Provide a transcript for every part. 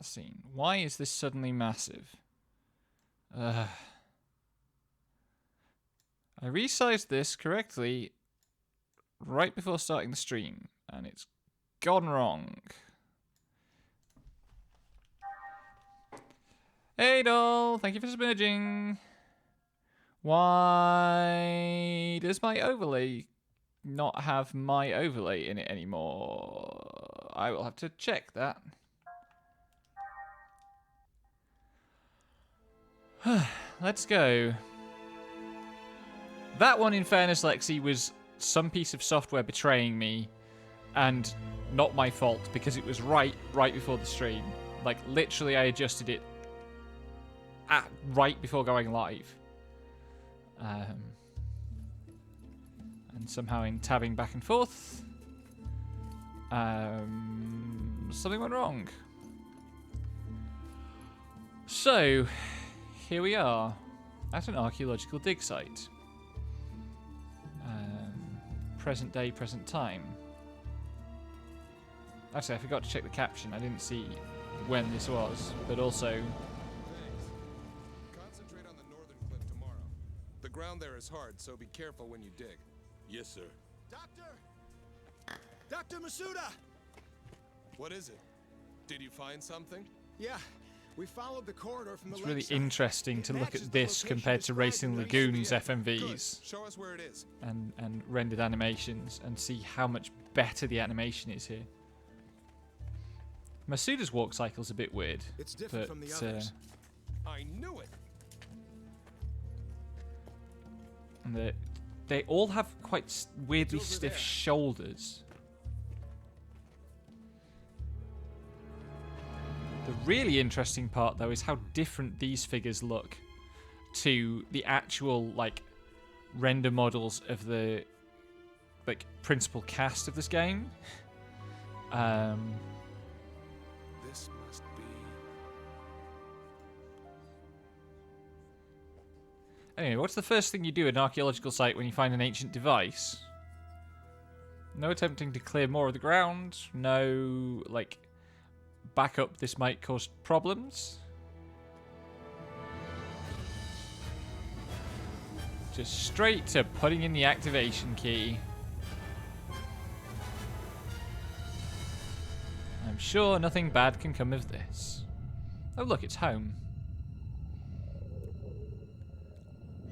cutscene. Why is this suddenly massive? I resized this correctly right before starting the stream, and it's gone wrong. Hey doll, thank you for smudging. Why does my overlay not have my overlay in it anymore? I will have to check that. Let's go. That one, in fairness, Lexi, was some piece of software betraying me, and not my fault, because it was right before the stream. Like, literally, I adjusted it right before going live. And somehow in tabbing back and forth, something went wrong. So, here we are, at an archaeological dig site. Present day, present time. Actually, I forgot to check the caption. I didn't see when this was, but also... Thanks. Concentrate on the northern cliff tomorrow. The ground there is hard, so be careful when you dig. Yes, sir. Dr. Masuda! What is it? Did you find something? Yeah, we followed the corridor from the It's really lakeside. interesting to It look matches at the this location compared to described Racing in the Lagoon's Good. FMVs Show us where it is. and rendered animations, and see how much better the animation is here. Masuda's walk cycle's a bit weird, It's different but from the others. I knew it. and they all have quite weirdly It's over stiff there. shoulders. The really interesting part, though, is how different these figures look to the actual, like, render models of the, like, principal cast of this game. This must be... Anyway, what's the first thing you do at an archaeological site when you find an ancient device? No attempting to clear more of the ground. No, like, backup. This might cause problems. Just straight to putting in the activation key. I'm sure nothing bad can come of this. Oh look, it's home.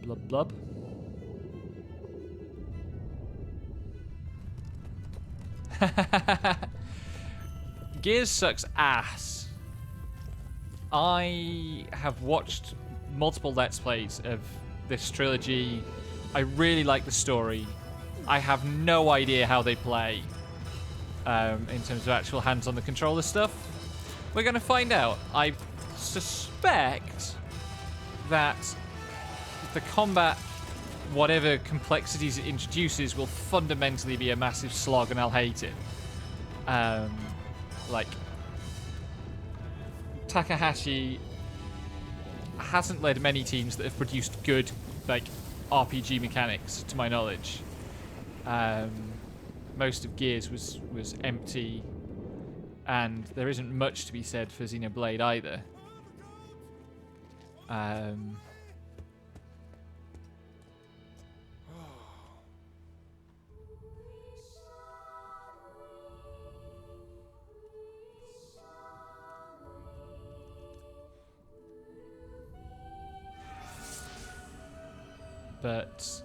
Blub blub. Gears sucks ass. I have watched multiple Let's Plays of this trilogy. I really like the story. I have no idea how they play in terms of actual hands on the controller stuff. We're going to find out. I suspect that the combat, whatever complexities it introduces, will fundamentally be a massive slog, and I'll hate it. Like, Takahashi hasn't led many teams that have produced good, like, RPG mechanics, to my knowledge. Most of Gears was empty, and there isn't much to be said for Xenoblade either. But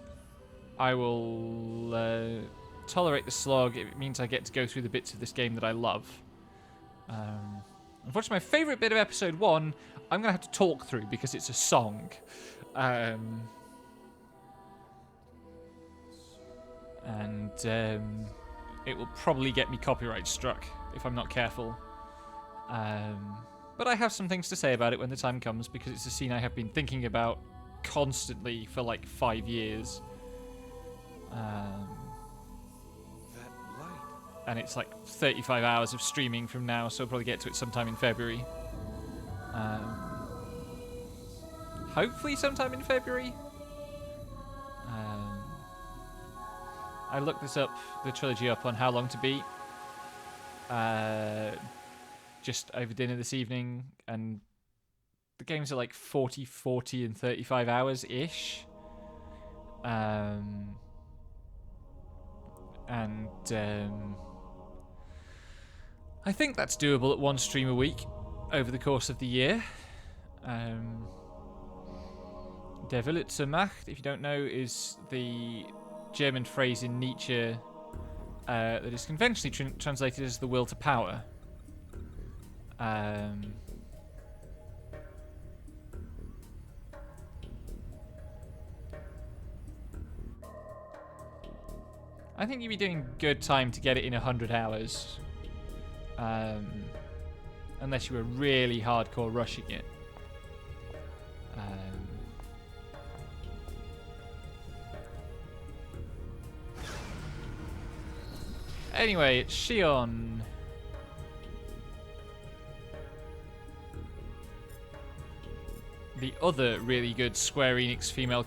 I will tolerate the slog. It means I get to go through the bits of this game that I love. Unfortunately, my favourite bit of episode 1, I'm going to have to talk through because it's a song. And it will probably get me copyright struck if I'm not careful. But I have some things to say about it when the time comes, because it's a scene I have been thinking about constantly for like 5 years. That light. And it's like 35 hours of streaming from now, so I'll probably get to it sometime in February. Hopefully sometime in February. I looked this up, the trilogy up, on how long to beat. just over dinner this evening, and the games are like 40, 40, and 35 hours ish. I think that's doable at one stream a week over the course of the year. Der Wille zur Macht, if you don't know, is the German phrase in Nietzsche that is conventionally translated as the will to power. I think you'd be doing good time to get it in 100 hours. Unless you were really hardcore rushing it. Anyway, it's Shion. The other really good Square Enix female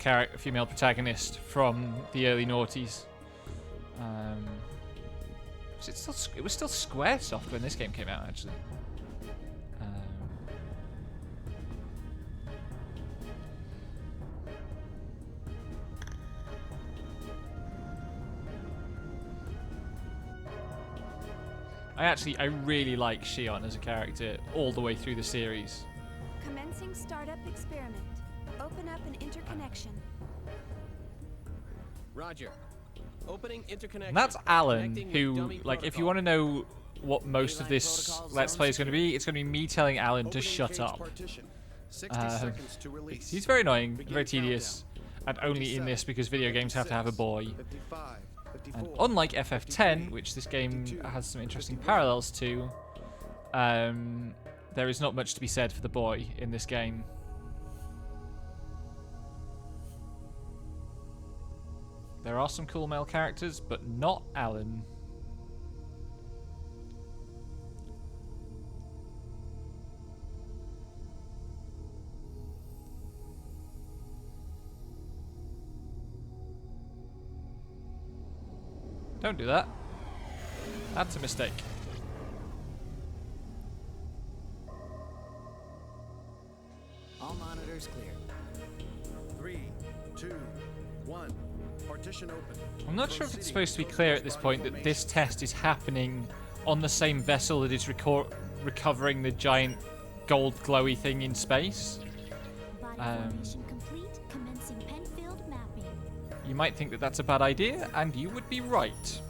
protagonist from the early noughties. It was still Squaresoft when this game came out, actually. I really like Shion as a character all the way through the series. Commencing startup experiment. Open up an interconnection. Roger. Opening interconnection. And that's Alan, Connecting who, with dummy like, if you protocol. want to know what most of this Let's Play is going to be, it's going to be me telling Alan to shut up. 60 seconds to release. He's very annoying, Begin very tedious, and only in this because video games have to have a boy. 55, And 54, unlike FF10, which this game has some interesting parallels to, there is not much to be said for the boy in this game. There are some cool male characters, but not Alan. Don't do that. That's a mistake. All monitors clear. 3, 2, 1. Partition open. I'm not sure if it's supposed to be clear at this point that this test is happening on the same vessel that is recovering the giant gold glowy thing in space. Body formation complete. Commencing Penfield mapping. You might think that that's a bad idea, and you would be right.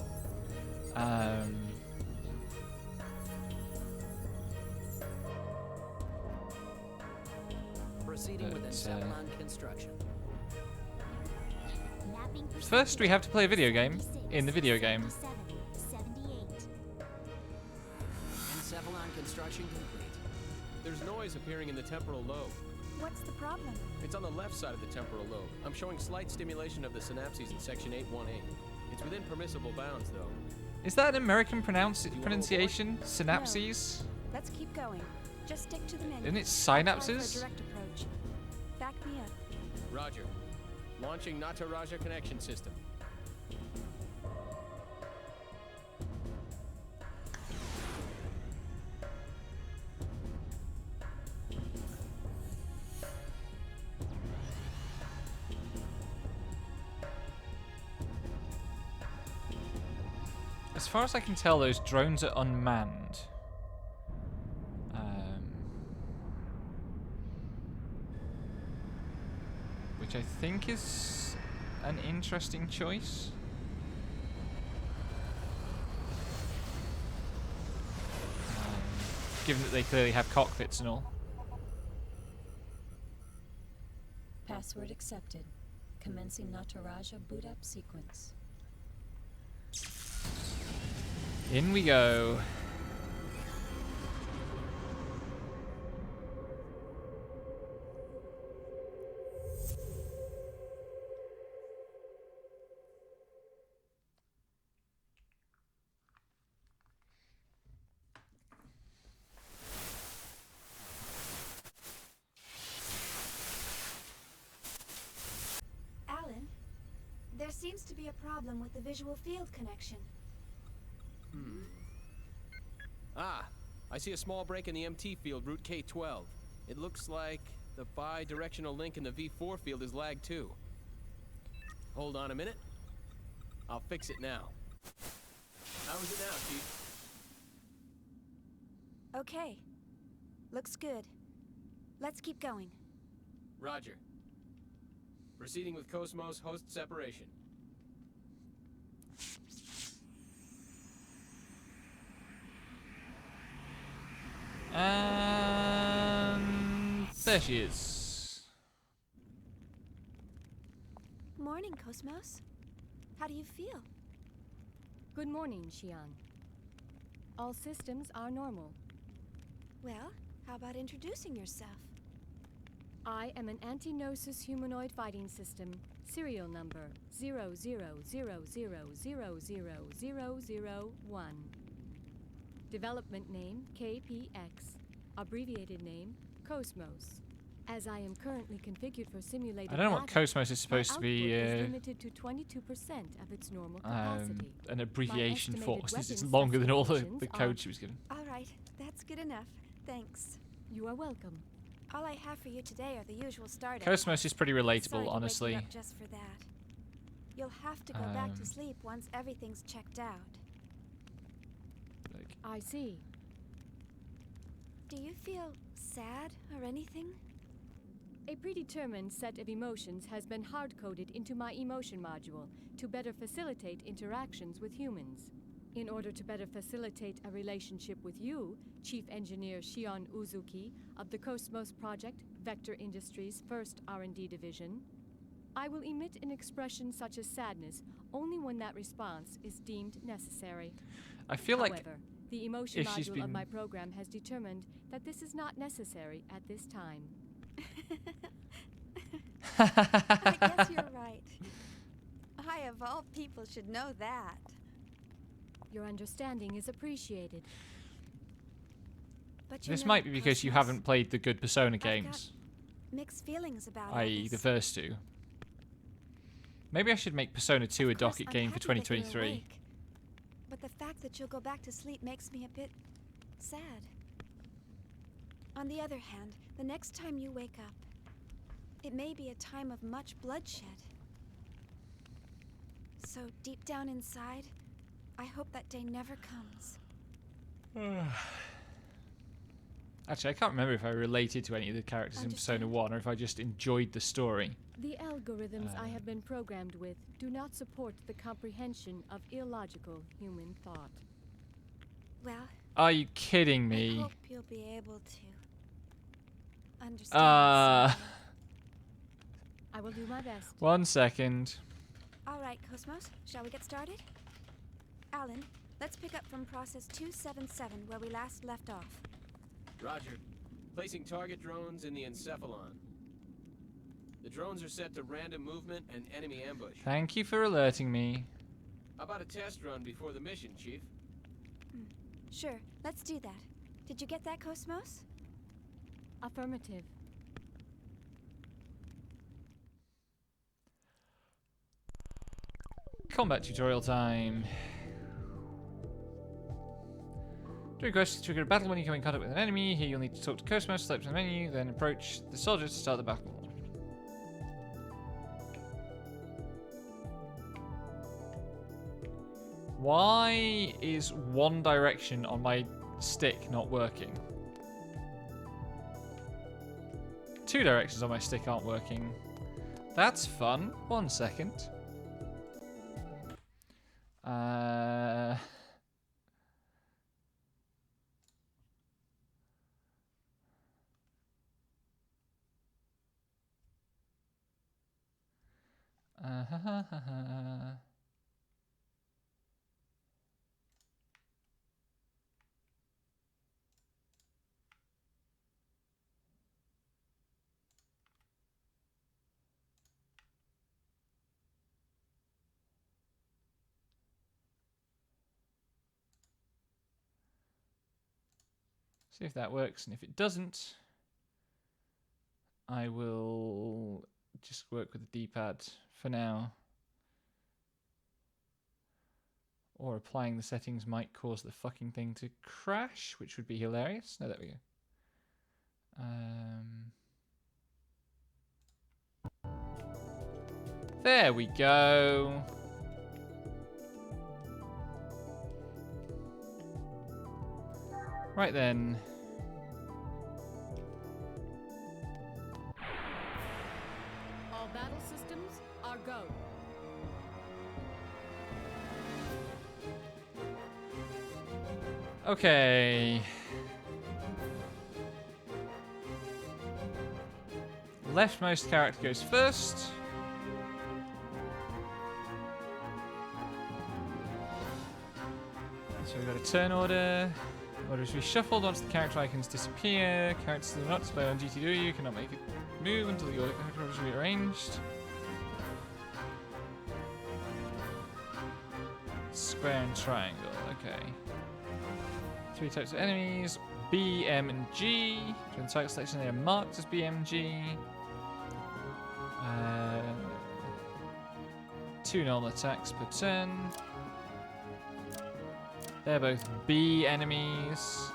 Proceeding with Encephalon construction. Mapping First, we have to play a video game 76, in the video game. 77, 78. Encephalon construction complete. There's noise appearing in the temporal lobe. What's the problem? It's on the left side of the temporal lobe. I'm showing slight stimulation of the synapses in section 818. It's within permissible bounds, though. Is that an American pronunciation? Synapses? Let's keep going. Just stick to the menu. Isn't it I'll try for a synapses? direct approach. Back me up. Roger. Launching Nataraja connection system. As far as I can tell, those drones are unmanned. Which I think is an interesting choice. Given that they clearly have cockpits and all. Password accepted. Commencing Nataraja boot up sequence. In we go. Alan, there seems to be a problem with the visual field connection. Ah, I see a small break in the MT field, route K12. It looks like the bi-directional link in the V4 field is lagged too. Hold on a minute. I'll fix it now. How is it now, Chief? Okay. Looks good. Let's keep going. Roger. Proceeding with Cosmos host separation. And there she is. Morning, Cosmos. How do you feel? Good morning, Xian. All systems are normal. Well, how about introducing yourself? I am an anti-Gnosis humanoid fighting system, serial number 0000000001. Development name KPX, abbreviated name Cosmos. As I am currently configured for simulated I don't know what battle, Cosmos is supposed my to be. output is limited to 22% of its normal capacity. An abbreviation for. estimated Since it's weapon longer than all the specifications code are- she was given. All right, that's good enough. Thanks. You are welcome. All I have for you today are the usual startup. Cosmos is pretty Sorry relatable, to wake honestly. you up just for that. You'll have to go back Um, to sleep once everything's checked out. Like, I see. Do you feel sad or anything? A predetermined set of emotions has been hard-coded into my emotion module to better facilitate interactions with humans. In order to better facilitate a relationship with you, Chief Engineer Shion Uzuki of the Cosmos Project, Vector Industries' first R&D division, I will emit an expression such as sadness only when that response is deemed necessary. I feel like However, the emotion if she's module been- of my program has determined that this is not necessary at this time. I guess you're right. I, of all people, should know that. Your understanding is appreciated. But you this know, might be because you Cosmos, haven't played the good Persona got games, mixed feelings about all i.e. the this. first two. Maybe I should make Persona 2 a Of course, docket I'm game for happy that you're 2023. awake, but the fact that you'll go back to sleep makes me a bit sad. On the other hand, the next time you wake up, it may be a time of much bloodshed. So deep down inside, I hope that day never comes. Actually, I can't remember if I related to any of the characters in Persona Understand. 1 or if I just enjoyed the story. The algorithms I have been programmed with do not support the comprehension of illogical human thought. Well, Are you kidding I me? hope you'll be able to understand. someday. I will do my best. 1 second. All right, Cosmos, shall we get started? Alan, let's pick up from process 277 where we last left off. Roger. Placing target drones in the encephalon. The drones are set to random movement and enemy ambush. Thank you for alerting me. How about a test run before the mission, Chief? Sure, let's do that. Did you get that, Cosmos? Affirmative. Combat tutorial time. To request to trigger a battle when you come in contact with an enemy. Here you'll need to talk to Cosmos, select from the menu, then approach the soldiers to start the battle. Why is one direction on my stick not working? Two directions on my stick aren't working. That's fun. 1 second. See if that works, and if it doesn't, I will just work with the D-pad for now. or applying the settings might cause the fucking thing to crash, which would be hilarious. No, there we go. There we go. Right then. All battle systems are go. Okay. Leftmost character goes first. So we've got a turn order. Orders reshuffled once the character icons disappear. Characters that are not displayed on GTW cannot make a move until the order is rearranged. Square and triangle. Okay. 3 types of enemies. B, M, and G. During the target selection, they are marked as B, M, G. 2 normal attacks per turn. They're both B enemies.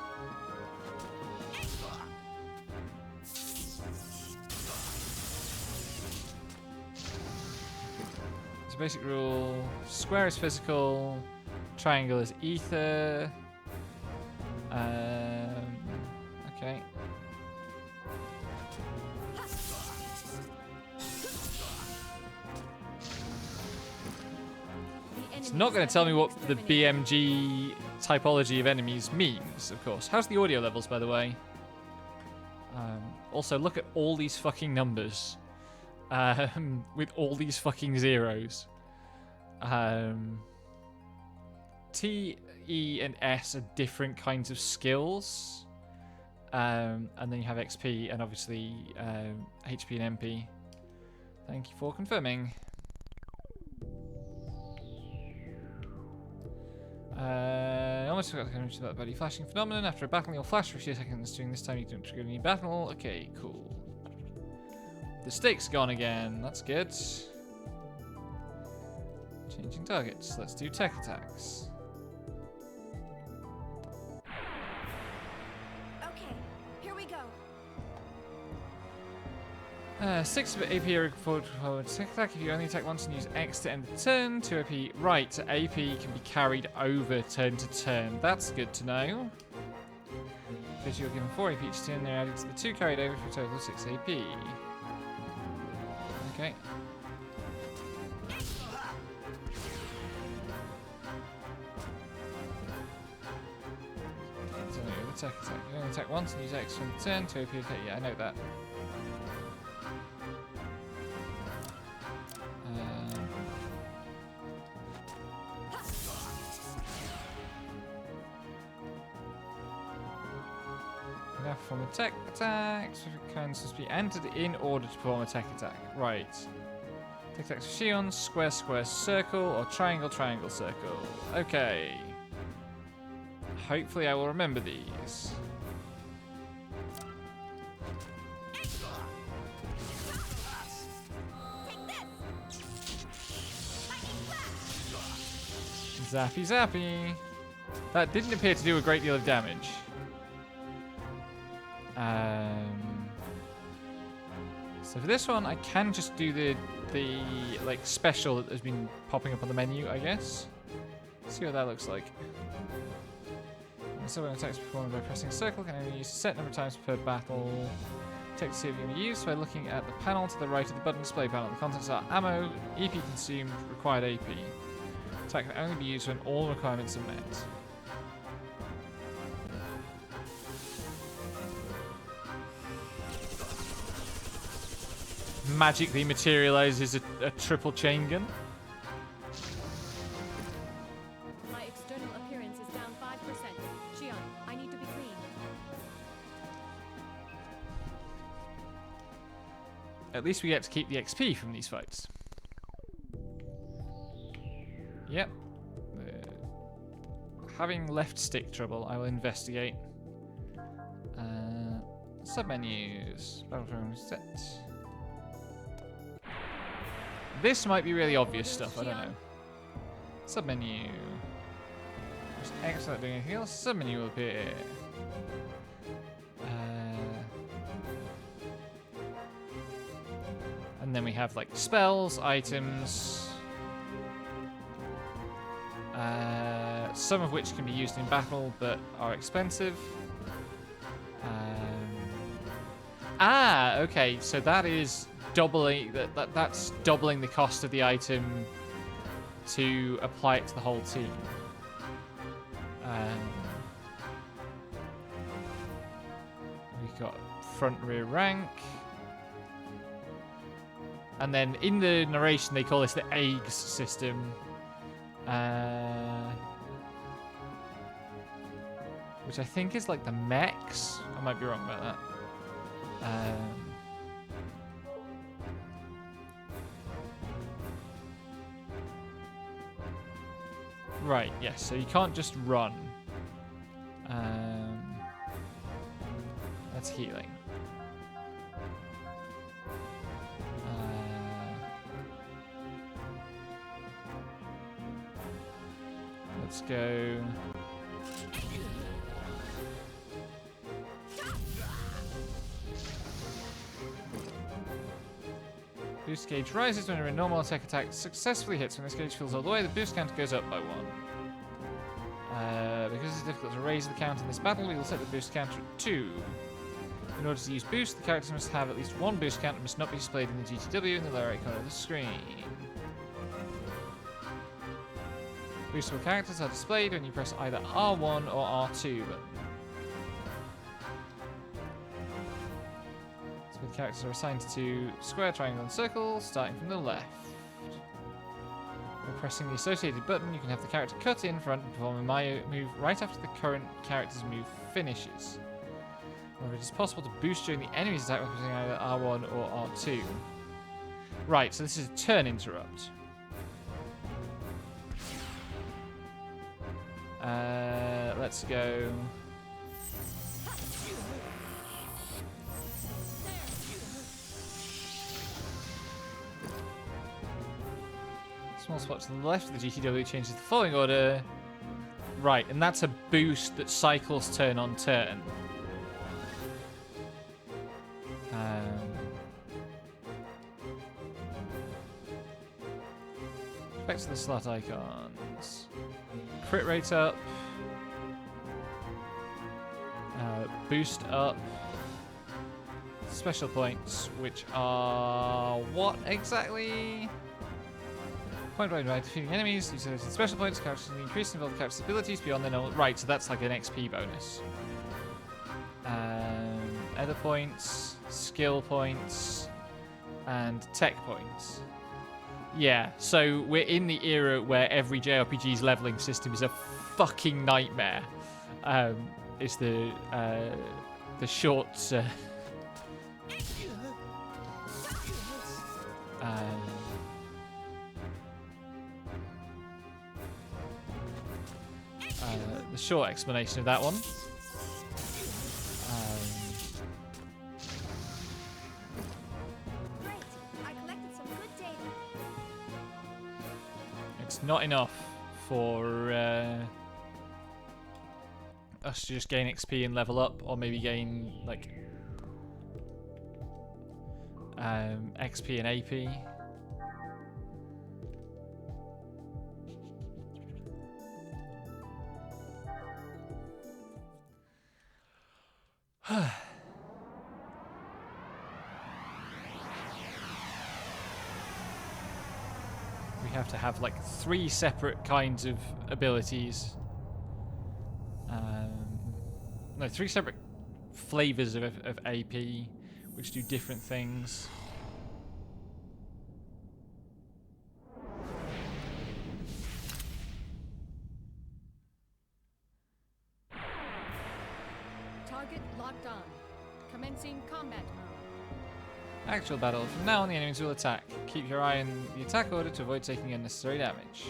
It's a basic rule. Square is physical. Triangle is ether. Okay. It's not going to tell me what the BMG typology of enemies means, of course. How's the audio levels, by the way? Also, look at all these fucking numbers. With all these fucking zeros. T, E, and S are different kinds of skills. And then you have XP and obviously HP and MP. Thank you for confirming. Almost forgot to mention about the bloody flashing phenomenon. After a battle, you'll flash for a few seconds. During this time, you don't trigger any battle. Okay, cool. The stick's gone again. That's good. Changing targets. Let's do tech attacks. Okay, here we go. 6 of AP are forward attack if you only attack once and use X to end the turn. 2 AP. Right, so AP can be carried over turn to turn. That's good to know. Because you're given 4 AP each turn, they're added to the 2 carried over for a total of 6 AP. Okay. So the tech attack. You only attack once and use X from the turn. 2 AP. Okay, yeah, I know that. Perform a tech attack. Specific coins must be entered in order to perform a tech attack. Right. Tech attacks for Shion, square, square, circle, or triangle, triangle, circle. Okay. Hopefully I will remember these. Zappy, zappy. That didn't appear to do a great deal of damage. So for this one, I can just do the like special that has been popping up on the menu, I guess. Let's see what that looks like. So when attacks performed by pressing circle, can only use a set number of times per battle. Take to see if you can be used by looking at the panel to the right of the button display panel. The contents are ammo, EP consumed, required AP. Attack can only be used when all requirements are met. Magically materializes a triple chain gun. My external appearance is down 5%. Shion, I need to be clean. At least we get to keep the XP from these fights. Yep. Having left stick trouble, I will investigate. Submenus. Battlefield set. This might be really obvious stuff, I don't know. Submenu. Press X without doing anything else. Some menu will appear. And then we have like spells, items, some of which can be used in battle but are expensive. Okay, so that is doubling that's doubling the cost of the item to apply it to the whole team. We've got front, rear rank. And then in the narration, they call this the eggs system. Which I think is like the mechs. I might be wrong about that. Right, yes, so you can't just run. That's healing. Let's go. Boost gauge rises when a normal attack successfully hits. When this gauge fills all the way, the boost count goes up by 1. Because it's difficult to raise the count in this battle, we will set the boost counter at 2. In order to use boost, the characters must have at least 1 boost count and must not be displayed in the GTW in the lower right corner of the screen. Boostable characters are displayed when you press either R1 or R2 button. So the characters are assigned to square, triangle, and circle, starting from the left. By pressing the associated button, you can have the character cut in front and perform a move right after the current character's move finishes. However, it is possible to boost during the enemy's attack by pressing either R1 or R2. Right, so this is a turn interrupt. Let's go. Small spot to the left of the GTW changes the following order. Right, and that's a boost that cycles turn on turn. Back to the slot icons. Crit rate up. Boost up. Special points, which are what exactly? Point by defeating enemies. Use those special points. Characters can increase involved characters' abilities beyond their normal. Right, so that's like an XP bonus. Other points, skill points, and tech points. Yeah, so we're in the era where every JRPG's leveling system is a fucking nightmare. It's the short. The short explanation of that one. Great. I collected some good data. It's not enough for us to just gain XP and level up, or maybe gain like XP and AP. We have to have like 3 separate kinds of abilities. No, 3 separate flavors of AP, which do different things. Target locked on. Commencing combat mode. Actual battle. From now on, the enemies will attack. Keep your eye on the attack order to avoid taking unnecessary damage.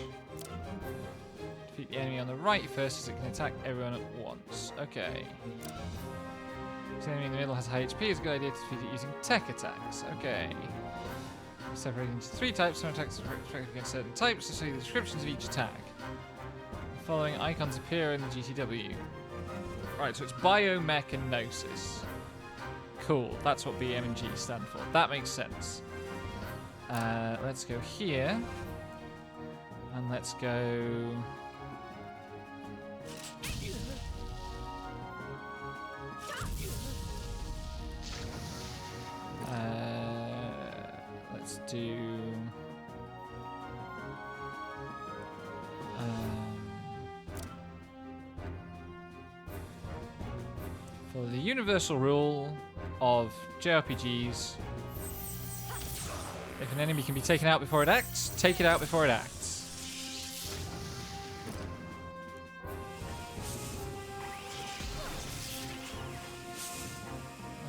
Defeat the enemy on the right first, as it can attack everyone at once. Okay. If the enemy in the middle has high HP, it's a good idea to defeat it using tech attacks. Okay. Separated into 3 types. Some attacks are effective against certain types, so see the descriptions of each attack. Following icons appear in the GTW. Right, so it's biomech and gnosis. Cool, that's what BM and G stand for. That makes sense. Let's go here. And let's go... let's do... for the universal rule of JRPGs, if an enemy can be taken out before it acts, take it out before it acts.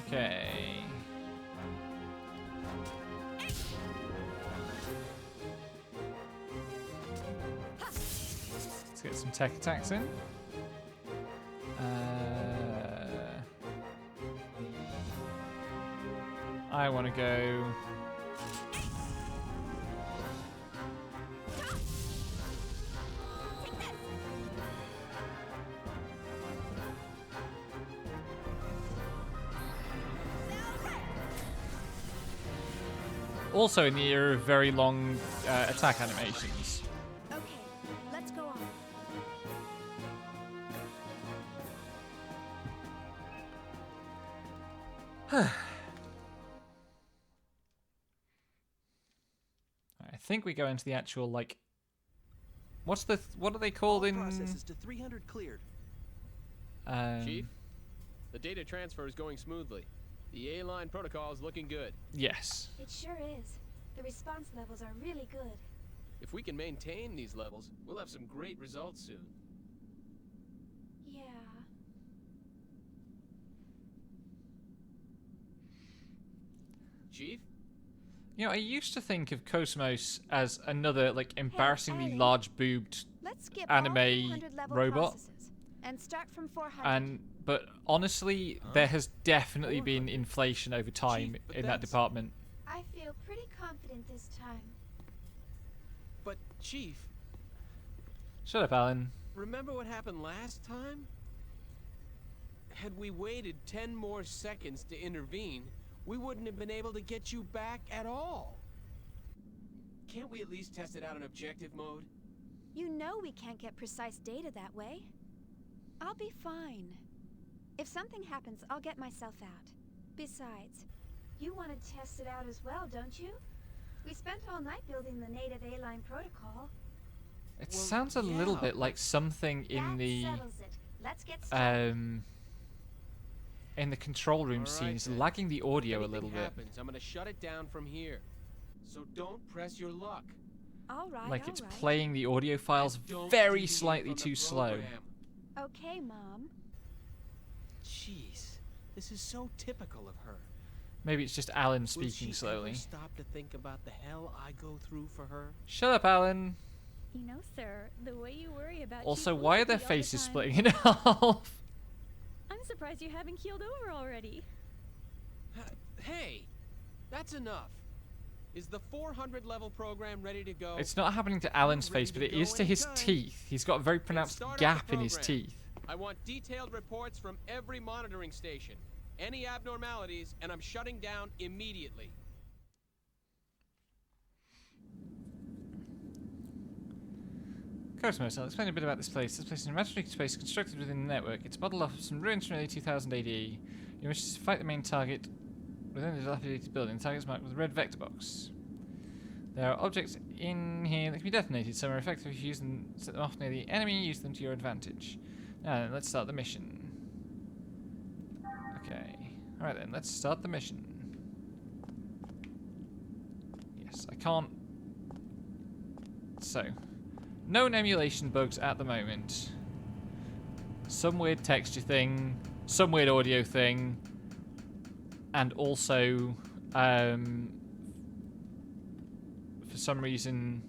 Okay. Let's get some tech attacks in. I want to go... Also in the era of very long attack animations. Okay, let's go on. I think we go into the actual, like... what are they called in... Processes to 300 cleared. Chief, the data transfer is going smoothly. The A-line protocol is looking good. Yes. It sure is. The response levels are really good. If we can maintain these levels, we'll have some great results soon. Yeah. Chief? You know, I used to think of Cosmos as another, like, embarrassingly Ellie. large-boobed Let's skip anime all 300 level robot. processes and start from 400. But honestly, there has definitely been inflation over time Chief, but in that that's- department. I feel pretty confident this time. But, Chief, Shut up, Alan. remember what happened last time? Had we waited 10 more seconds to intervene, we wouldn't have been able to get you back at all. Can't we at least test it out in objective mode? You know we can't get precise data that way. I'll be fine. If something happens, I'll get myself out. Besides, you want to test it out as well, don't you? We spent all night building the native A-line protocol. It Well, sounds a little yeah, bit like something in That the settles it. Let's get started. in the control room All right, scenes, then. lagging the audio a If little anything bit. happens, I'm gonna shut it down from here. So don't press your luck. All right, Like all it's right. playing the audio files And don't very deviate slightly from the too slow. program. Okay, Mom. Jeez, this is so typical of her. Maybe it's just Alan Will speaking she slowly. ever stop to think about the hell I go through for her? Shut up, Alan. You know, sir, the way you worry about Also, Chief why are their Felicity all the faces time, splitting in half? I'm surprised you haven't keeled over already. Hey, that's enough. Is the 400 level program ready to go? It's not happening to Alan's ready face, but to it go is to his anytime. teeth. He's got a very pronounced start up the gap in his program. teeth. I want detailed reports from every monitoring station. Any abnormalities, and I'm shutting down immediately. Cosmos, I'll explain a bit about this place. This place is an imaginary space constructed within the network. It's modeled off of some ruins from early 2000 AD. You wish to fight the main target within the dilapidated building. The target is marked with a red vector box. There are objects in here that can be detonated. Some are effective if you use them, set them off near the enemy, use them to your advantage. Now then, let's start the mission. Okay. Alright then, let's start the mission. Yes, I can't... So... known emulation bugs at the moment. Some weird texture thing, some weird audio thing, and also, for some reason...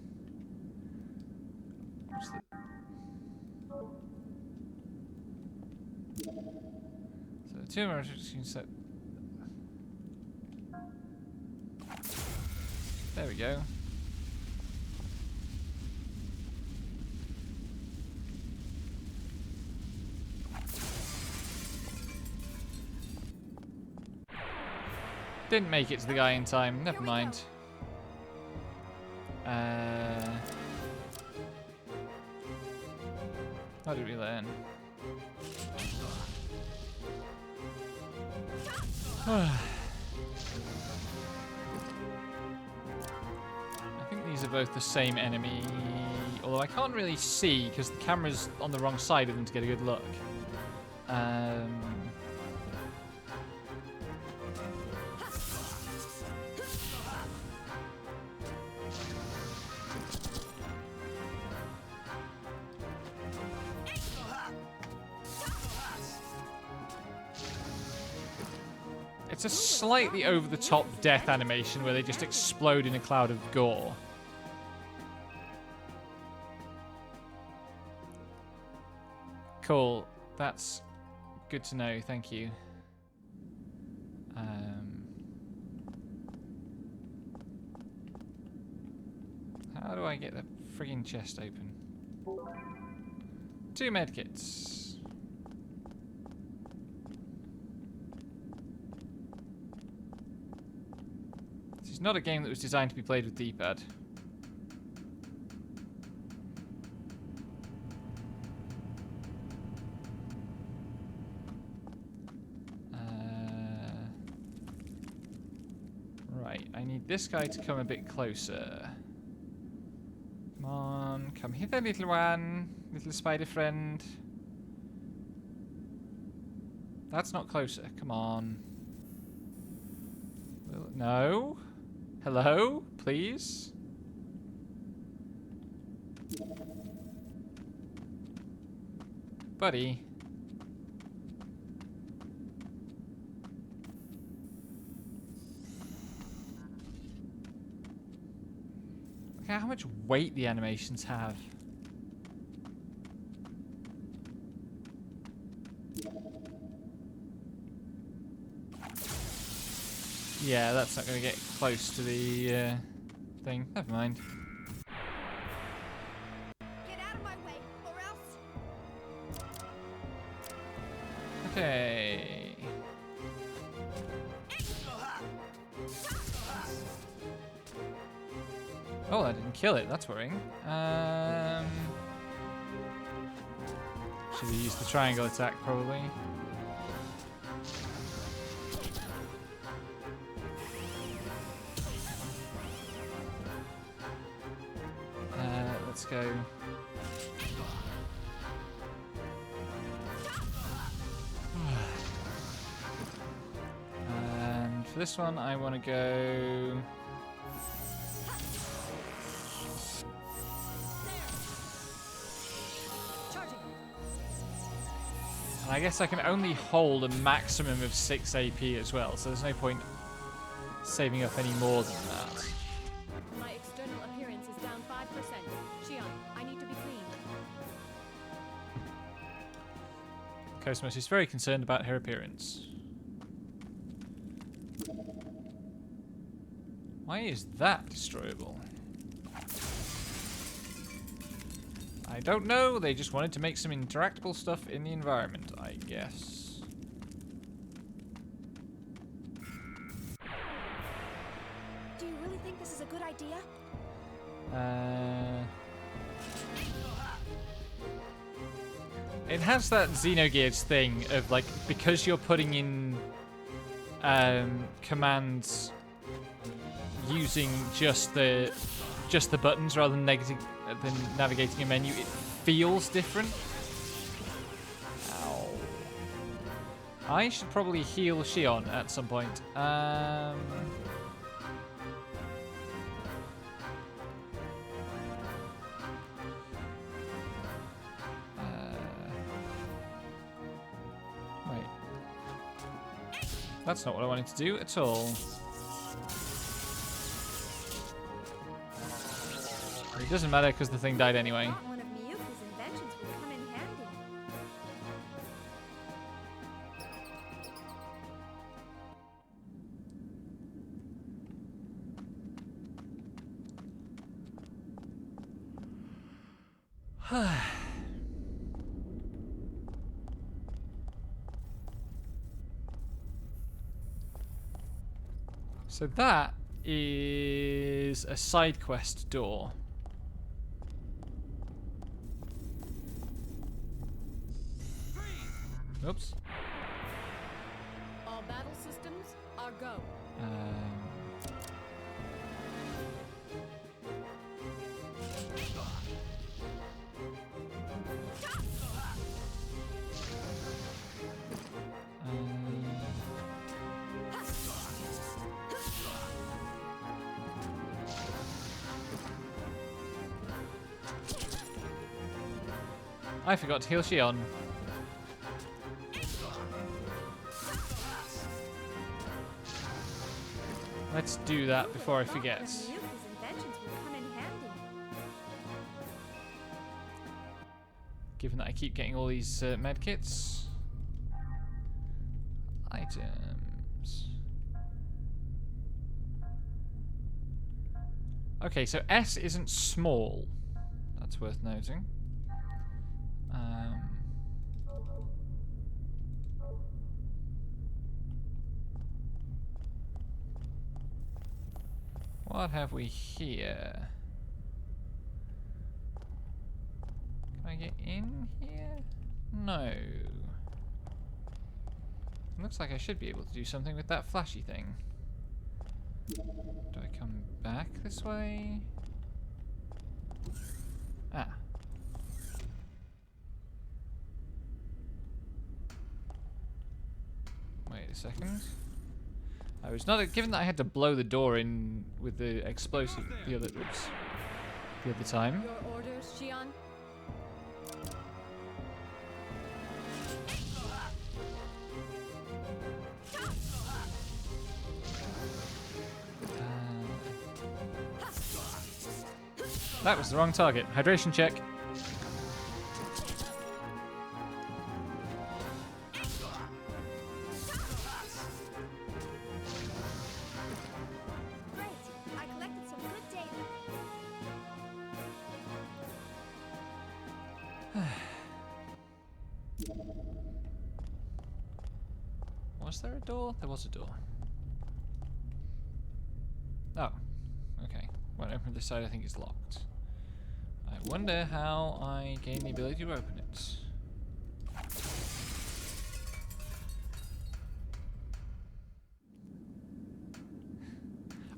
what's the- So the two more set. There we go. Didn't make it to the guy in time. Never Here we mind. How did we learn? I think these are both the same enemy, although I can't really see because the camera's on the wrong side of them to get a good look. It's a slightly over-the-top death animation where they just explode in a cloud of gore. Cool. That's good to know. Thank you. How do I get the frigging chest open? 2 medkits. This is not a game that was designed to be played with D-pad. Right, I need this guy to come a bit closer. Come on, come hither, little one. Little spider friend. That's not closer. Come on. No. Hello, please. Buddy. Look at how much weight the animations have. Yeah, that's not going to get close to the thing. Never mind. Get out of my way, or else. Okay. Oh, I didn't kill it. That's worrying. Should have used the triangle attack, probably. Let's go. And for this one, I want to go. And I guess I can only hold a maximum of 6 AP as well, so there's no point saving up any more than that. My external appearance is down 5%. Shion, I need to be clean. Cosmos is very concerned about her appearance. Why is that destroyable? I don't know. They just wanted to make some interactable stuff in the environment, I guess. Do you really think this is a good idea? It has that Xenogears thing of like, because you're putting in commands using just the buttons rather than navigating a menu, it feels different. Ow. I should probably heal Shion at some point. Wait. That's not what I wanted to do at all. It doesn't matter because the thing died anyway. Thought one of Miyuki's inventions would come in handy. So that is a side quest door. Oops. All battle systems are go. I forgot to heal Shion. Let's do that before I forget. His inventions will come in handy. Given that I keep getting all these medkits. Items. Okay, so S isn't small. That's worth noting. What have we here? Can I get in here? No. Looks like I should be able to do something with that flashy thing. Do I come back this way? Ah. Wait a second. I was not given that I had to blow the door in with the explosive the other time. Your orders, Shion? That was the wrong target. Hydration check. Great. I collected some good data. Was there a door? There was a door. Oh. Okay. Won't open this side, I think it's locked. I wonder how I gain the ability to open it.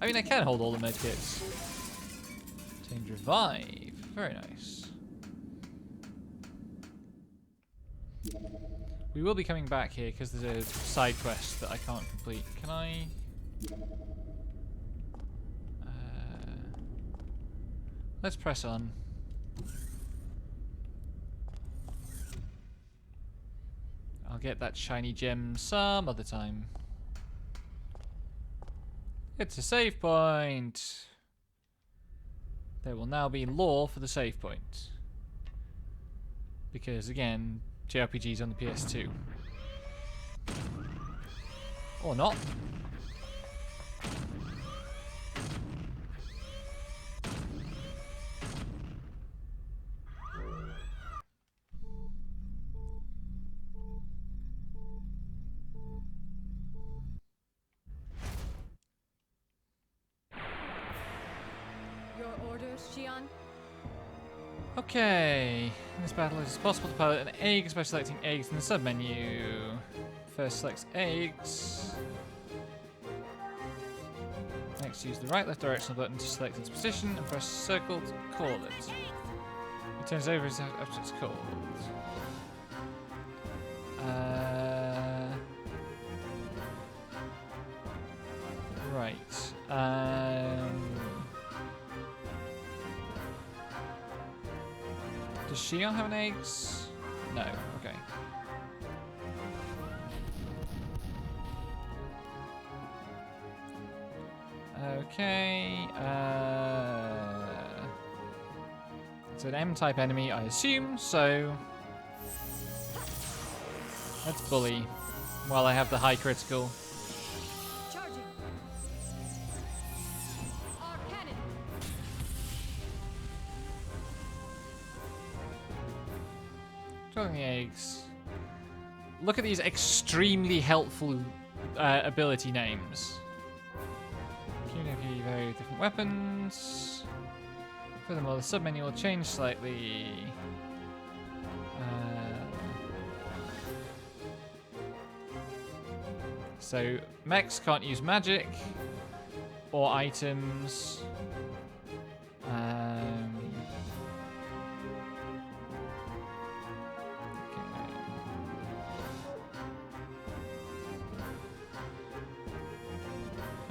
I mean, I can hold all the medkits. Change revive. Very nice. We will be coming back here because there's a side quest that I can't complete. Can I? Let's press on. I'll get that shiny gem some other time. It's a save point. There will now be lore for the save point. Because again, JRPGs on the PS2. Or not. Your orders, Shion? Okay, in this battle it is possible to pilot an egg by selecting eggs in the submenu. First selects eggs. Next use the right left directional button to select its position and press circle to call it. It turns over after it's called. Right. Does Shion have an eggs? No. Okay. Okay. It's an M-type enemy, I assume. So let's bully while I have the high critical. Charging. Our cannon. Drawing the eggs. Look at these extremely helpful ability names. with different weapons. Furthermore, the submenu will change slightly. So mechs can't use magic or items.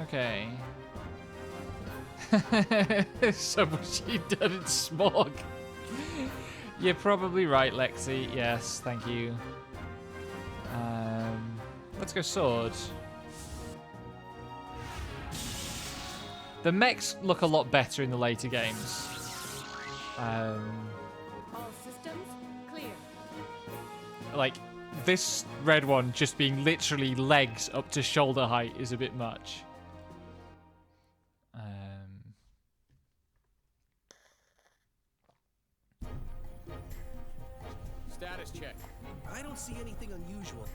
Okay. So much you done in smog. You're probably right, Lexi. Yes, thank you. Let's go sword. The mechs look a lot better in the later games. All systems clear. Like, this red one just being literally legs up to shoulder height is a bit much. Status check. I don't see anything unusual.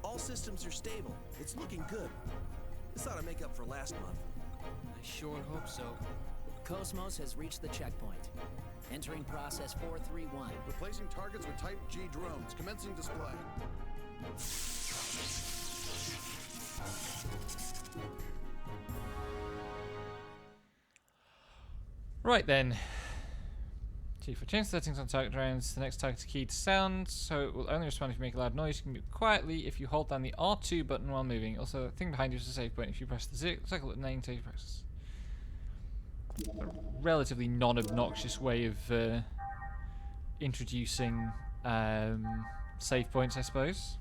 All systems are stable. It's looking good. This ought to make up for last month. I sure hope so. Cosmos has reached the checkpoint. Entering process 431. Replacing targets with Type G drones. Commencing display. Right then. Chief, for change settings on target drones, the next target is keyed to sound, so it will only respond if you make a loud noise. You can move quietly if you hold down the R2 button while moving. Also, the thing behind you is a save point. If you press the circle at name, save press. A relatively non-obnoxious way of introducing save points, I suppose,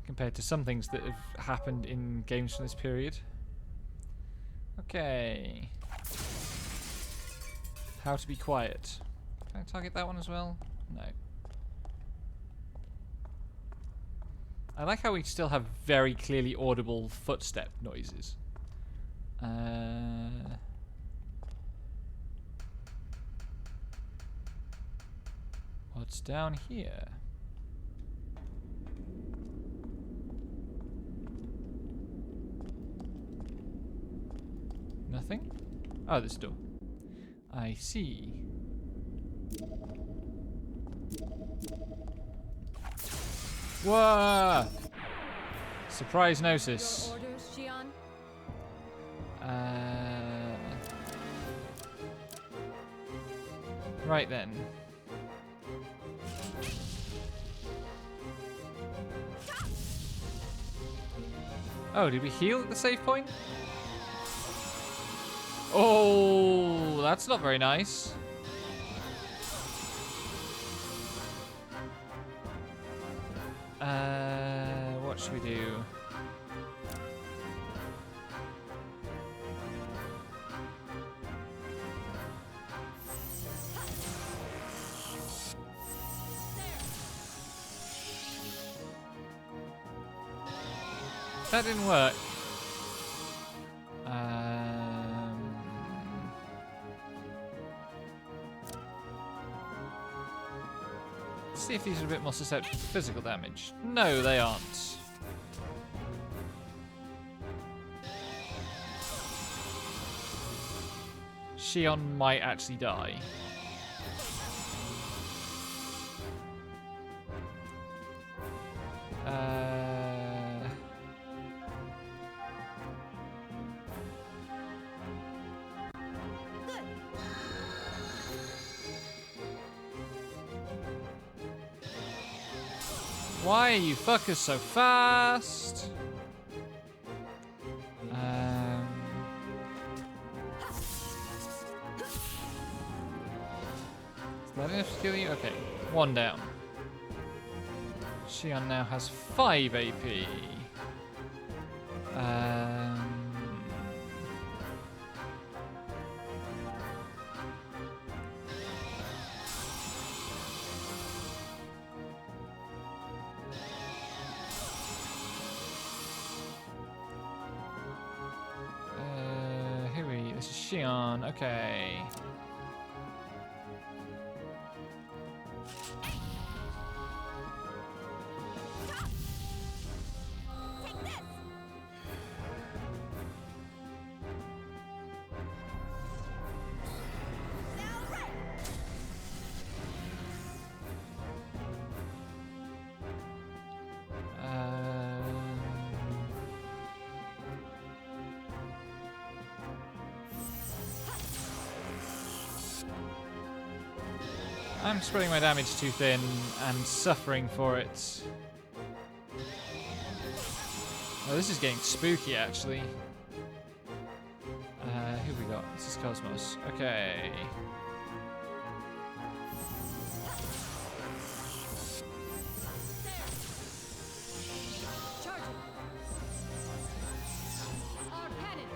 compared to some things that have happened in games from this period. Okay. How to be quiet. Can I target that one as well? No. I like how we still have very clearly audible footstep noises. What's down here? Nothing? Oh, this door. I see. Whoa! Surprise notice. Your orders, Xion? Right then. Oh, did we heal at the save point? Oh, that's not very nice. What should we do? That didn't work. Let's see if these are a bit more susceptible to physical damage. No, they aren't. Xion might actually die. Why are you fuckers so fast? Is that enough to kill you? Okay, one down. Xion now has 5 AP. This is Xion. Okay. I'm spreading my damage too thin and suffering for it. Oh, this is getting spooky, actually. Who we got? This is Cosmos. Okay. Charging. Our cannon.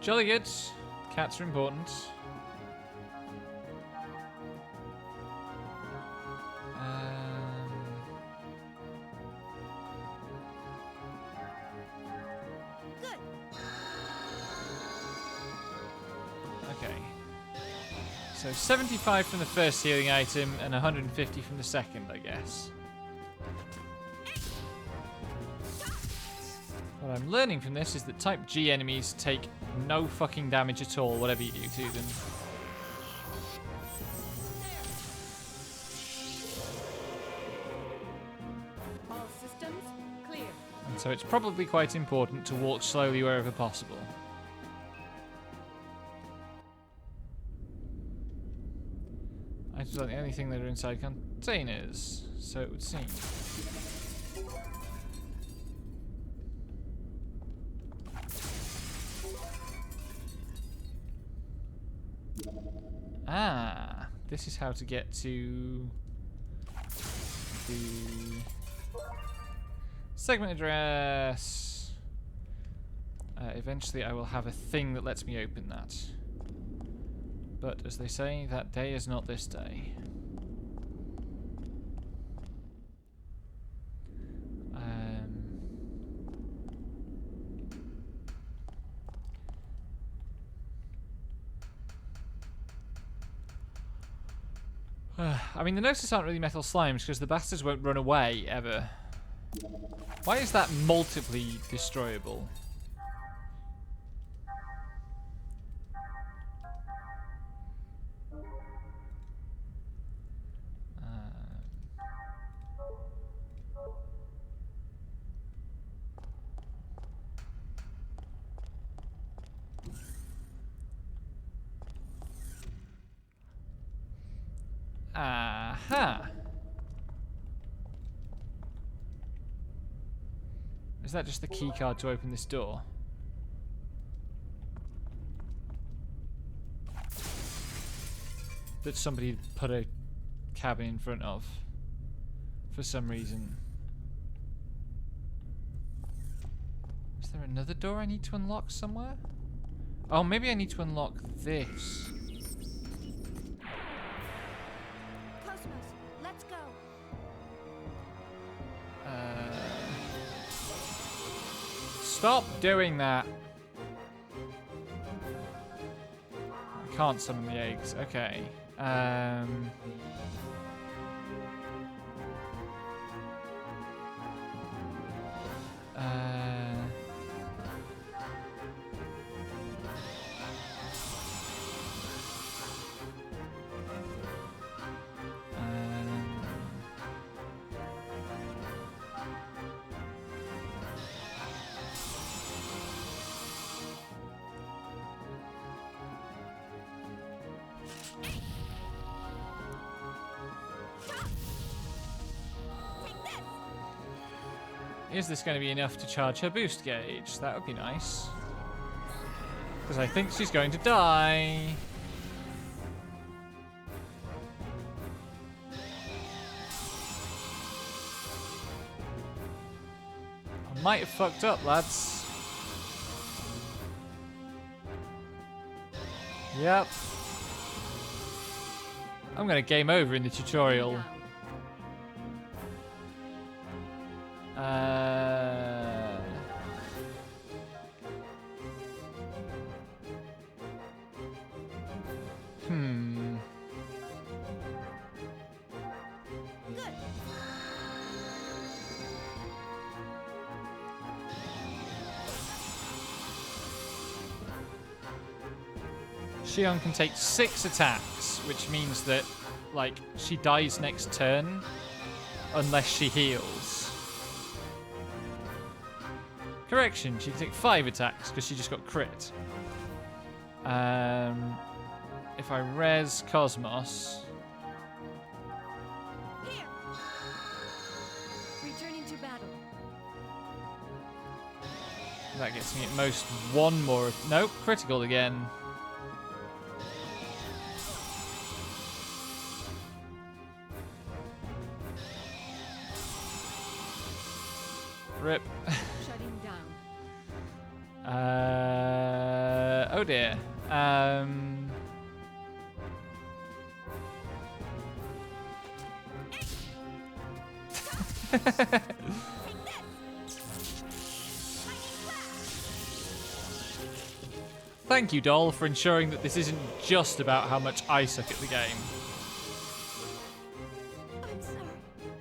Jolly good. Cats are important. Good. Okay. So 75 from the first healing item and 150 from the second, I guess. What I'm learning from this is that type G enemies take no fucking damage at all, whatever you do to them. All systems clear. And so it's probably quite important to walk slowly wherever possible. Items are the only thing that are inside containers, so it would seem. Ah, this is how to get to the segment address. Eventually I will have a thing that lets me open that. But as they say, that day is not this day. I mean, the Gnosis aren't really metal slimes because the bastards won't run away, ever. Why is that multiply destroyable? Aha! Is that just the key card to open this door? That somebody put a cabin in front of for some reason. Is there another door I need to unlock somewhere? Oh, maybe I need to unlock this. Cosmos, let's go. Stop doing that. I can't summon the eggs. Okay. Is this going to be enough to charge her boost gauge? That would be nice. Because I think she's going to die. I might have fucked up, lads. Yep. I'm going to game over in the tutorial. Xion can take 6 attacks, which means that, like, she dies next turn unless she heals. Correction, she can take 5 attacks because she just got crit. If I res Cosmos... Here. Returning to battle. That gets me at most 1 more... Nope, critical again. Rip. Shutting down. Oh dear. Thank you, Doll, for ensuring that this isn't just about how much I suck at the game. I'm sorry,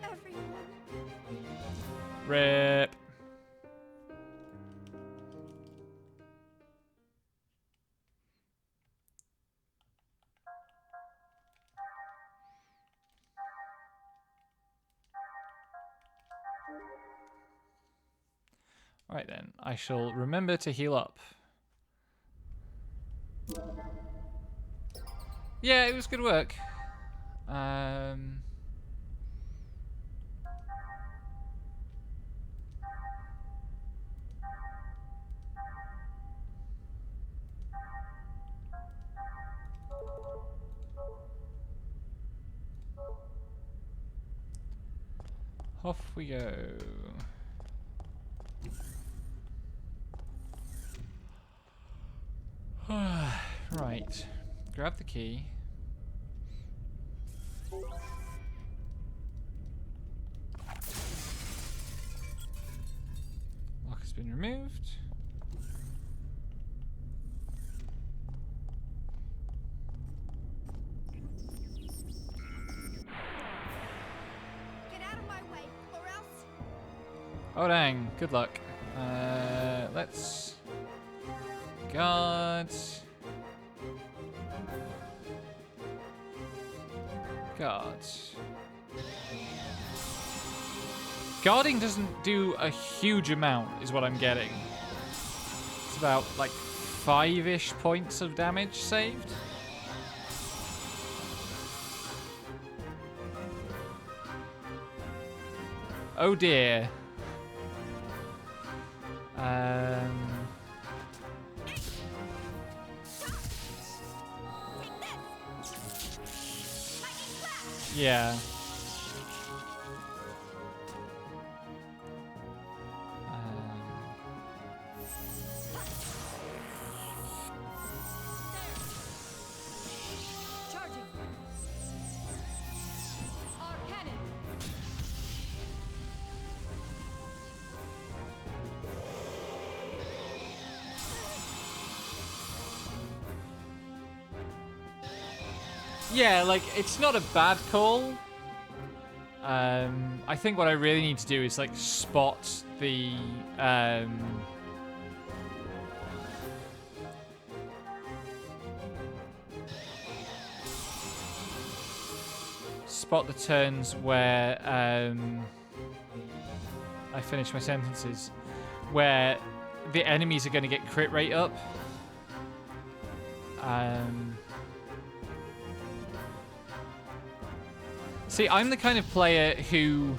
everyone. Rip. Right then, I shall remember to heal up. Yeah, it was good work. Off we go. Right. Grab the key. Lock has been removed. Get out of my way, or else. Oh dang, good luck. Let's... Guard. Guard. Guarding doesn't do a huge amount, is what I'm getting. It's about, like, 5-ish points of damage saved. Oh dear. Yeah. Charging. Our cannon. Yeah, like, it's not a bad call. I think what I really need to do is, like, spot the, spot the turns where, I finish my sentences, where the enemies are going to get crit rate up. See, I'm the kind of player who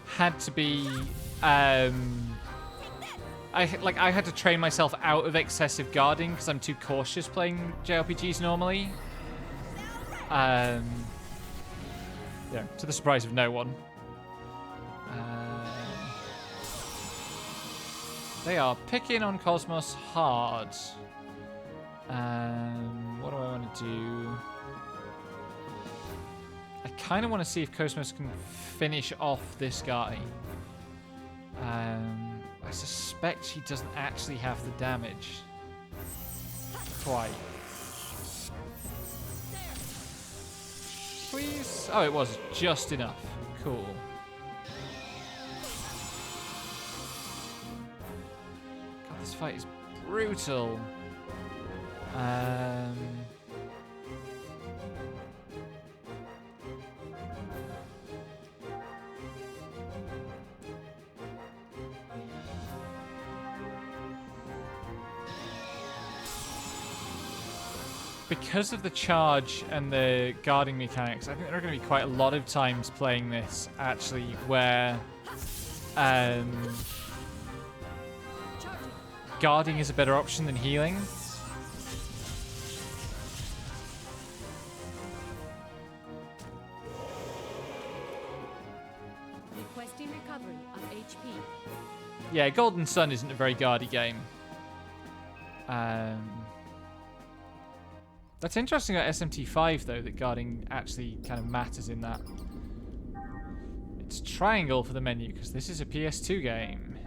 had to be, I had to train myself out of excessive guarding because I'm too cautious playing JRPGs normally. Yeah, to the surprise of no one. They are picking on Cosmos hard. What do I want to do? I kind of want to see if Cosmos can finish off this guy. I suspect she doesn't actually have the damage. Quite. Please? Oh, it was just enough. Cool. God, this fight is brutal. because of the charge and the guarding mechanics, I think there are going to be quite a lot of times playing this, actually, where guarding is a better option than healing. Requesting recovery of HP. Yeah, Golden Sun isn't a very guardy game. That's interesting about SMT5, though, that guarding actually kind of matters in that. It's triangle for the menu, because this is a PS2 game.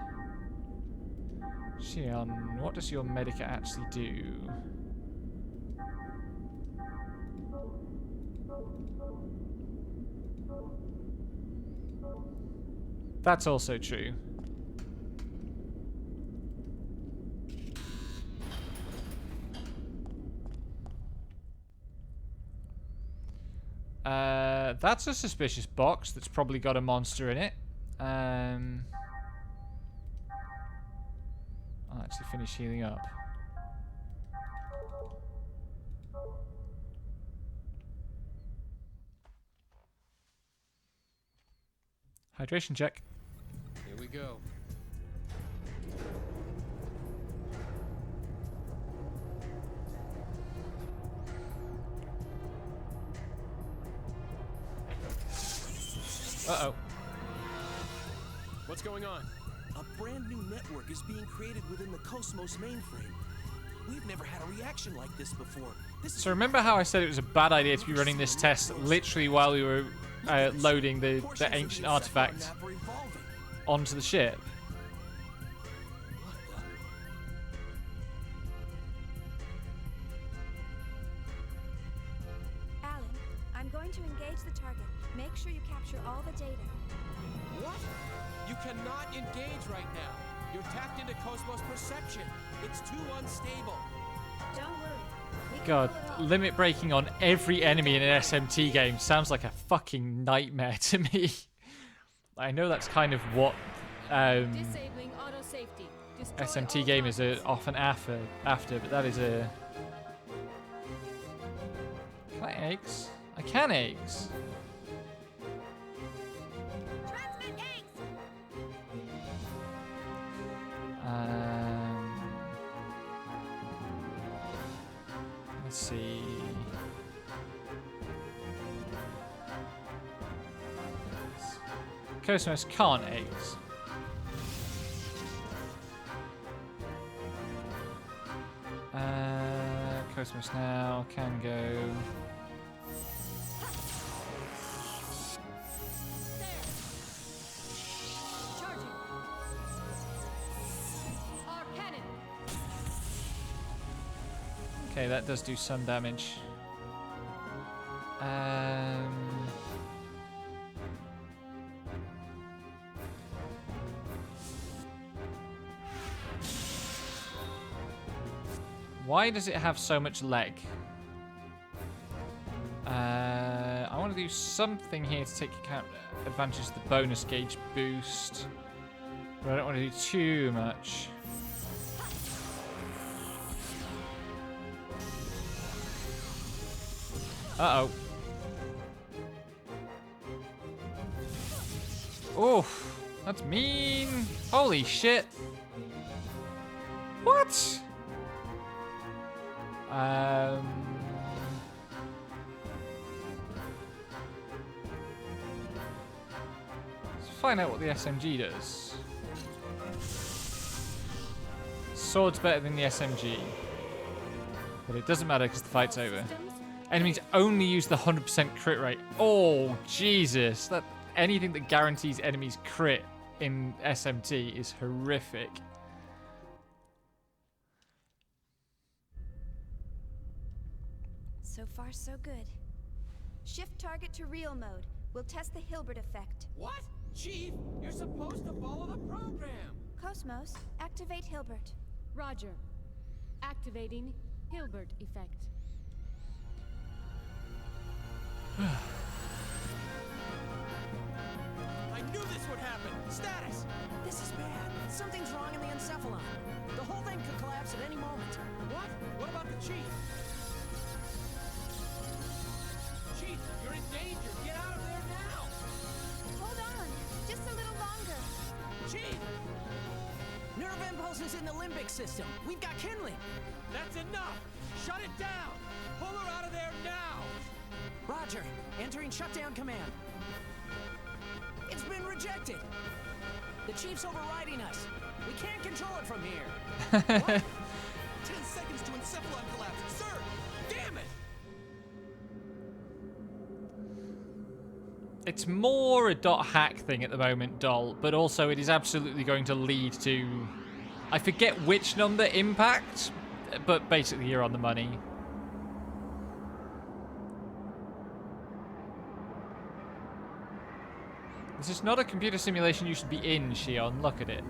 Shion, what does your Medica actually do? That's also true. That's a suspicious box that's probably got a monster in it. I'll actually finish healing up. Hydration check. Here we go. Uh-oh. What's going on? A brand new network is being created within the Cosmos mainframe. We've never had a reaction like this before. So remember how I said it was a bad idea to be running this test literally while we were loading the ancient artifact onto the ship? Alan, I'm going to engage the target. Make sure you capture all the data. What? You cannot engage right now. You're tapped into Cosmos perception. It's too unstable. Don't worry. We can God, pull it off. limit breaking on every enemy in an SMT game sounds like a fucking nightmare to me. I know that's kind of what Disabling auto safety. Destroy SMT all gamers are targets. often after, but that is a... Can I eggs? I can eggs. Transmit eggs! Let's see. Cosmos can't eggs. Cosmos now can go. Charging. Our cannon. Okay, that does do some damage. Why does it have so much leg? I want to do something here to take advantage of the bonus gauge boost, but I don't want to do too much. Uh-oh. Oof, that's mean. Holy shit. What? Let's find out what the SMG does. Sword's better than the SMG. But it doesn't matter because the fight's over. Systems. Enemies only use the 100% crit rate. Oh, Jesus. Anything that guarantees enemies crit in SMT is horrific. So far, so good. Shift target to real mode. We'll test the Hilbert effect. What? Chief, you're supposed to follow the program. Cosmos, activate Hilbert. Roger. Activating Hilbert effect. I knew this would happen. Status. This is bad. Something's wrong in the encephalon. The whole thing could collapse at any moment. What? What about the chief? in danger. Get out of there now. Hold on, just a little longer. Chief, Nerve impulse is in the limbic system. We've got kindling. that's enough. Shut it down. Pull her out of there now. Roger. Entering shutdown command. It's been rejected. The chief's overriding us. We can't control it from here. 10 seconds to encephalon collapse. Sir! Damn it. It's more a dot hack thing at the moment, Doll, but also it is absolutely going to lead to... I forget which number impact, but basically you're on the money. This is not a computer simulation you should be in, Shion. Look at it.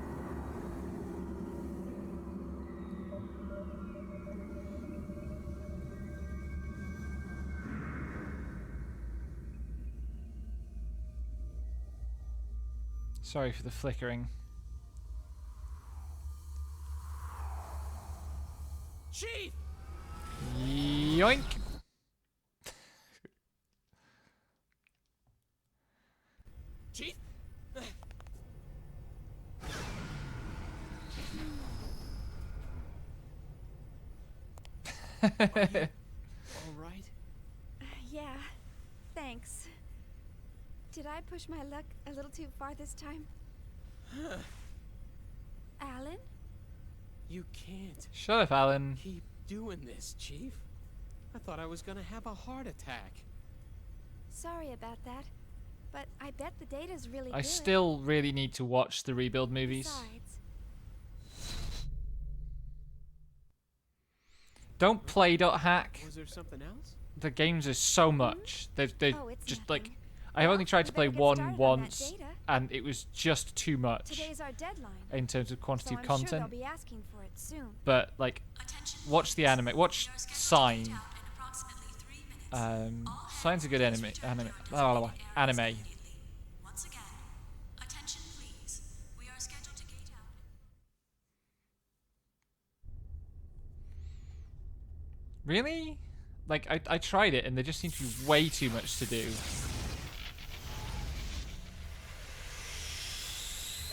Sorry for the flickering. Chief! Yoink! Chief? All right. Yeah, thanks. Did I push my luck a little too far this time? Alan? You can't Shut up, Alan. keep doing this, Chief. I thought I was gonna have a heart attack. Sorry about that, but I bet the data's really I good. still really need to watch the Rebuild movies. Besides, Don't play dot hack. Was there something else? The games are so much. They're Oh, it's just nothing. like... I've only tried to we play better get one started on that once, data. and it was just too much today's our deadline. in terms of quantity So of I'm sure content. they'll be asking for it soon. But, like, watch the anime. Watch Sign. Sign's a good anime. Anime. Once again, attention please. We are scheduled to gate out. Really? Like, I tried it, and there just seems to be way too much to do.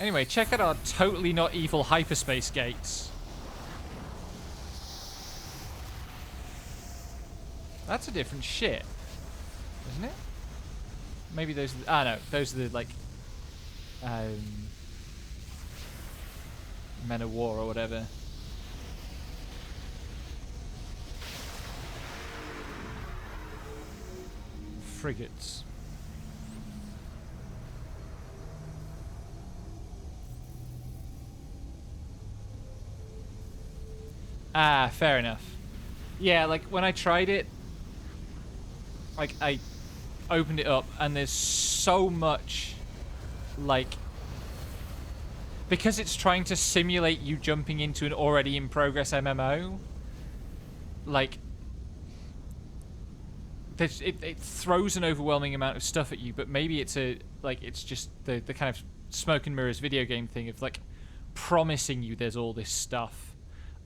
Anyway, check out our totally not evil hyperspace gates. That's a different shit, isn't it? Maybe those are the, no, those are the, like, Men of War or whatever. Frigates. Ah, fair enough. Yeah, like when I tried it, like I opened it up and there's so much, like, because it's trying to simulate you jumping into an already in progress MMO, like, it throws an overwhelming amount of stuff at you, but maybe it's it's just the kind of smoke and mirrors video game thing of like promising you there's all this stuff,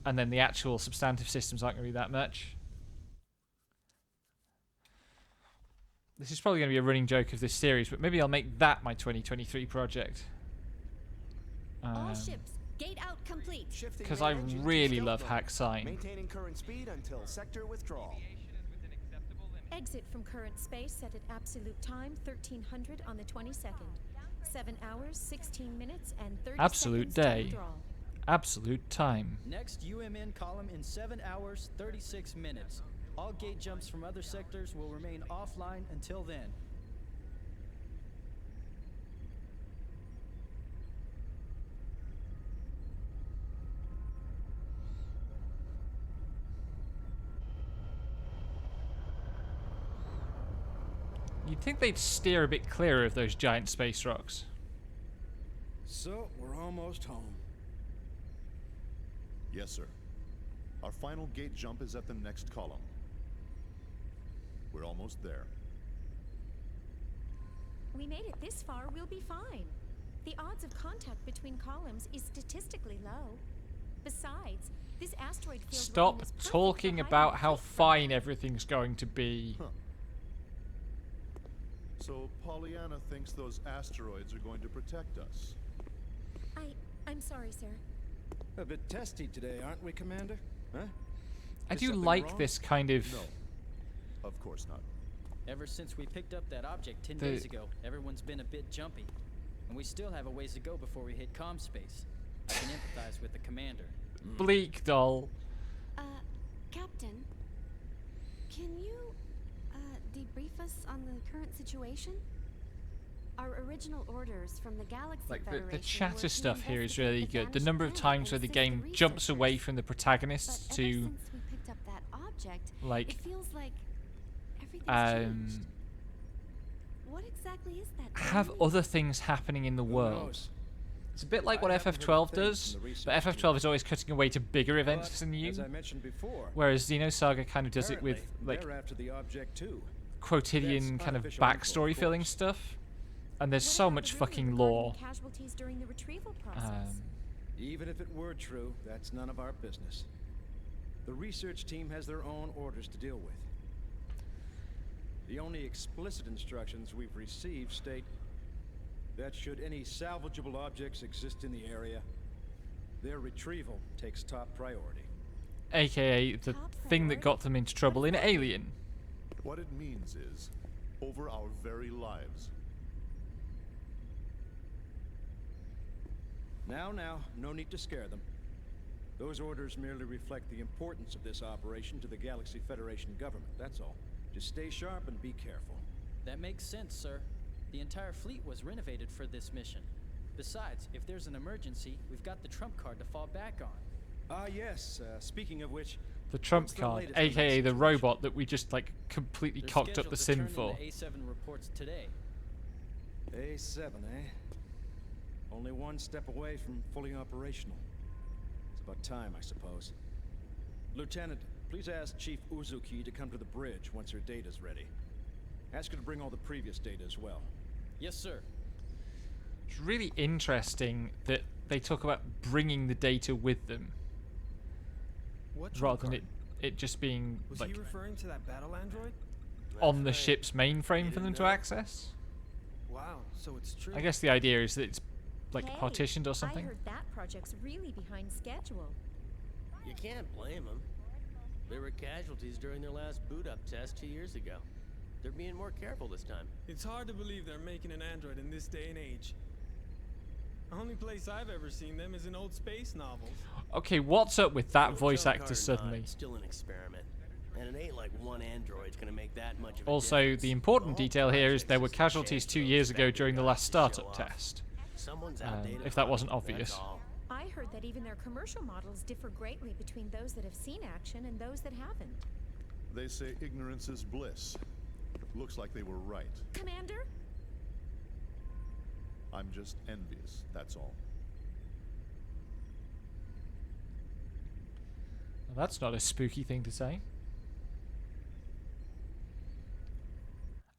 and then the actual substantive systems aren't going to be that much. This is probably going to be a running joke of this series, but maybe I'll make that my 2023 project. All ships, gate out complete. Because I really love Hack Sign. Maintaining current speed until sector withdrawal. Exit from current space set at absolute time 1300 on the 22nd. 7 hours, 16 minutes, and 30 Absolute seconds to day. withdrawal. Absolute time. Next UMN column in 7 hours, 36 minutes. All gate jumps from other sectors will remain offline until then. You'd think they'd steer a bit clearer of those giant space rocks. So, we're almost home. Yes, sir. Our final gate jump is at the next column. We're almost there. We made it this far, we'll be fine. The odds of contact between columns is statistically low. Besides, this asteroid field Stop was perfect talking for hiding about a how fleet from. fine everything's going to be. So Pollyanna thinks those asteroids are going to protect us. I'm sorry, sir. A bit testy today, aren't we, Commander? Huh? I Is do something like wrong? this kind of... No, of course not. Ever since we picked up that object 10 The- days ago, everyone's been a bit jumpy. And we still have a ways to go before we hit comm space. I can empathize with the commander. Bleak doll. Captain, can you, debrief us on the current situation? Our original orders from the Galaxy Like the Federation chatter were to stuff here is investigate really the good. The vanished number of planet times and where the assist game jumps away researchers. from the But protagonists ever to since we picked up that object, like it feels like everything's changed. What exactly is that? have other things happening in the world. knows? It's a bit like what I haven't heard a FF12 thing does, from the but research FF12 is always cutting away to bigger events But, than you, as I mentioned before, whereas Xenosaga kind of does it with apparently like they're after the object too. quotidian That's kind of unofficial info, of backstory filling course. stuff, and there's What so about much the rumor fucking regarding lore. Casualties during the retrieval process. Even if it were true, that's none of our business. The research team has their own orders to deal with. The only explicit instructions we've received state that should any salvageable objects exist in the area, their retrieval takes top priority. AKA the thing that got them into trouble in Alien. What it means is, over our very lives. Now, no need to scare them. Those orders merely reflect the importance of this operation to the Galaxy Federation government, that's all. Just stay sharp and be careful. That makes sense, sir. The entire fleet was renovated for this mission. Besides, if there's an emergency, we've got the trump card to fall back on. Ah, yes. Speaking of which, The trump what's the card, latest on that AKA the situation? robot that we just like completely They're cocked up the scheduled to sim turn in for. the A7 reports today. A7, eh? Only one step away from fully operational. It's about time, I suppose. Lieutenant, please ask Chief Uzuki to come to the bridge once her data's ready. Ask her to bring all the previous data as well. Yes, sir. It's really interesting that they talk about bringing the data with them, What rather than it just being Was like he referring to that battle android? on the ship's mainframe for them to know. access. Wow, so it's true. I guess the idea is that it's like Hey, partitioned or I something. heard that project's really behind schedule. You can't blame them. There were casualties during their last boot-up test 2 years ago. They're being more careful this time. It's hard to believe they're making an android in this day and age. The only place I've ever seen them is in old space novels. Okay, what's up with that Well, voice jump actor card or suddenly? not, it's still an experiment. And it ain't like one android's gonna make that much of a Also, difference. the important The whole detail here is project's there were just a casualties chance 2 for years those ago vector during the guys last to startup show off. test. Someone's outdated if that wasn't that's obvious. all. I heard that even their commercial models differ greatly between those that have seen action and those that haven't. They say ignorance is bliss. Looks like they were right. Commander? I'm just envious, that's all. Well, that's not a spooky thing to say.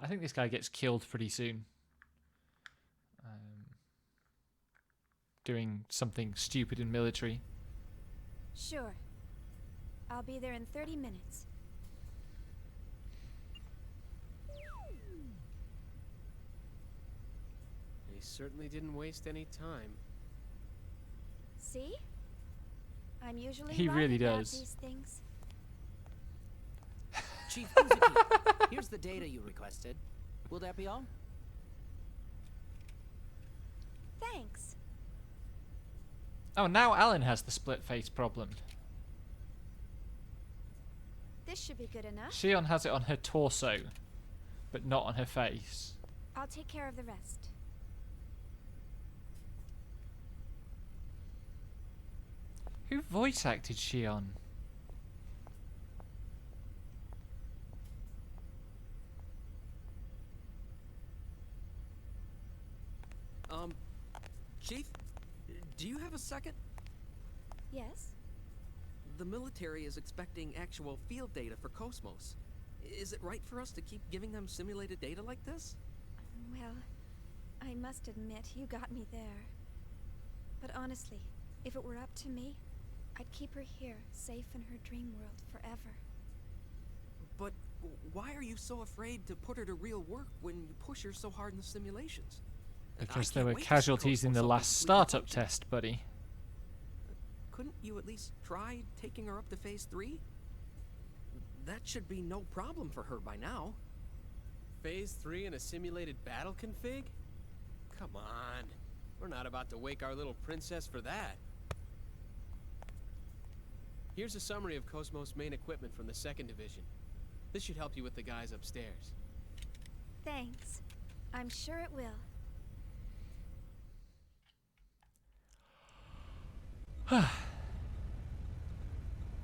I think this guy gets killed pretty soon. Doing something stupid and military. Sure. I'll be there in 30 minutes. They certainly didn't waste any time. See? I'm usually He right really about does. these things. Chief Uzuki, here's the data you requested. Will that be all? Thanks. Oh, now Alan has the split face problem. This should be good enough. Shion has it on her torso, but not on her face. I'll take care of the rest. Who voice acted Shion? Chief, do you have a second? Yes? The military is expecting actual field data for Cosmos. Is it right for us to keep giving them simulated data like this? Well, I must admit, you got me there. But honestly, if it were up to me, I'd keep her here, safe in her dream world forever. But Why are you so afraid to put her to real work when you push her so hard in the simulations? Because I there can't were wait to see casualties in the Cosmo's last completely startup functional. test, buddy. Couldn't you at least try taking her up to Phase 3? That should be no problem for her by now. Phase 3 in a simulated battle config? Come on. We're not about to wake our little princess for that. Here's a summary of Cosmos' main equipment from the 2nd Division. This should help you with the guys upstairs. Thanks. I'm sure it will.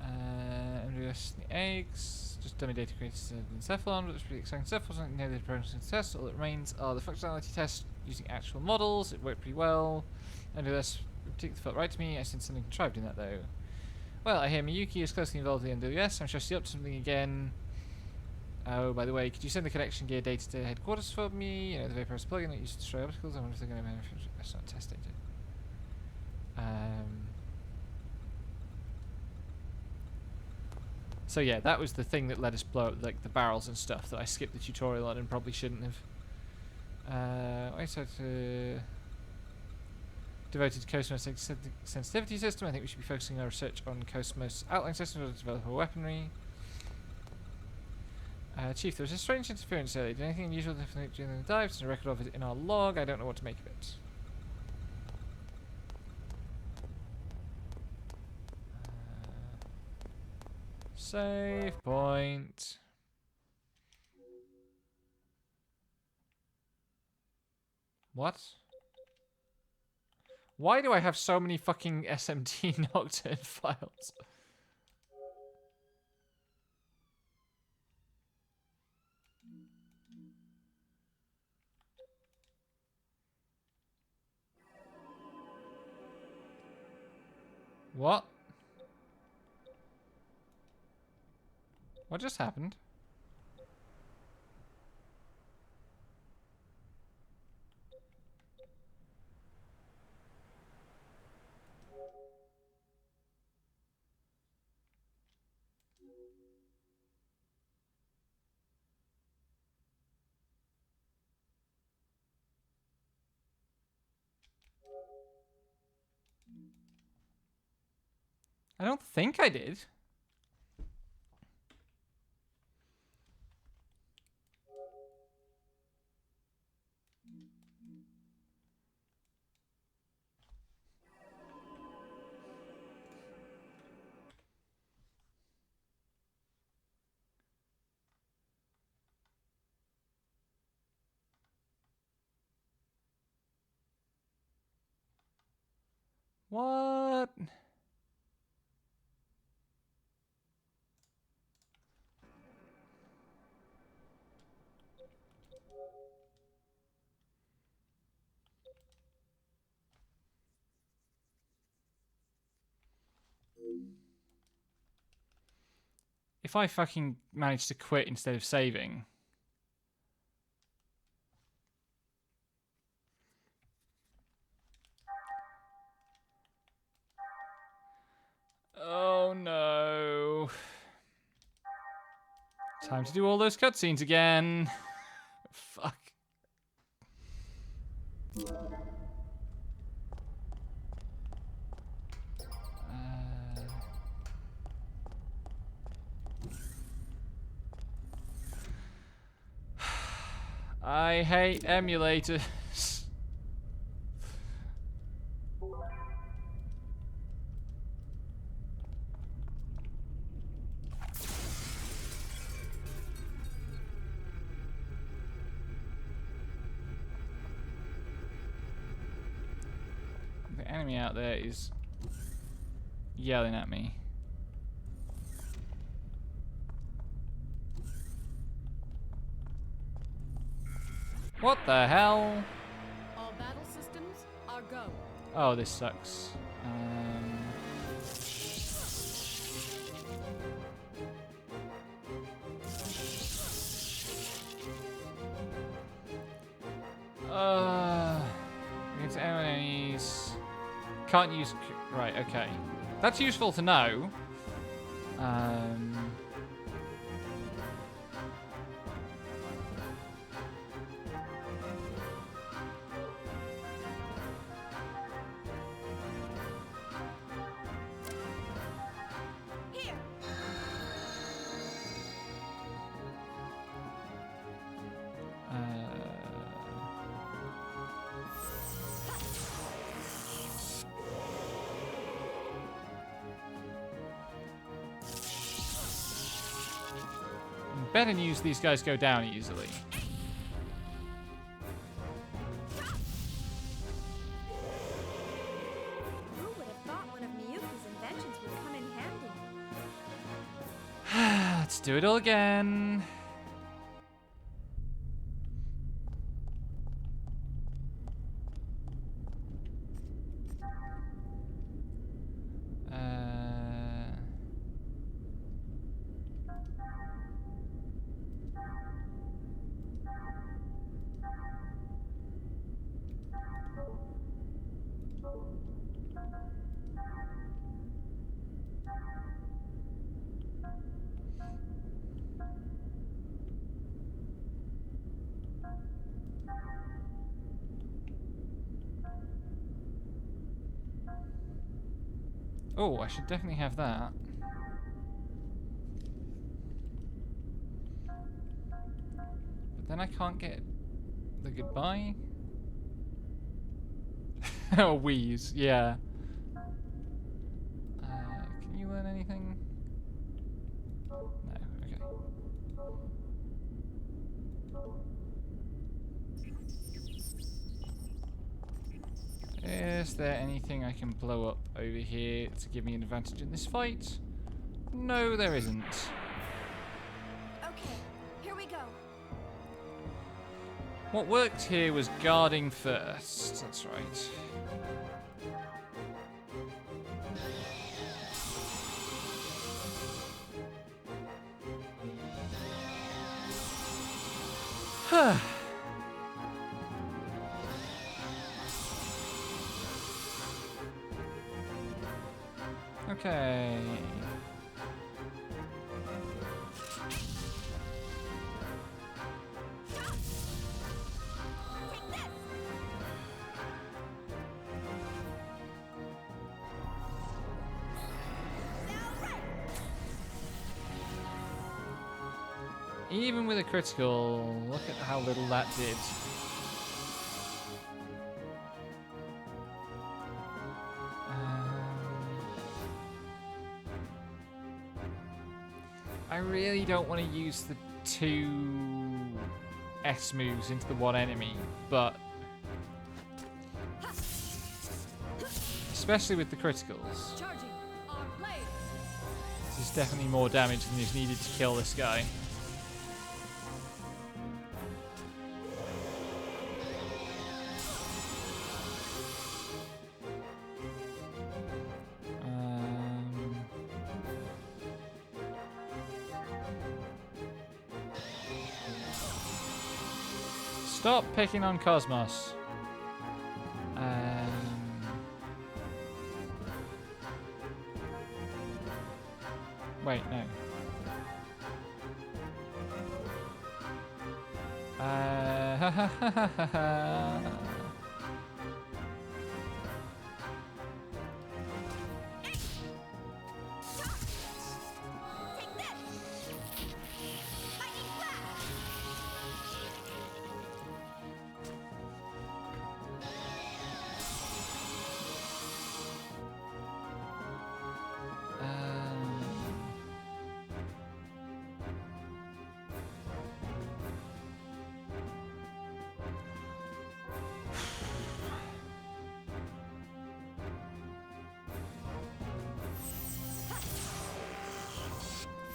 MWS the eggs. Just dummy data created in Cephalon, but it's pretty exciting stuff. Wasn't near the programs tests. All that remains are the functionality tests using actual models. It worked pretty well. MWS particularly felt right to me. I sensed something contrived in that though. Well, I hear Miyuki is closely involved in the MWS. I'm sure she's up to something again. Oh, by the way, could you send the connection gear data to headquarters for me? You know, the Vaporous plugin that used to destroy obstacles. I wonder if they're going to benefit. That's not test data. So yeah, that was the thing that let us blow up like the barrels and stuff that I skipped the tutorial on and probably shouldn't have. I said devoted to Cosmos sensitivity system. I think we should be focusing our research on Cosmos outline system in order to develop our weaponry. Chief, there was a strange interference earlier. Did anything unusual happen during the dive? There's a record of it in our log. I don't know what to make of it. Save point. What? Why do I have so many fucking SMT Nocturne files? What? What just happened? I don't think I did. What? If I fucking managed to quit instead of saving. Oh no. Time to do all those cutscenes again. Fuck. I hate emulators. The enemy out there is yelling at me. What the hell? All battle systems are go. Oh, this sucks. Against enemies. Can't use. Right, okay. That's useful to know. better news, these guys go down easily. Who would have thought one of Miyuki's inventions would come in handy? Let's do it all again. Oh, I should definitely have that. But then I can't get the goodbye. Oh, wheeze, yeah. Can you learn anything? No, okay. Is there anything I can blow up over here to give me an advantage in this fight? No, there isn't. Okay, here we go. What worked here was guarding first. That's right. Huh. Okay. Even with a critical, look at how little that did. I really don't want to use the 2 S moves into the one enemy, but especially with the criticals, this is definitely more damage than is needed to kill this guy. Stop picking on Cosmos. Wait, no.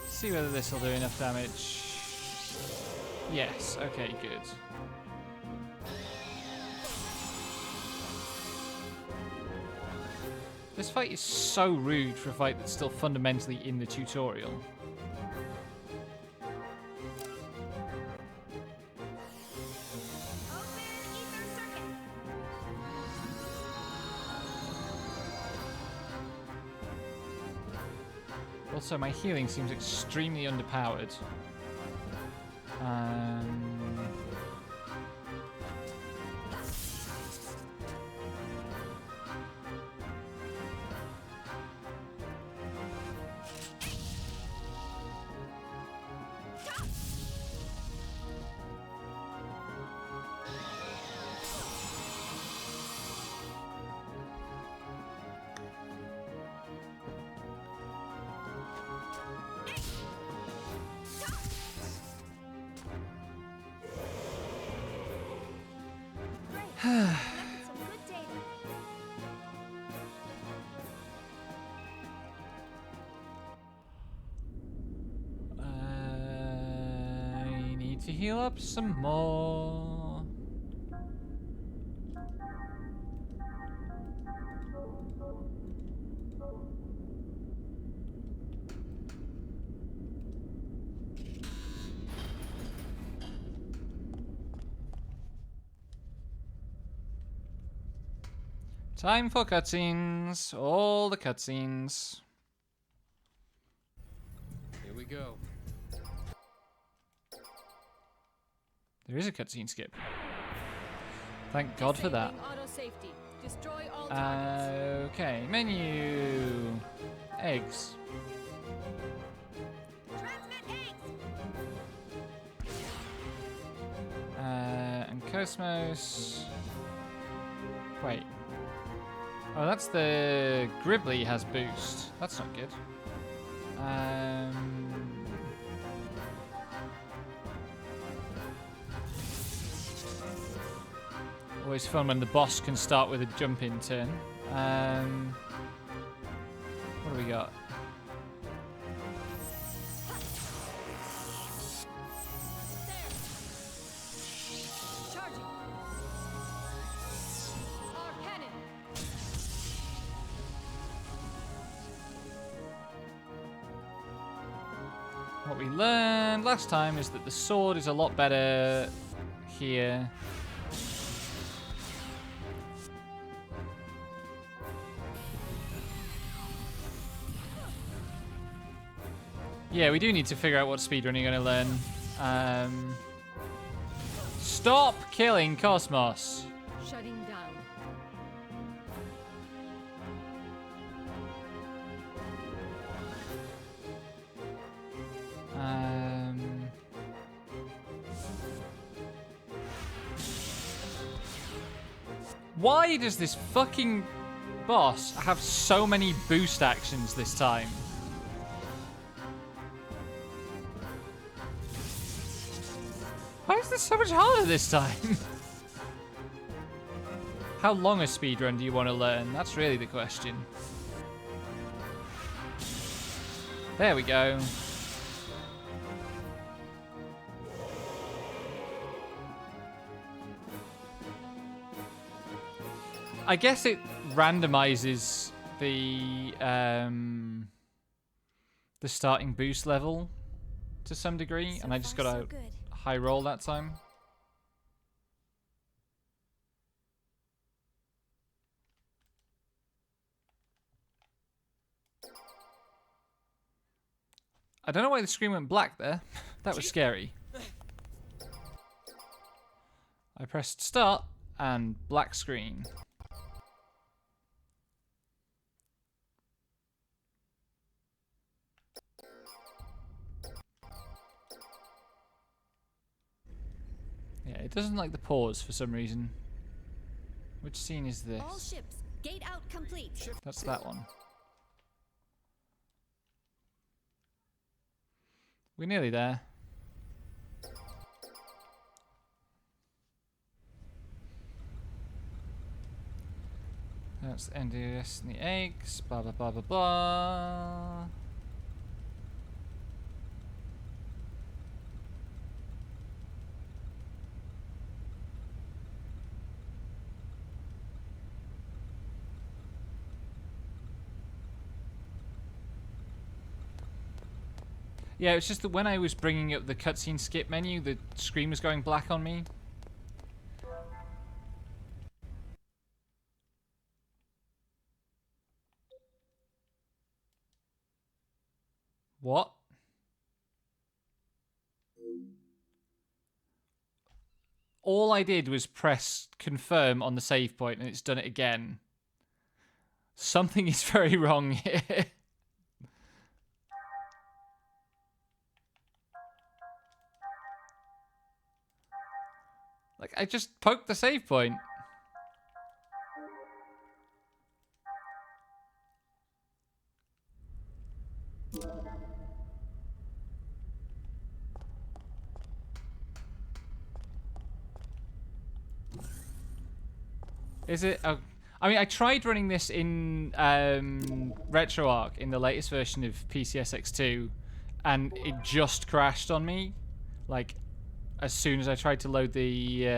See whether this will do enough damage. Yes, okay, good. This fight is so rude for a fight that's still fundamentally in the tutorial. Also, my healing seems extremely underpowered. need to heal up some more. Time for cutscenes. All the cutscenes. Here we go. There is a cutscene skip. Thank God for that. Auto safety. Destroy all targets. Okay, menu. Eggs. And Cosmos. Wait. Oh, that's the Gribbly has boost. That's not good. Always fun when the boss can start with a jump in turn. What do we got? Charging. Our cannon. What we learned last time is that the sword is a lot better here. Yeah, we do need to figure out what speedrun you're going to learn. Stop killing Cosmos. Shutting down. Why does this fucking boss have so many boost actions this time? Why is this so much harder this time? How long a speedrun do you want to learn? That's really the question. There we go. I guess it randomizes the starting boost level to some degree, and I just got a high roll that time. I don't know why the screen went black there. That was scary. I pressed start and black screen. Yeah, it doesn't like the pause for some reason. Which scene is this? All ships, gate out complete. That's that one. We're nearly there. That's the end of this and the eggs. Blah blah blah blah blah. Yeah, it's just that when I was bringing up the cutscene skip menu, the screen was going black on me. What? All I did was press confirm on the save point and it's done it again. Something is very wrong here. Like, I just poked the save point. Is it? Oh, I mean, I tried running this in RetroArch in the latest version of PCSX2, and it just crashed on me. Like, as soon as I tried to load the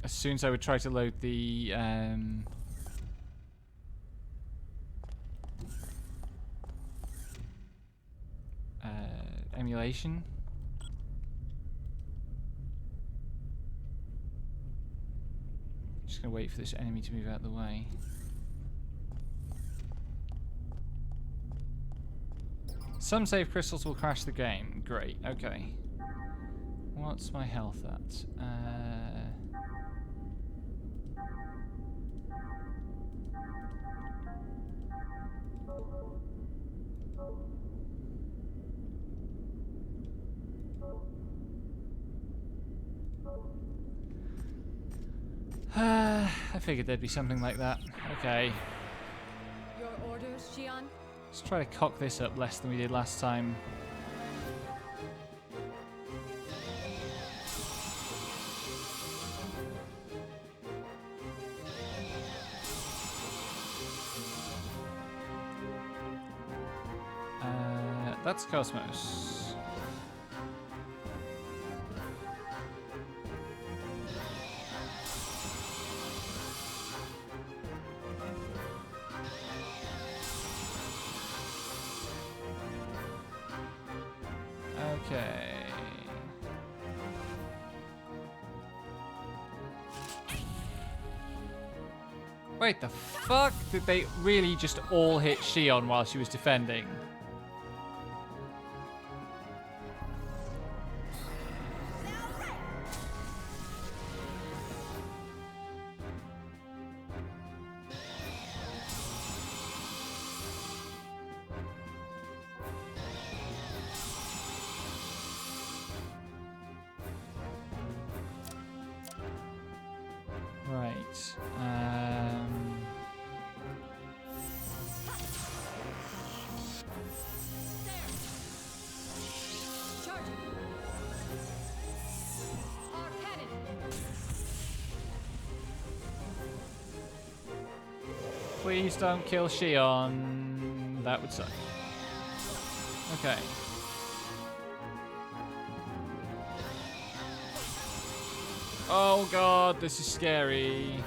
as soon as I would try to load the emulation. Just gonna wait for this enemy to move out of the way. Some save crystals will crash the game. Great, okay. What's my health at? I figured there'd be something like that. Okay. Your orders, Xion? Let's try to cock this up less than we did last time. That's Cosmos. Okay. Wait, the fuck? Did they really just all hit Xion while she was defending? Right. Please don't kill Xion. That would suck. Okay. Oh god, this is scary.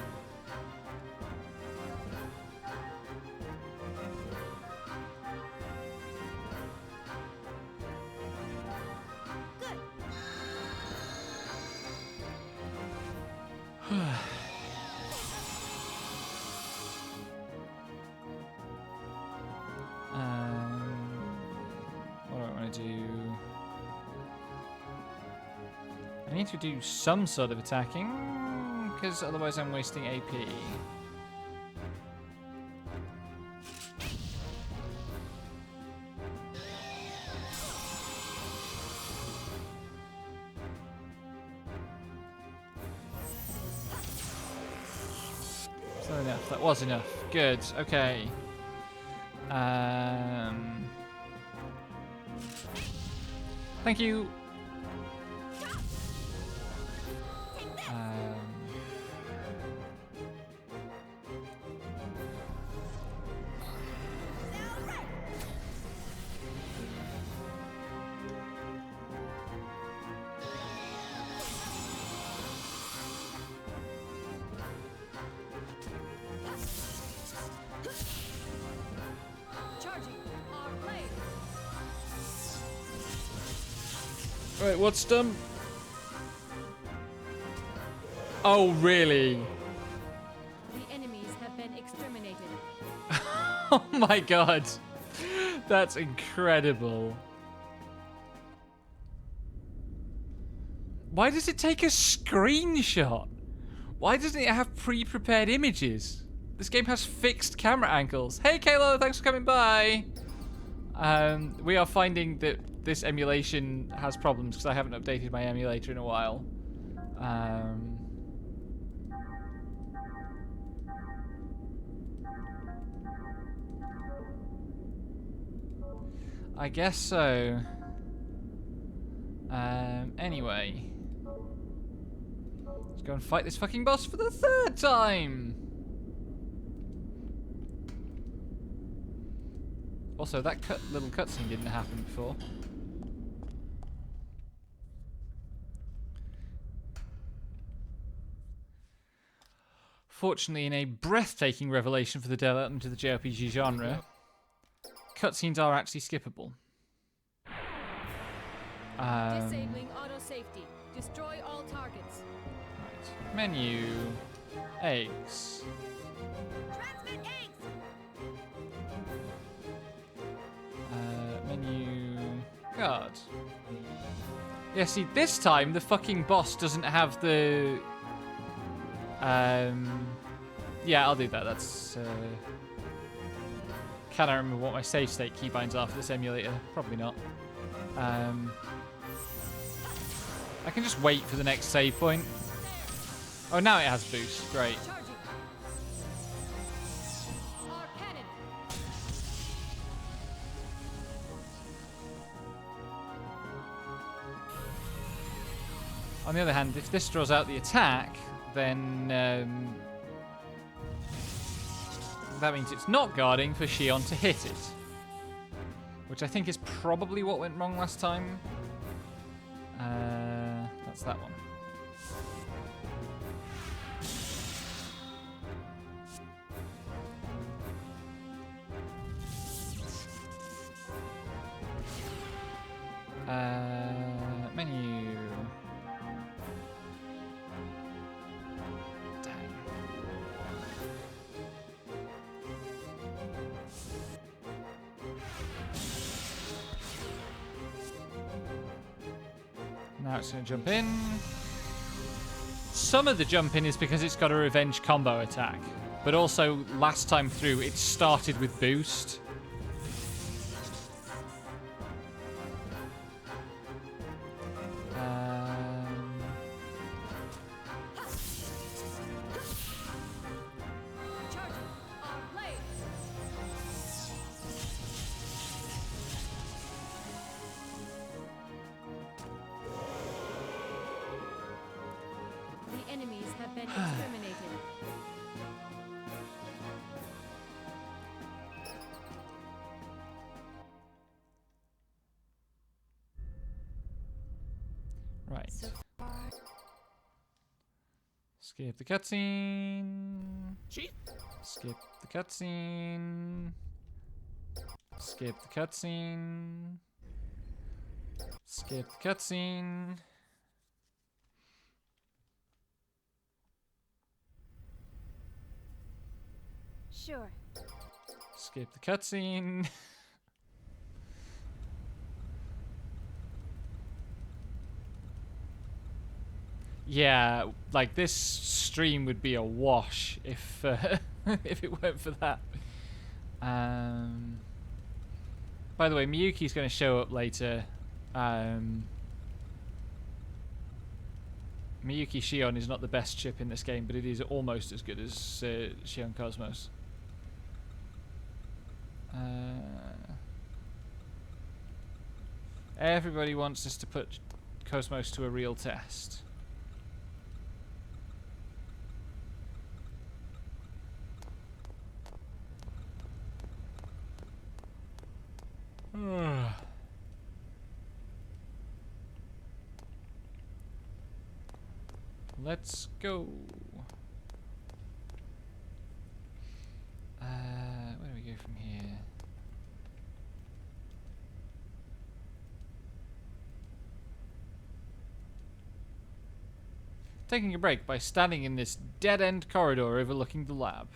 What do I want to do? I need to do some sort of attacking, because otherwise I'm wasting AP. Is that enough? That was enough. Good. Okay. Thank you. Right, what's done? Oh, really? The enemies have been exterminated. Oh my god. That's incredible. Why does it take a screenshot? Why doesn't it have pre-prepared images? This game has fixed camera angles. Hey Kaylo, thanks for coming by. We are finding that this emulation has problems because I haven't updated my emulator in a while. I guess so. Anyway. Let's go and fight this fucking boss for the third time! Also, that little cutscene didn't happen before. Fortunately, in a breathtaking revelation for the development of the JRPG genre, cutscenes are actually skippable. Disabling auto safety. Destroy all targets. Right. Menu. Eggs. Transmit eggs! Menu. Guard. Yeah, see, this time the fucking boss doesn't have the... Yeah, I'll do that. That's... Can I remember what my save state keybinds are for this emulator? Probably not. I can just wait for the next save point. Oh, now it has boost. Great. On the other hand, if this draws out the attack, then that means it's not guarding for Shion to hit it. Which I think is probably what went wrong last time. That's that one. Menu. Dang. Now it's going to jump in. Some of the jump in is because it's got a revenge combo attack. But also, last time through, it started with boost. The enemies have been exterminated. Right. Skip the cutscene. Skip the cutscene. Skip the cutscene. Skip the cutscene. Sure. Skip the cutscene. Yeah, like this stream would be a wash if if it weren't for that. By the way, Miyuki's going to show up later. Miyuki Shion is not the best chip in this game, but it is almost as good as Shion Cosmos. Everybody wants us to put Cosmos to a real test. Let's go. Where do we go from here? Taking a break by standing in this dead-end corridor overlooking the lab.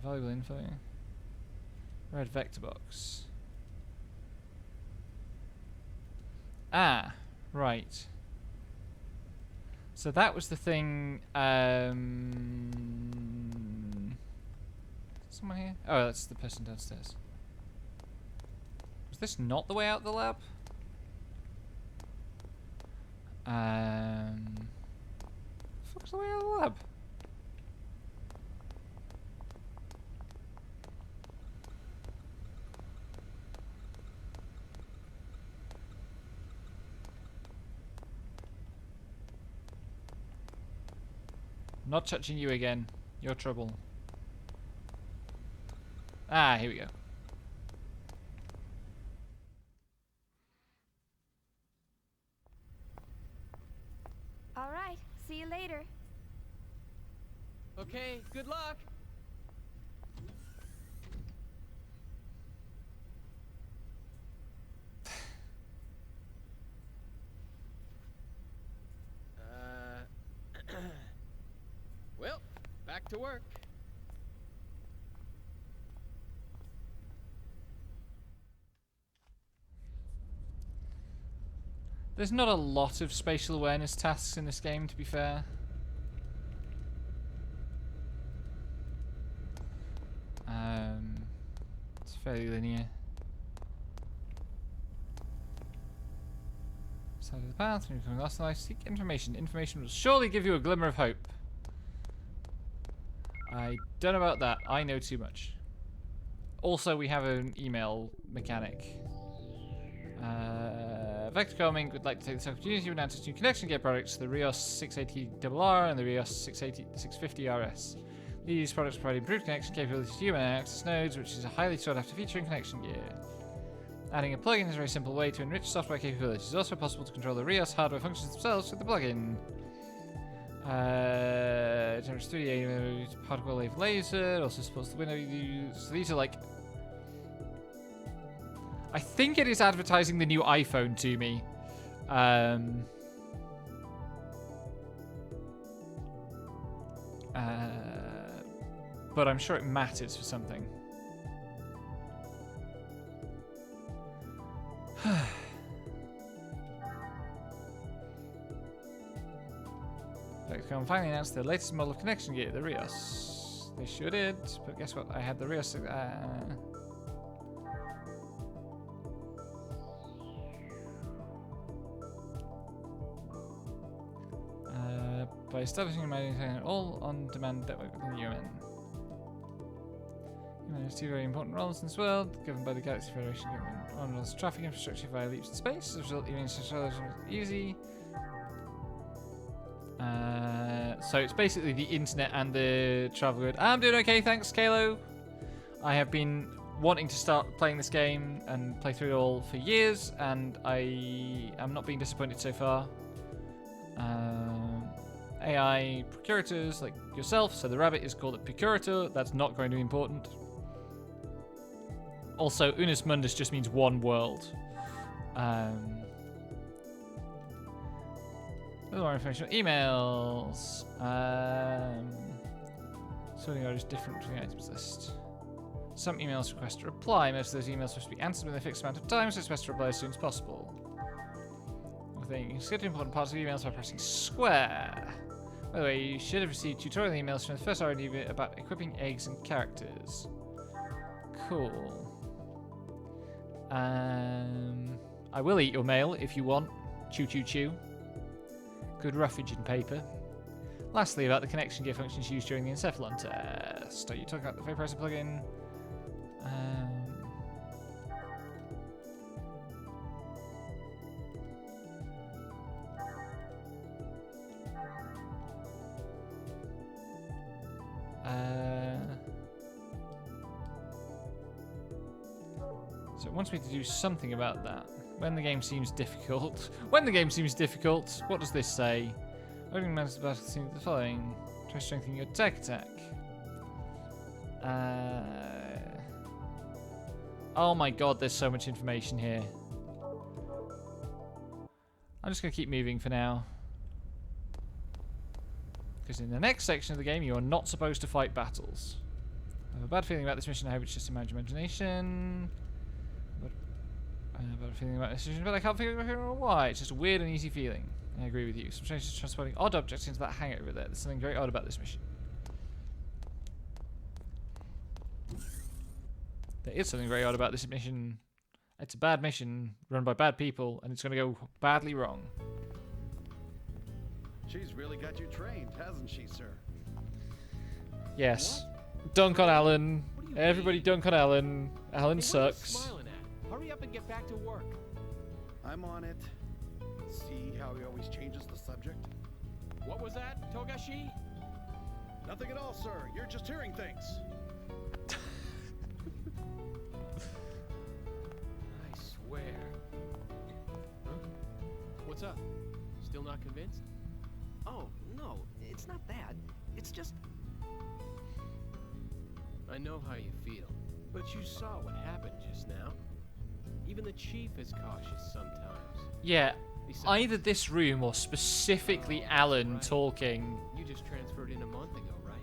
Valuable info. Red vector box. Ah, right. So that was the thing. Someone here? Oh, that's the person downstairs. Was this not the way out of the lab? What's the way out of the lab? Not touching you again. Your trouble. Ah, here we go. All right. See you later. Okay, good luck. Well, back to work. There's not a lot of spatial awareness tasks in this game, to be fair. It's fairly linear. Side of the path, when you come last life, seek information. Information will surely give you a glimmer of hope. I don't know about that. I know too much. Also, we have an email mechanic. Vector Coming would like to take this opportunity to announce its new connection gear products, the Rios 680RR and the Rios 650RS. These products provide improved connection capabilities to human access nodes, which is a highly sought after feature in connection gear. Adding a plugin is a very simple way to enrich software capabilities. It's also possible to control the Rios hardware functions themselves with the plugin. Generates 3D particle wave laser, also supports the window use. So these are like... I think it is advertising the new iPhone to me. But I'm sure it matters for something. Vector finally announced the latest model of connection gear, the Rios. They sure did, but guess what? I had the Rios. By establishing an all-on-demand network within UMN. UMN has two very important roles in this world, governed by the Galaxy Federation government. One rules traffic infrastructure via leaps in space, as a result, UMN centralization is easy. So it's basically the internet and the travel grid. I'm doing okay, thanks, Kalo. I have been wanting to start playing this game and play through it all for years, and I am not being disappointed so far. AI procurators like yourself, so the rabbit is called a procurator. That's not going to be important. Also, Unus Mundus just means one world. A little more information. Emails. Sorting orders different from the items list. Some emails request a reply. Most of those emails must be answered within a fixed amount of time, so it's best to reply as soon as possible. You can skip important parts of emails by pressing square. By the way, you should have received tutorial emails from the first R&D bit about equipping eggs and characters. Cool. I will eat your mail if you want. Chew, chew, chew. Good roughage in paper. Lastly, about the connection gear functions used during the encephalon test. Are you talking about the Vaporizer plugin? So it wants me to do something about that. When the game seems difficult. When the game seems difficult, what does this say? Opening man's battle seems the following. Try strengthening your tech attack. Oh my god, there's so much information here. I'm just going to keep moving for now. Because in the next section of the game, you are not supposed to fight battles. I have a bad feeling about this mission. I hope it's just in my imagination. I have a bad feeling about this mission, but I can't figure out why. It's just a weird and easy feeling. I agree with you. Sometimes just transporting odd objects into that hangar over there. There's something very odd about this mission. There is something very odd about this mission. It's a bad mission run by bad people, and it's going to go badly wrong. She's really got you trained, hasn't she, sir? Yes. Dunk on Alan. Everybody dunk on Alan. Alan sucks. Smiling at? Hurry up and get back to work. I'm on it. See how he always changes the subject? What was that, Togashi? Nothing at all, sir. You're just hearing things. What's up? Still not convinced? Oh, no, it's not that. It's just... I know how you feel, but you saw what happened just now. Even the chief is cautious sometimes. Yeah, Besides, either this room or specifically Alan right. talking You just transferred in a month ago, right?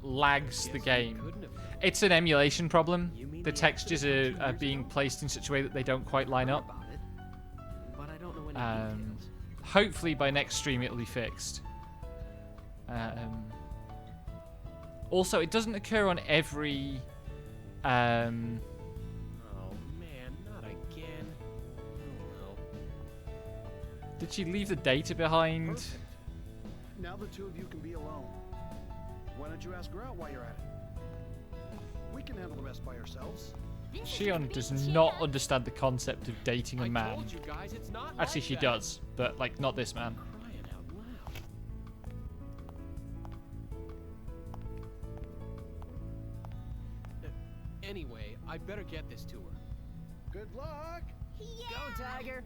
lags the Guess game. you couldn't have- It's an emulation problem. You mean The the textures accident from 2 are years being ago? placed in such a way that they don't quite line up. About it, but I don't know any details. Hopefully by next stream it'll be fixed. Also, it doesn't occur on every... Oh man, not again. Oh well. Did she leave the data behind? Perfect. Now the two of you can be alone. Why don't you ask her out while you're at it? We can handle the rest by ourselves. Shion does not understand the concept of dating a I man. told you guys it's not Actually, like she that. does, but like not this man. Crying out loud. Anyway, I better get this to her. Good luck. Go, Tiger.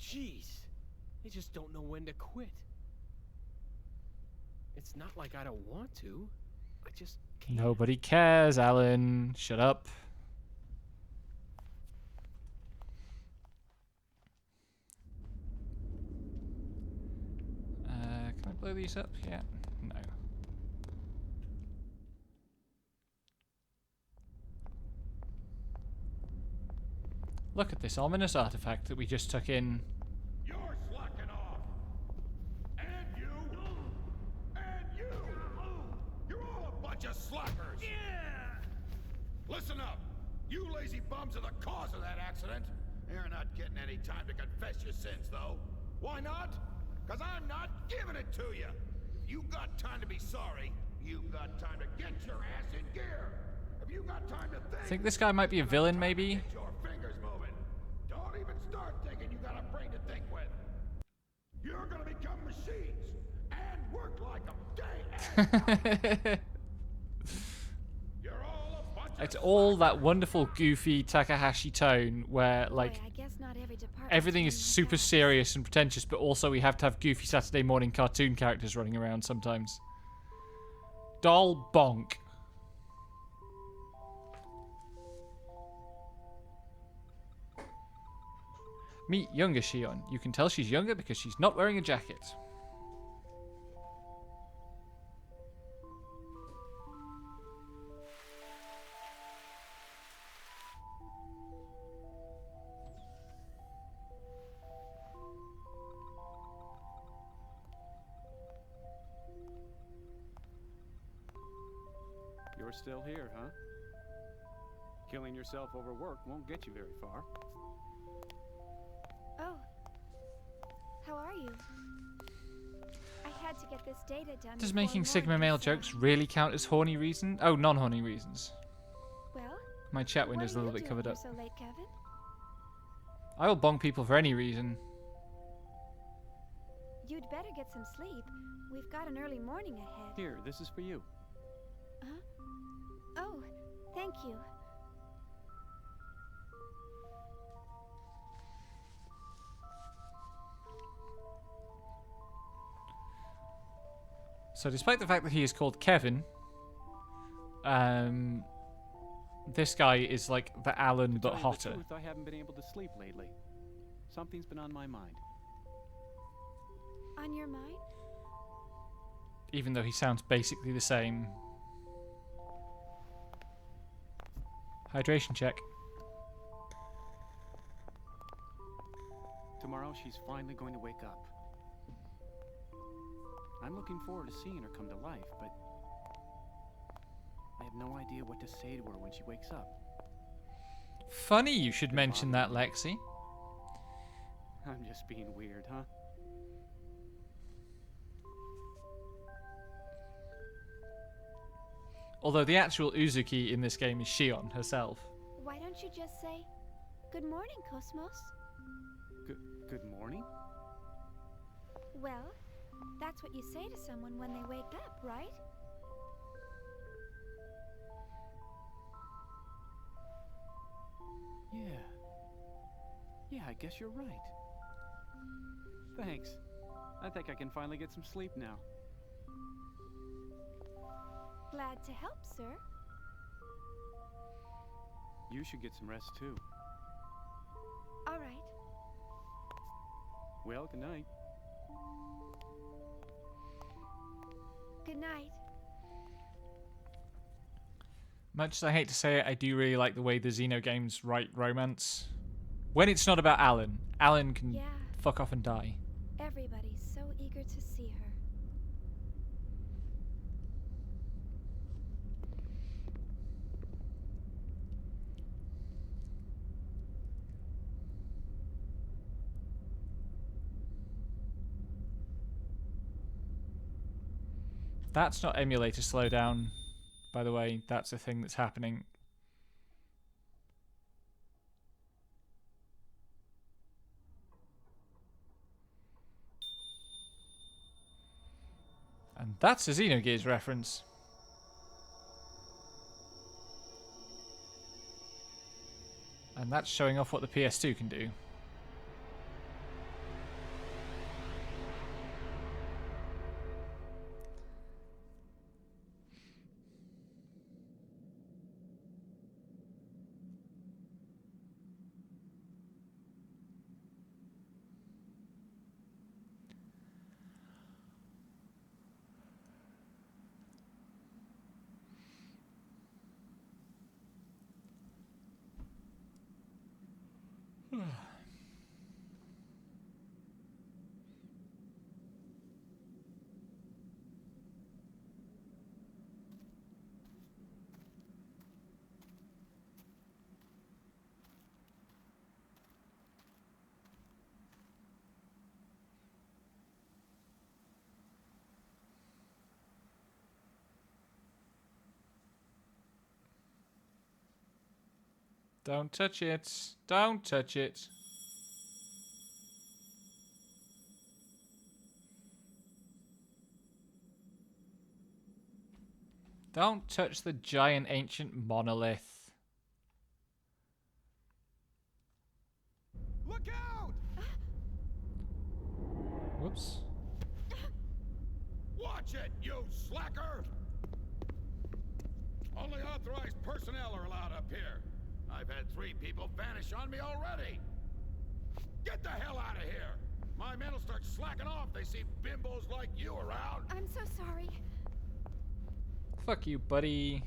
Jeez, they just don't know when to quit. It's not like I don't want to. I just can't. Nobody cares, Alan. Shut up. Can I blow these up? Yeah. No. Look at this ominous artifact that we just took in. You're slacking off. And you. And you. You're all a bunch of slackers. Yeah. Listen up. You lazy bums are the cause of that accident. You're not getting any time to confess your sins, though. Why not? Because I'm not giving it to you. If you got time to be sorry, you got time to get your ass in gear. If you got time to think... I think this guy might be a villain, maybe? Get your fingers moving. Don't even start thinking you got a brain to think with. You're gonna become machines and work like them day and night. You're all a bunch It's of all that wonderful, goofy Takahashi tone where, like, Boy, I guess not every department's everything is running like super that. serious and pretentious, but also we have to have goofy Saturday morning cartoon characters running around sometimes. Doll bonk. Meet younger Shion. You can tell she's younger because she's not wearing a jacket. You're still here, huh? Killing yourself over work won't get you very far. Oh. How are you? I had to get this data done. Does before making Sigma morning, male so- jokes really count as horny reason? Oh, non-horny reasons. Well, My chat what window's a are you little bit doing covered up. here so late, Kevin? I will bonk people for any reason. You'd better get some sleep. We've got an early morning ahead. Here, this is for you. Huh? Oh, thank you. So despite the fact that he is called Kevin, this guy is like the Alan but To tell you the hotter. truth, I haven't been able to sleep lately. Something's been on my mind. On your mind? Even though he sounds basically the same. Hydration check. Tomorrow she's finally going to wake up. I'm looking forward to seeing her come to life, but I have no idea what to say to her when she wakes up. Funny you should mention that, Lexi. I'm just being weird, huh? Although the actual Uzuki in this game is Shion herself. Why don't you just say, "Good morning, Cosmos"? Good morning? Well, that's what you say to someone when they wake up, right? Yeah, I guess you're right. Thanks. I think I can finally get some sleep now. Glad to help, sir. You should get some rest too. All right. Well, good night. Good night. Much as I hate to say it, I do really like the way the Xeno games write romance. When it's not about Alan. Alan can fuck off and die. Everybody's so eager to see her. That's not emulator slowdown, by the way. That's a thing that's happening. And that's a Xenogears reference. And that's showing off what the PS2 can do. Don't touch it. Don't touch it. Don't touch the giant ancient monolith. Look out! Whoops. Watch it, you slacker! Only authorized personnel are allowed up here. I've had 3 people vanish on me already. Get the hell out of here! My men will start slacking off. They see bimbos like you around. I'm so sorry. Fuck you, buddy.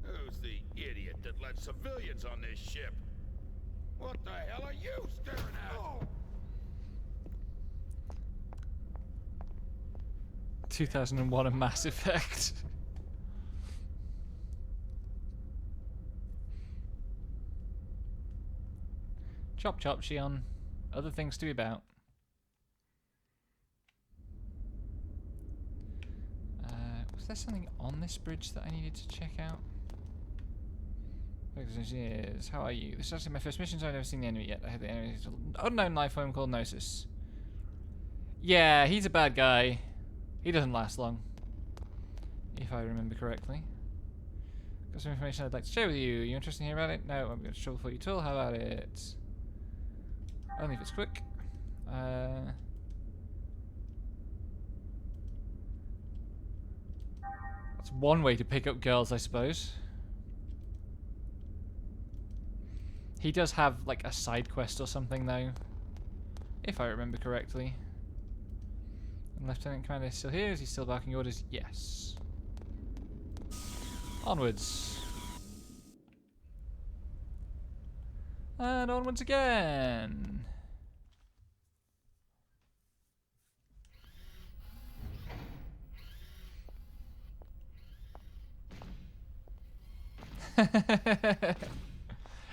Who's the idiot that let civilians on this ship? What the hell are you staring at? Oh. 2001 and Mass Effect. Chop chop, Shion. Other things to be about. Was there something on this bridge that I needed to check out? Engineers, how are you? This is actually my first mission, so I've never seen the enemy yet. I have the enemy unknown life form called Gnosis. Yeah, he's a bad guy. He doesn't last long, if I remember correctly. Got some information I'd like to share with you. You interested in hearing about it? No, I'm going to trouble for you tool. How about it? Only if it's quick. That's one way to pick up girls, I suppose. He does have like a side quest or something though, if I remember correctly. And Lieutenant Commander is still here. Is he still barking orders? Yes. Onwards. And onwards again.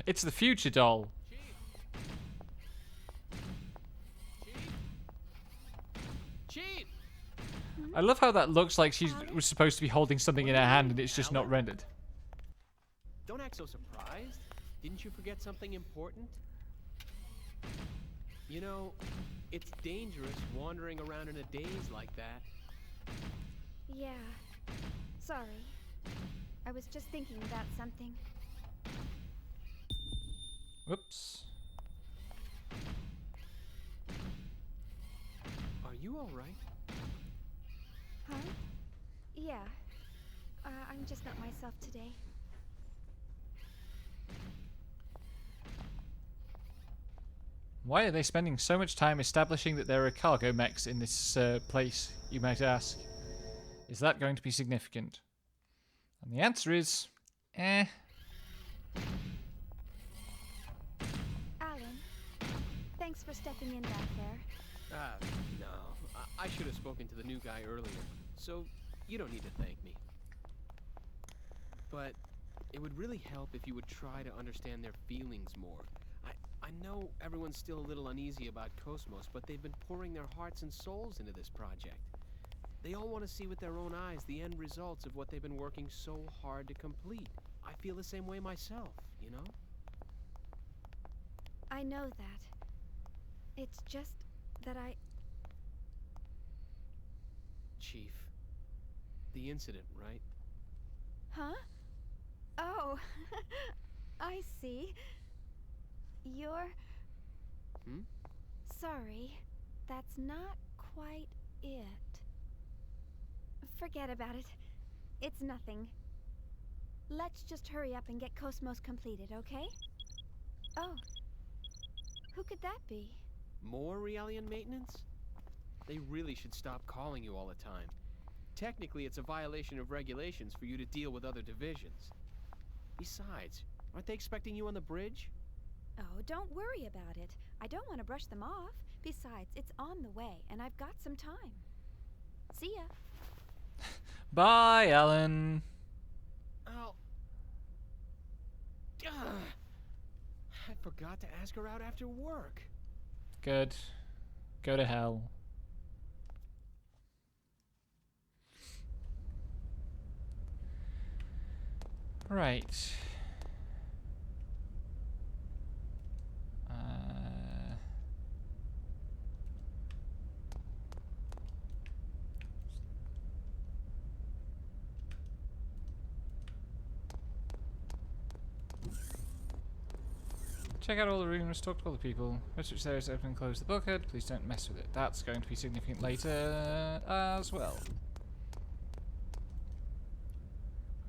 It's the future doll. Chief. I love how that looks like she was supposed to be holding something in her hand and it's just not rendered. Don't act so surprised. Didn't you forget something important? You know, it's dangerous wandering around in a daze like that. Yeah. Sorry. I was just thinking about something. Whoops. you alright? Huh? Yeah. I'm just not myself today. Why are they spending so much time establishing that there are cargo mechs in this place, you might ask? Is that going to be significant? And the answer is, eh. Alan, thanks for stepping in back there. No. I should have spoken to the new guy earlier, so you don't need to thank me. But it would really help if you would try to understand their feelings more. I know everyone's still a little uneasy about Cosmos, but they've been pouring their hearts and souls into this project. They all want to see with their own eyes the end results of what they've been working so hard to complete. I feel the same way myself, you know? I know that. It's just that Chief, the incident, right? Huh? Oh, I see. You're... Sorry, that's not quite it. Forget about it. It's nothing. Let's just hurry up and get Cosmos completed, okay? Oh. Who could that be? More Realian maintenance? They really should stop calling you all the time. Technically, it's a violation of regulations for you to deal with other divisions. Besides, aren't they expecting you on the bridge? Oh, don't worry about it. I don't want to brush them off. Besides, it's on the way, and I've got some time. See ya. Bye, Alan. Oh. I forgot to ask her out after work. Good. Go to hell. Right. Check out all the rooms, talk to all the people. Research there is open and close the bulkhead. Please don't mess with it. That's going to be significant later as well.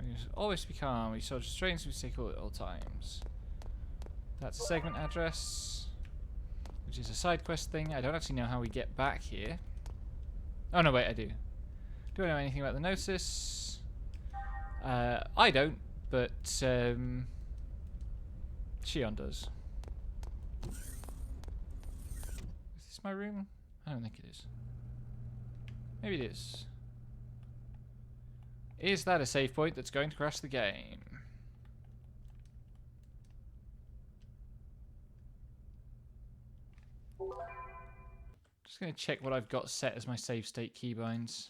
We should always be calm. We soldier strains, we stay cool at all times. That's a segment address, which is a side quest thing. I don't actually know how we get back here. Oh no, wait, I do. Do I know anything about the Gnosis? I don't, but Shion does. Is this my room? I don't think it is. Maybe it is. Is that a save point that's going to crash the game? Just going to check what I've got set as my save state keybinds.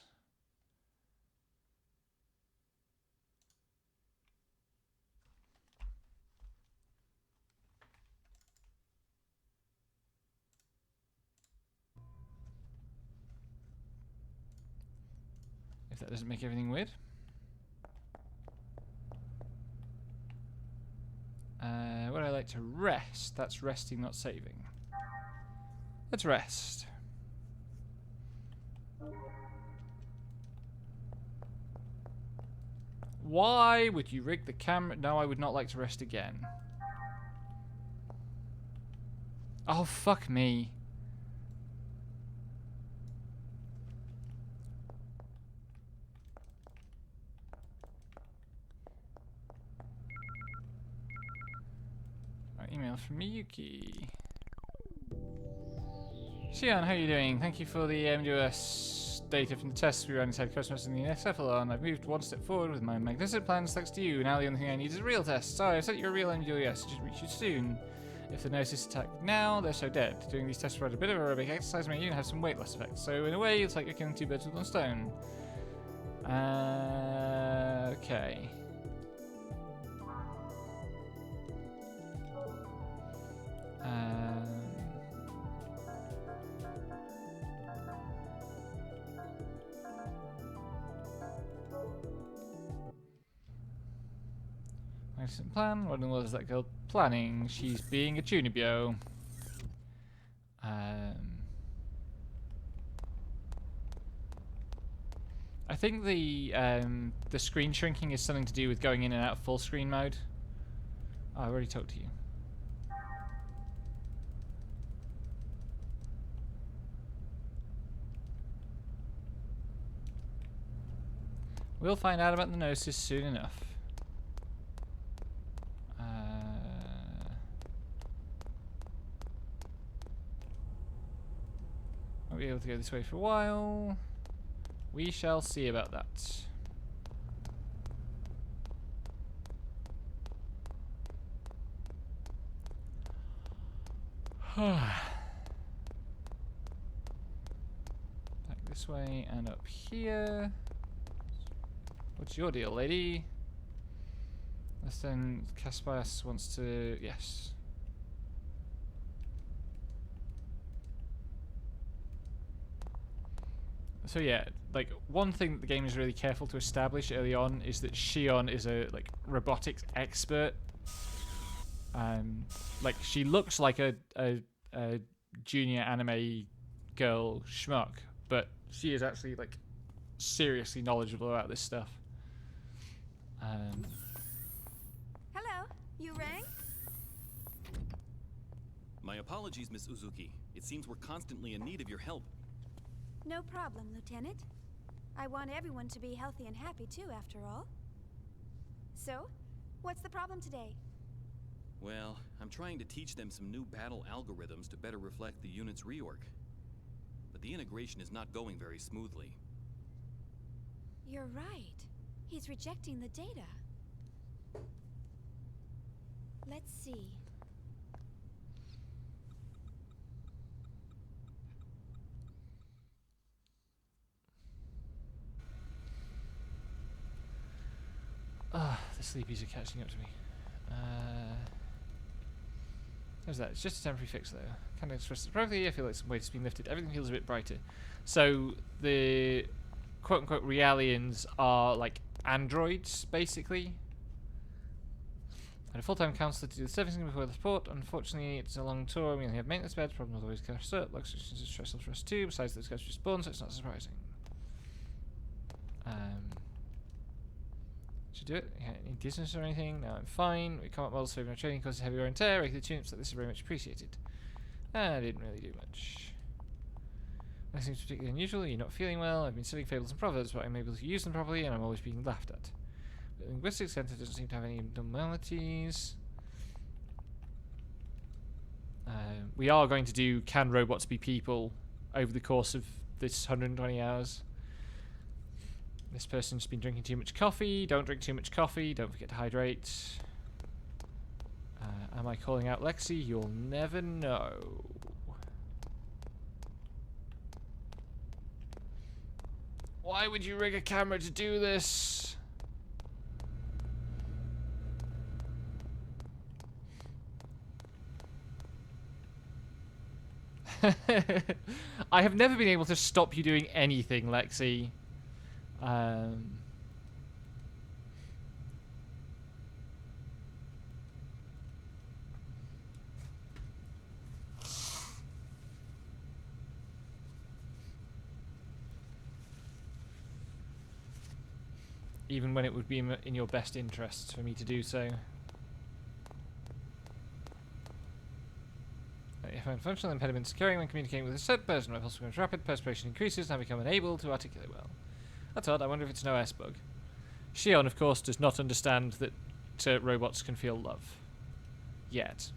If that doesn't make everything weird. Would I like to rest? That's resting, not saving. Let's rest. Why would you rig the camera? No, I would not like to rest again. Oh, fuck me. Email from Miyuki. Shion, how are you doing? Thank you for the MUS data from the tests we ran inside Cosmos and the Encephalon. I've moved one step forward with my magnificent plans thanks to you. Now the only thing I need is a real test. Sorry, I've sent you a real MUS. Just reach you soon. If the Gnosis attack now, they're so dead. Doing these tests provide a bit of aerobic exercise may even have some weight loss effects. So in a way, it's like you're killing two birds with one stone. Okay. Excellent plan. What in the world is that girl planning? She's being a tunibio. I think the screen shrinking is something to do with going in and out of full screen mode. Oh, I already talked to you. We'll find out about the Gnosis soon enough. Won't be able to go this way for a while. We shall see about that. Back this way and up here. What's your deal, lady? Let's then Caspias wants to... Yes. So yeah, like, one thing that the game is really careful to establish early on is that Shion is a, like, robotics expert. Like, she looks like a junior anime girl schmuck, but she is actually, like, seriously knowledgeable about this stuff. Hello, you rang? My apologies, Miss Uzuki. It seems we're constantly in need of your help. No problem, Lieutenant. I want everyone to be healthy and happy too, after all. So, what's the problem today? Well, I'm trying to teach them some new battle algorithms to better reflect the unit's reorg. But the integration is not going very smoothly. You're right. He's rejecting the data. Let's see. Ah, the sleepies are catching up to me. There's that. It's just a temporary fix, though. Can't express it properly. I feel like some weight's been lifted. Everything feels a bit brighter. So the quote-unquote Realians are like androids, basically. And a full-time counselor to do the servicing before the port. Unfortunately, it's a long tour. We only have maintenance beds. Problems always catch up. Luxuries is stressful for us too. Besides, those guys were just born, so it's not surprising. Should do it. Yeah, any distance or anything? No, I'm fine. We combat models favor my training causes heavy wear and tear. Regular tune-ups like this are very much appreciated. I didn't really do much. Nothing seems particularly unusual. You're not feeling well. I've been studying fables and proverbs, but I'm able to use them properly, and I'm always being laughed at. The linguistics center doesn't seem to have any abnormalities. We are going to do Can Robots Be People over the course of this 120 hours. This person's been drinking too much coffee. Don't drink too much coffee. Don't forget to hydrate. Am I calling out Lexi? You'll never know. Why would you rig a camera to do this? I have never been able to stop you doing anything, Lexi. Even when it would be in your best interests for me to do so. If I find functional impediments occurring when communicating with a certain person, my pulse becomes rapid, perspiration increases, and I become unable to articulate well. That's odd. I wonder if it's an OS bug. Shion, of course, does not understand that robots can feel love. Yet.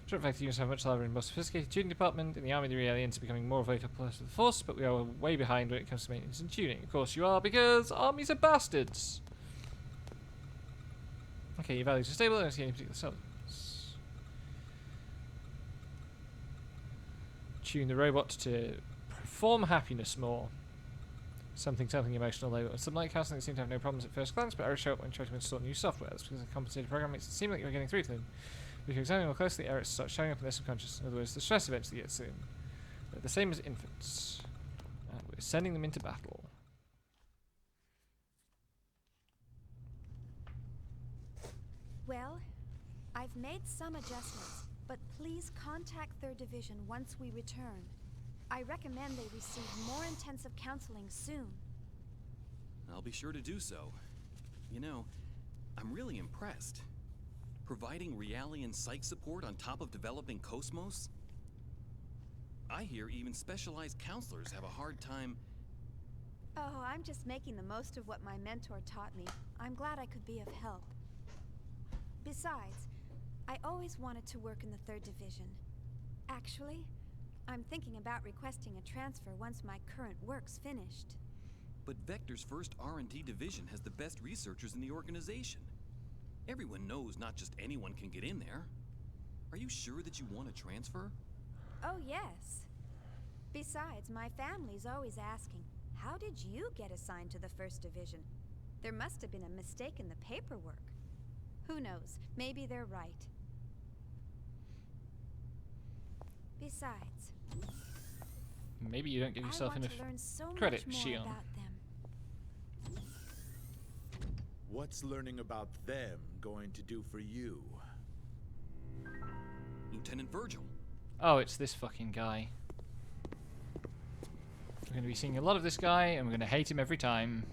Short fact, units have much larger and more sophisticated tuning department. In the army, the Realians are becoming more vital part of the force, but we are way behind when it comes to maintenance and tuning. Of course you are, because armies are bastards. Okay, your values are stable. I don't see any particular substance. Tune the robot to perform happiness more. Something emotional though. Some light counseling seem to have no problems at first glance, but errors show up when trying to install new software. That's because the compensated program makes it seem like you're getting through to them. If you examine more closely, errors start showing up in their subconscious. In other words, the stress eventually gets in. They're the same as infants. And we're sending them into battle. Well, I've made some adjustments, but please contact 3rd Division once we return. I recommend they receive more intensive counseling soon. I'll be sure to do so. You know, I'm really impressed. Providing Realian psych support on top of developing Cosmos? I hear even specialized counselors have a hard time. Oh, I'm just making the most of what my mentor taught me. I'm glad I could be of help. Besides, I always wanted to work in the 3rd Division. Actually, I'm thinking about requesting a transfer once my current work's finished. But Vector's first R&D division has the best researchers in the organization. Everyone knows not just anyone can get in there. Are you sure that you want to transfer? Oh, yes. Besides, my family's always asking, how did you get assigned to the 1st Division? There must have been a mistake in the paperwork. Who knows? Maybe they're right. Besides, maybe you don't give yourself I want enough to learn so credit, much more Shion. about them. What's learning about them going to do for you? Lieutenant Virgil. Oh, it's this fucking guy. We're going to be seeing a lot of this guy, and we're going to hate him every time.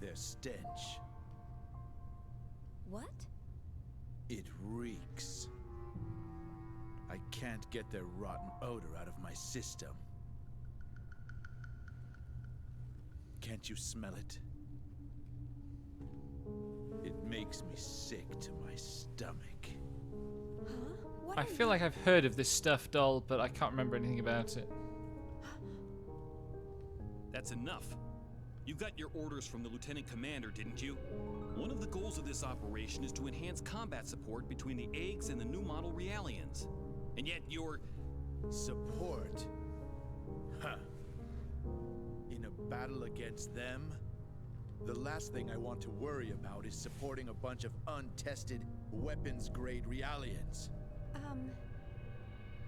Their stench. What? It reeks. I can't get their rotten odor out of my system. Can't you smell it? It makes me sick to my stomach. Huh? What I feel like I've heard of this stuff, doll, but I can't remember anything about it. That's enough. You got your orders from the Lieutenant Commander, didn't you? One of the goals of this operation is to enhance combat support between the eggs and the new model Realians. And yet you're... Support? Huh. In a battle against them? The last thing I want to worry about is supporting a bunch of untested, weapons-grade Realians.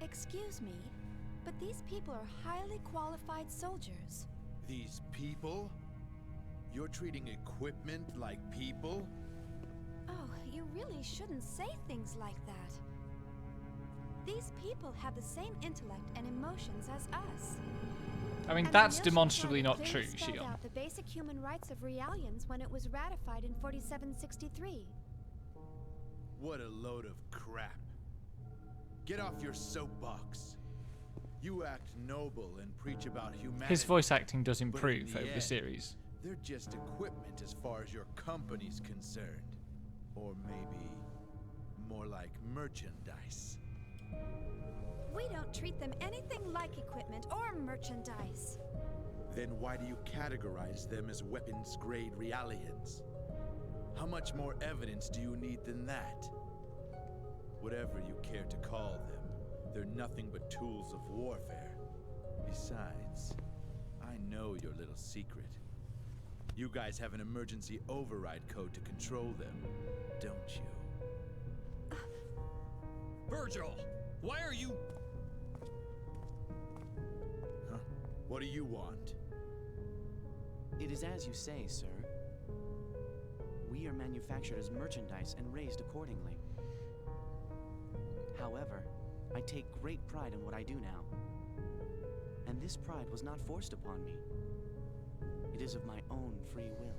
Excuse me, but these people are highly qualified soldiers. These people? You're treating equipment like people? Oh, you really shouldn't say things like that. These people have the same intellect and emotions as us. I mean, And that's the Military demonstrably Party not true, clearly spelled Shion. out the basic human rights of Realians when it was ratified in 4763. What a load of crap. Get off your soapbox. You act noble and preach about humanity. His voice acting does but in improve the over the end, series. They're just equipment as far as your company's concerned. Or maybe more like merchandise. We don't treat them anything like equipment or merchandise. Then why do you categorize them as weapons-grade Realians? How much more evidence do you need than that? Whatever you care to call them, they're nothing but tools of warfare. Besides, I know your little secret. You guys have an emergency override code to control them, don't you? Virgil! Why are you... Huh? What do you want? It is as you say, sir. We are manufactured as merchandise and raised accordingly. However, I take great pride in what I do now. And this pride was not forced upon me. It is of my own free will.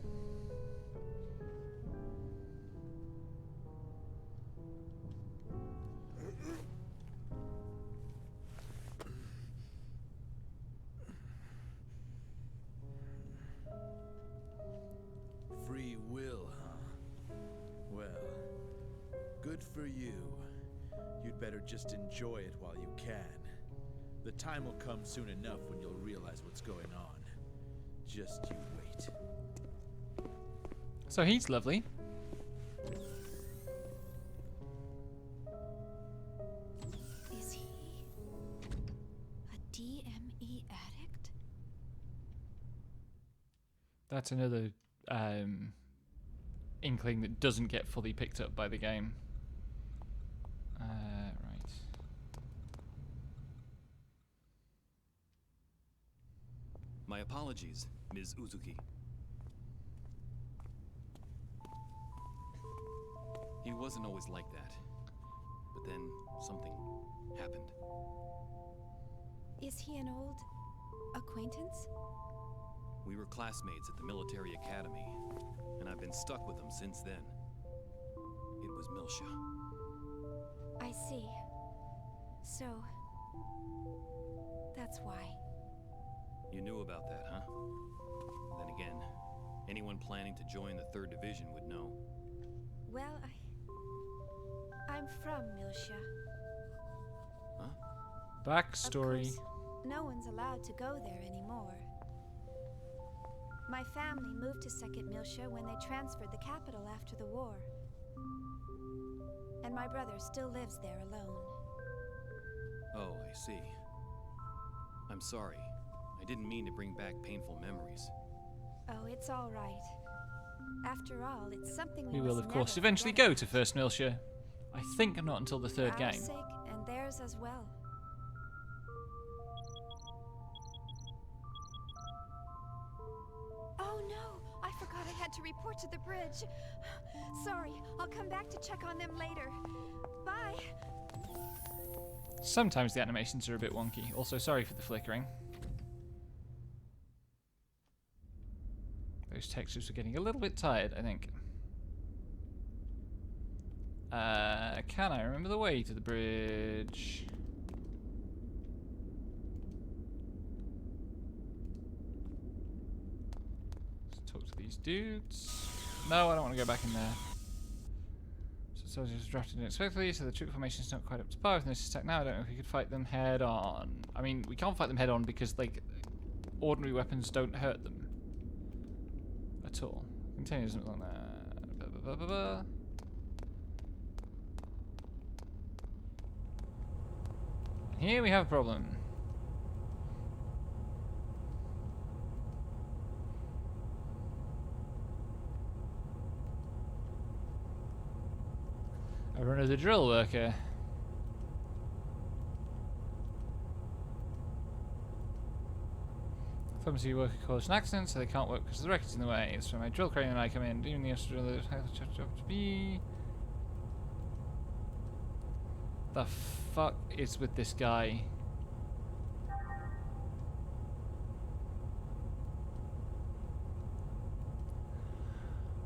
Free will, huh? Well, good for you. You'd better just enjoy it while you can. The time will come soon enough when you'll realize what's going on. Just you wait. So he's lovely. Is he a DME addict? That's another inkling that doesn't get fully picked up by the game. Right. My apologies, Ms. Uzuki. He wasn't always like that. But then something happened. Is he an old acquaintance? We were classmates at the military academy, and I've been stuck with him since then. It was Milsha. I see. So, that's why. You knew about that, huh? Then again, anyone planning to join the 3rd Division would know. Well, I'm from Milsha. Huh? Backstory. Of course, no one's allowed to go there anymore. My family moved to Second Milsha when they transferred the capital after the war. And my brother still lives there alone. Oh, I see. I'm sorry. I didn't mean to bring back painful memories. Oh, it's all right. After all, it's something We we will, must of course, never eventually forget. go to First Milsha. I think not until the 3rd For our game. sake and theirs as well. Oh no! I forgot I had to report to the bridge. Sorry, I'll come back to check on them later. Bye! Sometimes the animations are a bit wonky. Also, sorry for the flickering. Those textures were getting a little bit tired, I think. Can I remember the way to the bridge? Let's talk to these dudes. No, I don't want to go back in there. So soldiers drafted unexpectedly, so the troop formation is not quite up to par with this attack now. I don't know if we could fight them head on. I mean, we can't fight them head on because, like, ordinary weapons don't hurt them at all. Continue something like that. Here we have a problem. I run as a drill worker. Clumsy worker caused an accident, so they can't work because the wreckage is in the way. It's when my drill crane and I come in. Even the extra drill to be. The fuck is with this guy?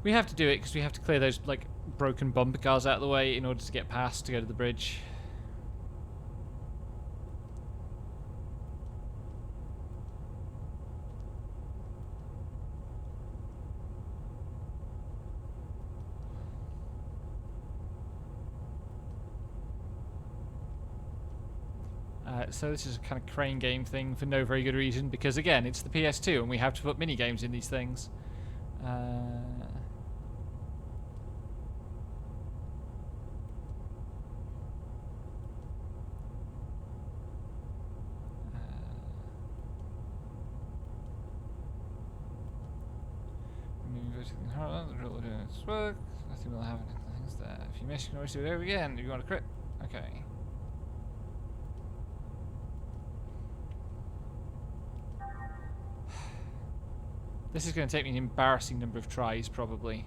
We have to do it because we have to clear those like broken bumper cars out of the way in order to get past to go to the bridge. So this is a kind of crane game thing for no very good reason, because again, it's the PS2 and we have to put mini games in these things. The drill will do its work. Nothing will happen. Nothing's there. If you miss, you can always do it over again. If you want to crit, okay. This is going to take me an embarrassing number of tries, probably.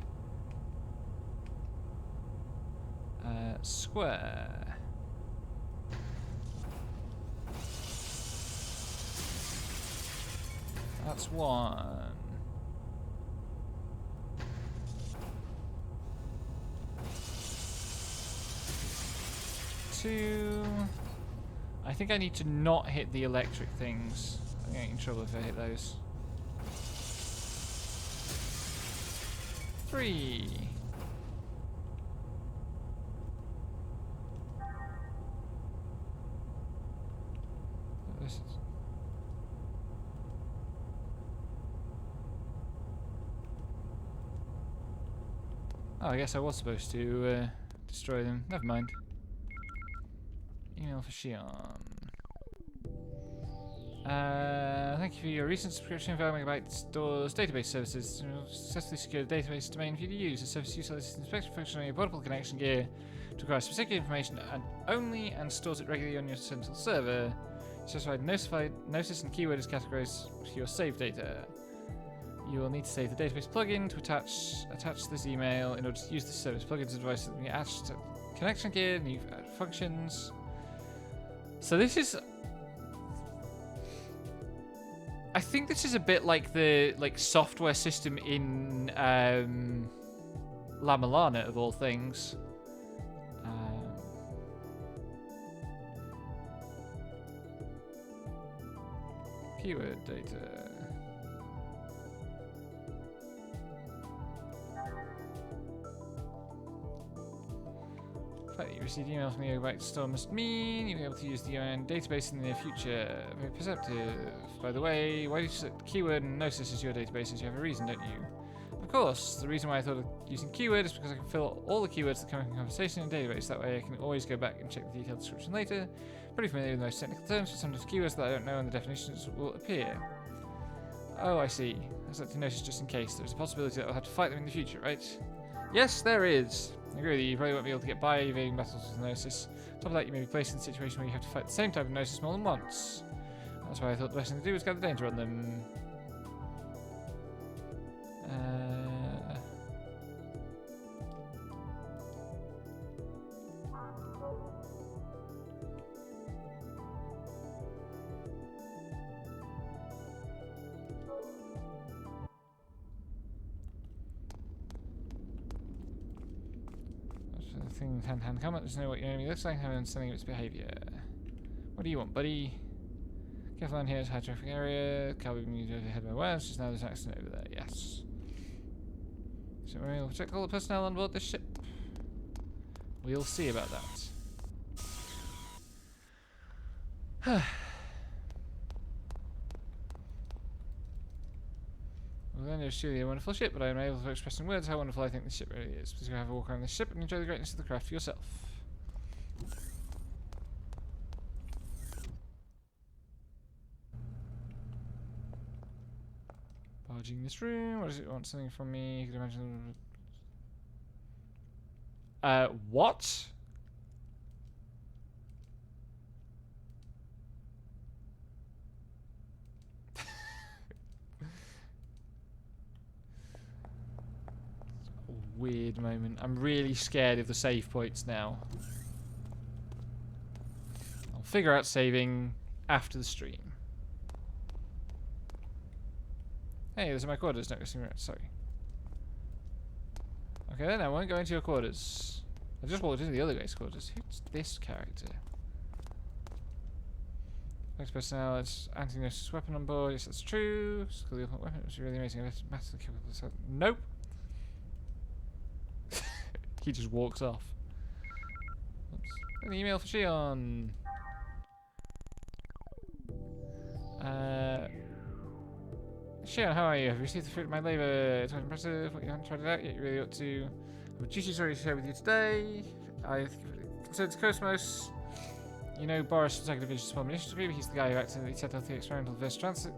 Square. That's one. Two. I think I need to not hit the electric things. I'm going to get in trouble if I hit those. 3. This is... Oh, I guess I was supposed to destroy them. Never mind. Email for Shion. Thank you for your recent subscription of MB Store's database services. Successfully secured a database domain for you to use. The service utilizes inspection function on your portable connection gear to acquire specific information and stores it regularly on your central server. Specified notice and keyword as categories for your save data. You will need to save the database plugin to attach this email in order to use the service plugins device that we attached to connection gear, new functions. So this is, I think this is a bit like the software system in La Milana of all things. Keyword data. The fact that you received emails from the overwrite store must mean you'll be able to use the UN database in the near future. Very perceptive. By the way, why do you select keyword and Gnosis as your database? As you have a reason, don't you? Of course, the reason why I thought of using keyword is because I can fill all the keywords that come in conversation in a database. That way I can always go back and check the detailed description later. Pretty familiar with most technical terms, but sometimes keywords that I don't know and the definitions will appear. Oh, I see. I selected Gnosis just in case. There's a possibility that I'll have to fight them in the future, right? Yes, there is. I agree with you. You probably won't be able to get by evading battles with Gnosis. On top of that, you may be placed in a situation where you have to fight the same type of Gnosis more than once. That's why I thought the best thing to do was gather danger on them. Thing hand combat, just know what your enemy looks like, have an understanding of its behaviour. What do you want, buddy? Careful down here, it's a high traffic area. Can't be moved overhead by wires, just now there's an accident over there, yes. So we'll protect all the personnel on board this ship. We'll see about that. Well, then it's truly a wonderful ship, but I am able to express in words how wonderful I think this ship really is. Please go have a walk around this ship and enjoy the greatness of the craft for yourself. Barging this room. What does it want? Something from me? You can imagine. What? Weird moment. I'm really scared of the save points now. I'll figure out saving after the stream. Hey, those are my quarters. Don't go seeing right. Sorry. Okay, then I won't go into your quarters. I just walked into the other guy's quarters. Who's this character? Next personnel, it's anti-gnosis weapon on board. Yes, that's true. Skill the ultimate weapon. It was really amazing. Master capable. Nope. He just walks off. Oops. An email for Shion. Shion, how are you? Have you received the fruit of my labour? It's quite impressive. What, you haven't tried it out yet? You really ought to. I have a juicy story to share with you today. I concerns Cosmos. You know Boris from Second Division's Small Munitions Group. He's the guy who accidentally set off the experimental verse transit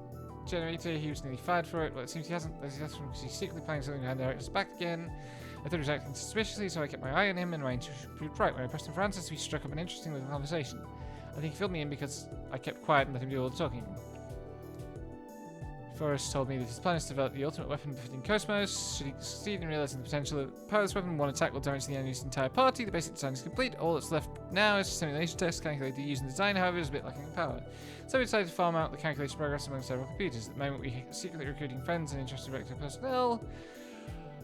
generator. He was nearly fired for it. Well, it seems he hasn't. He's because he's secretly planning something behind the director's back again. I thought he was acting suspiciously, so I kept my eye on him, and my intuition proved right. When I pressed him for answers, we struck up an interesting little conversation. I think he filled me in because I kept quiet and let him do all the talking. Forrest told me that his plan is to develop the ultimate weapon befitting Cosmos. Should he succeed in realizing the potential of the power of this weapon, one attack will damage the enemy's entire party. The basic design is complete. All that's left now is a simulation test. Calculated using the design, however, is a bit lacking in power. So we decided to farm out the calculation progress among several computers. At the moment, we're secretly recruiting friends and interested Vector personnel.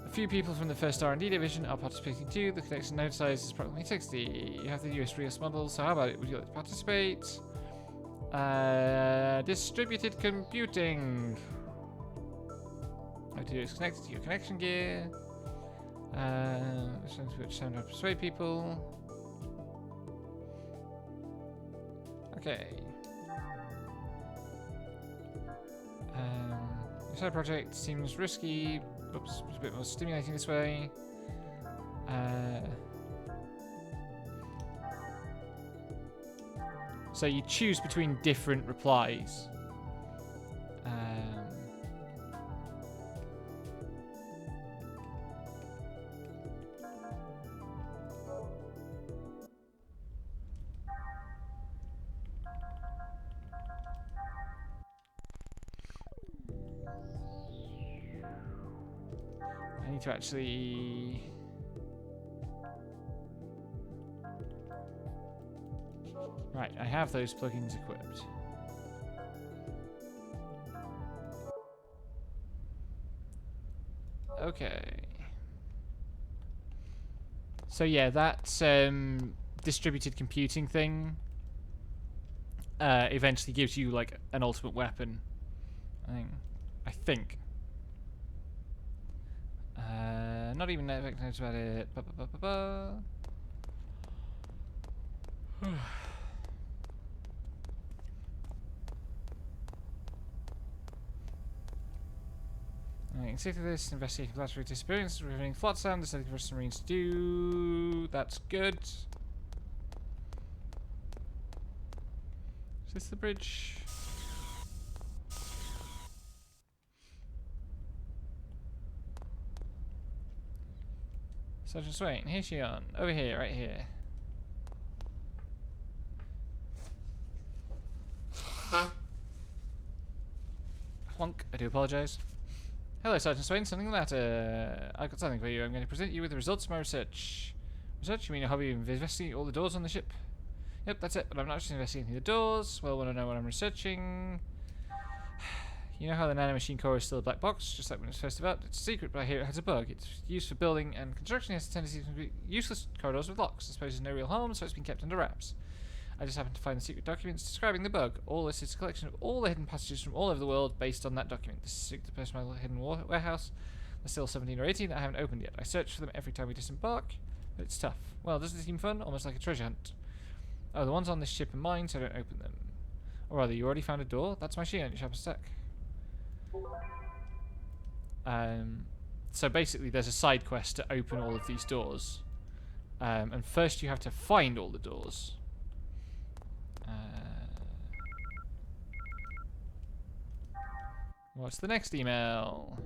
A few people from the first R&D division are participating too. The connection node size is approximately 60. You have the US Rios model, so how about it? Would you like to participate? Distributed computing. What to do is connect to your connection gear. Which sound to persuade people. Okay. The side project seems risky. Oops, it's a bit more stimulating this way. So you choose between different replies. need to actually... Right, I have those plugins equipped. Okay. So yeah, that distributed computing thing eventually gives you like an ultimate weapon. I think. Not even knows about it. You can see through this, investigating platform disappearance, revealing flood sound, there's nothing for us Marines to do. That's good. Is this the bridge? Sergeant Swain, here's she on. Over here, right here. Plonk, I do apologise. Hello, Sergeant Swain. Something the matter? I've got something for you. I'm going to present you with the results of my research. Research? You mean a hobby of investigating all the doors on the ship? Yep, that's it. But I'm not just investigating the doors. Well, want to know what I'm researching? You know how the nanomachine core is still a black box, just like when it was first developed? It's a secret, but I hear it has a bug. It's used for building and construction. It has a tendency to be useless corridors with locks. I suppose there's no real home, so it's been kept under wraps. I just happened to find the secret documents describing the bug. All this is a collection of all the hidden passages from all over the world based on that document. This is the personal hidden warehouse. There's still 17 or 18 that I haven't opened yet. I search for them every time we disembark, but it's tough. Well, doesn't it seem fun? Almost like a treasure hunt. Oh, the ones on this ship are mine, so I don't open them. Or rather, you already found a door? That's my shield, you sharp as stack. So basically there's a side quest to open all of these doors. And first you have to find all the doors. What's the next email?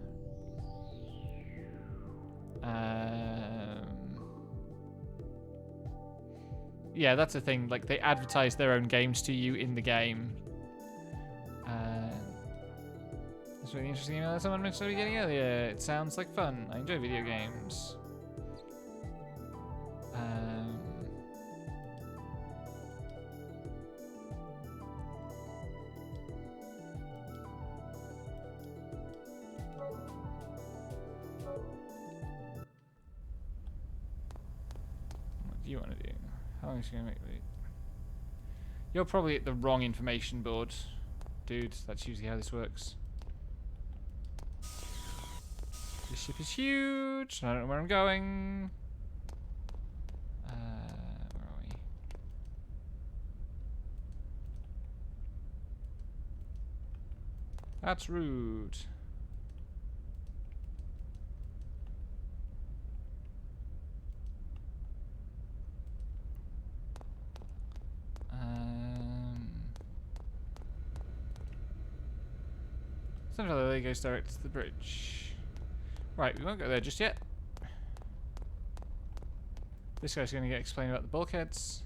Yeah, that's the thing. Like, they advertise their own games to you in the game. That's a really interesting email that someone mentioned at the beginning earlier. It sounds like fun. I enjoy video games. What do you want to do? How long is it going to make me? You're probably at the wrong information board, dude. That's usually how this works. This ship is huge. I don't know where I'm going. Where are we? That's rude. Central Lily goes direct to the bridge. Right, we won't go there just yet. This guy's going to get explained about the bulkheads.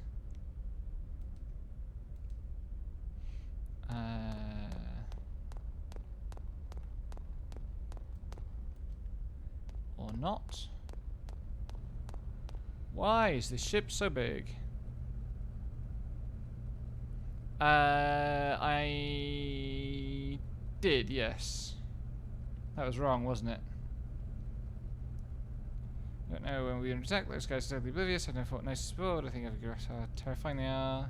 Or not. Why is this ship so big? I did, yes. That was wrong, wasn't it? Don't know when we're under attack. Those guys are totally oblivious. I don't know what nice is bored. I think I've figured out how terrifying they are.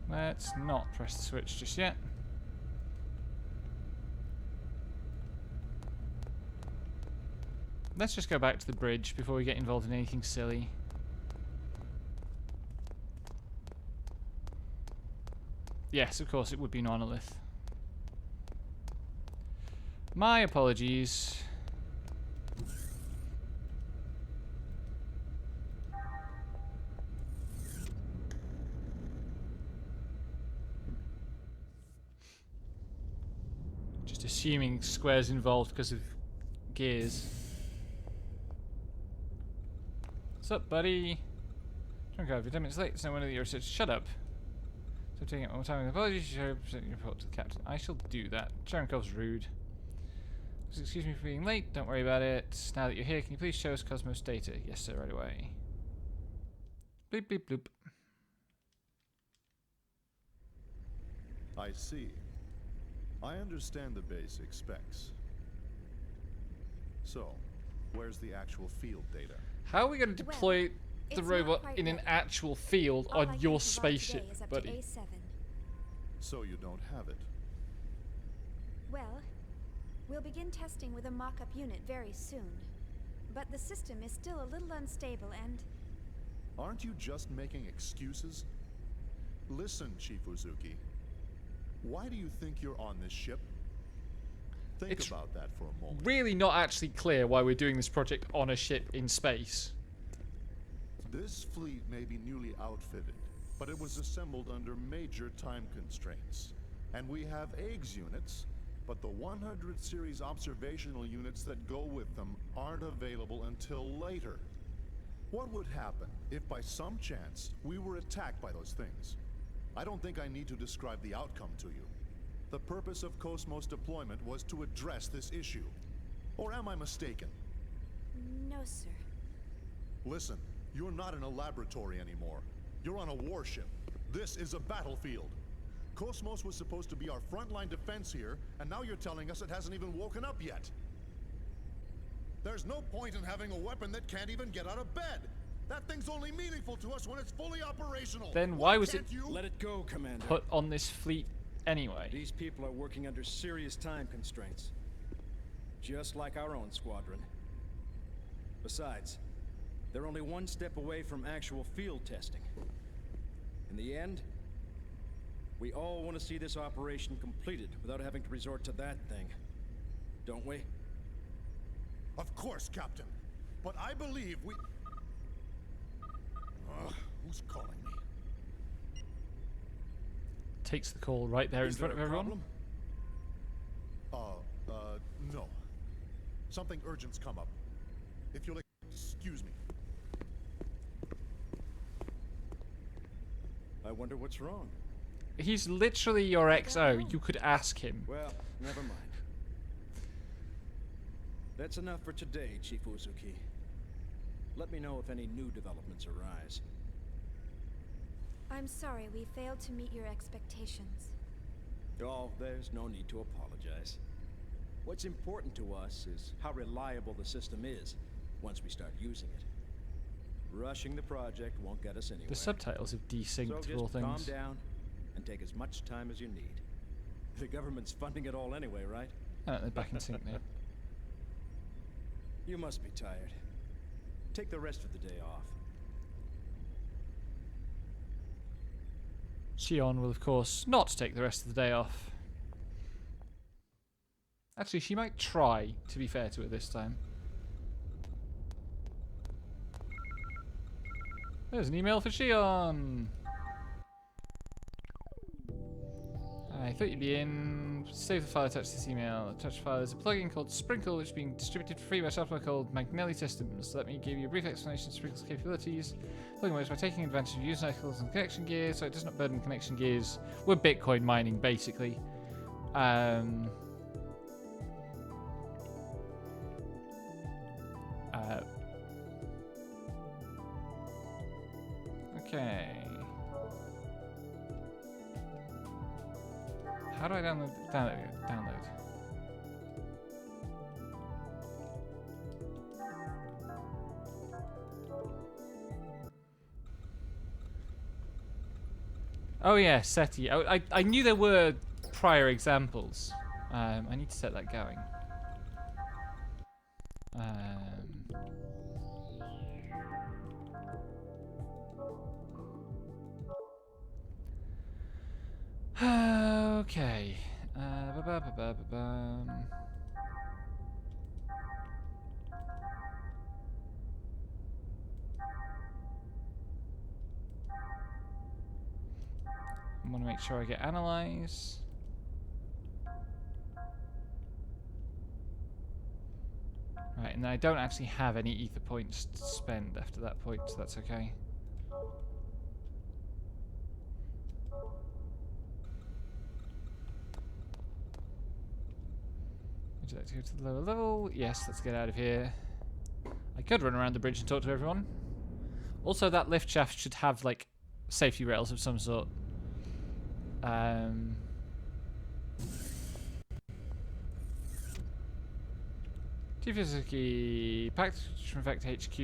Let's not press the switch just yet. Let's just go back to the bridge before we get involved in anything silly. Yes, of course, it would be an monolith. My apologies. Just assuming squares involved because of gears. What's up, buddy? Drunk over 10 minutes late, so no wonder that you're such. Shut up. So taking it one more time. Apologies, you should present your report to the captain. I shall do that. Cherenkov's rude. Excuse me for being late. Don't worry about it. Now that you're here, can you please show us Cosmos data? Yes, sir, right away. Bleep, bleep, bloop. I see. I understand the basic specs. So, where's the actual field data? How are we going to deploy the robot in an actual field on your spaceship, buddy? So you don't have it? Well, we'll begin testing with a mock-up unit very soon. But the system is still a little unstable and... Aren't you just making excuses? Listen, Chief Uzuki. Why do you think you're on this ship? Think about that for a moment. Really not actually clear why we're doing this project on a ship in space. This fleet may be newly outfitted, but it was assembled under major time constraints. And we have eggs units, but the 100 series observational units that go with them aren't available until later. What would happen if by some chance we were attacked by those things? I don't think I need to describe the outcome to you. The purpose of Cosmos deployment was to address this issue. Or am I mistaken? No, sir. Listen, you're not in a laboratory anymore. You're on a warship. This is a battlefield. Cosmos was supposed to be our frontline defense here, and now you're telling us it hasn't even woken up yet. There's no point in having a weapon that can't even get out of bed. That thing's only meaningful to us when it's fully operational. Then why was it Let it go, Commander. put on this fleet anyway? These people are working under serious time constraints. Just like our own squadron. Besides, they're only one step away from actual field testing. In the end, we all want to see this operation completed without having to resort to that thing. Don't we? Of course, Captain. But I believe we... who's calling me? Takes the call right there in front of everyone. No. Something urgent's come up. If you'll excuse me. I wonder what's wrong. He's literally your XO. You could ask him. Well, never mind. That's enough for today, Chief Uzuki. Let me know if any new developments arise. I'm sorry we failed to meet your expectations. Oh, there's no need to apologize. What's important to us is how reliable the system is once we start using it. Rushing the project won't get us anywhere. The subtitles have desynced So of just all things. calm down and take as much time as you need. The government's funding it all anyway, right? Oh, they're back in sync now. You must be tired. Take the rest of the day off. Xion will, of course, not take the rest of the day off. Actually, she might try, to be fair to her this time. There's an email for Xion. I thought you'd be in. Save the file attached to this email. Attached file is a plugin called Sprinkle, which is being distributed for free by software called Magnelli Systems. Let me give you a brief explanation of Sprinkle's capabilities. Plugin works by taking advantage of user cycles and connection gears, so it does not burden connection gears. We're Bitcoin mining, basically. Okay. How do I download? Download. Oh yeah, SETI. I knew there were prior examples. I need to set that going. Okay. I want to make sure I get analyze. Right, and then I don't actually have any ether points to spend after that point, so that's okay. Would you like to go to the lower level? Yes, let's get out of here. I could run around the bridge and talk to everyone. Also, that lift shaft should have, like, safety rails of some sort. T-Physicky, Pact from Effect HQ.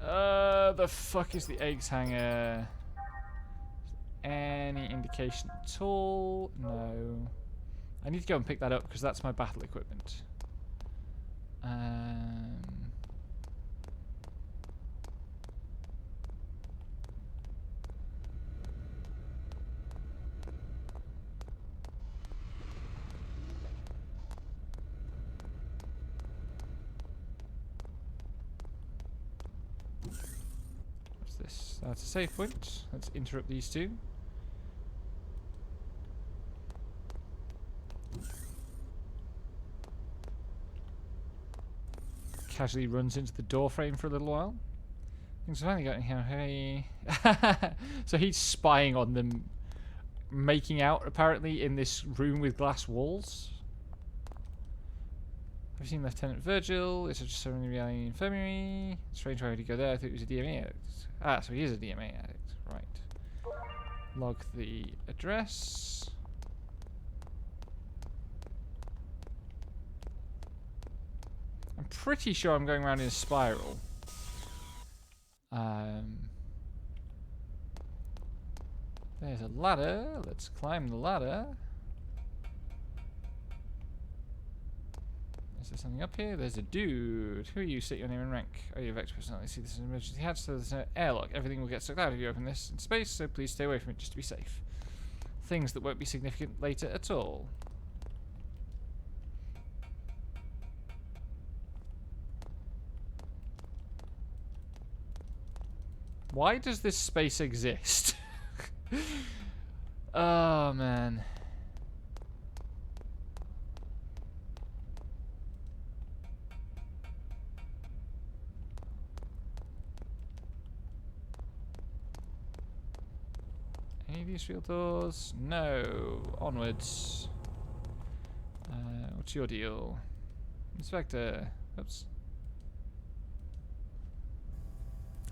The fuck is the eggs hanger? Any indication at all? No. I need to go and pick that up because that's my battle equipment. What's this? That's a save point. Let's interrupt these two. Casually runs into the door frame for a little while. Things finally got in here. Hey. So he's spying on them, making out apparently in this room with glass walls. Have you seen Lieutenant Virgil? It's just so many reality infirmary. Strange why would he go there? I thought he was a DMA addict. Ah, so he is a DMA addict. Right. Log the address. I'm pretty sure I'm going around in a spiral. There's a ladder. Let's climb the ladder. Is there something up here? There's a dude. Who are you? State your name and rank. Oh, you're Vex personality. See, this is an emergency hatch, so there's no airlock. Everything will get sucked out if you open this in space, so please stay away from it just to be safe. Things that won't be significant later at all. Why does this space exist? Oh, man. Any of these field doors? No. Onwards. What's your deal? Inspector. Oops.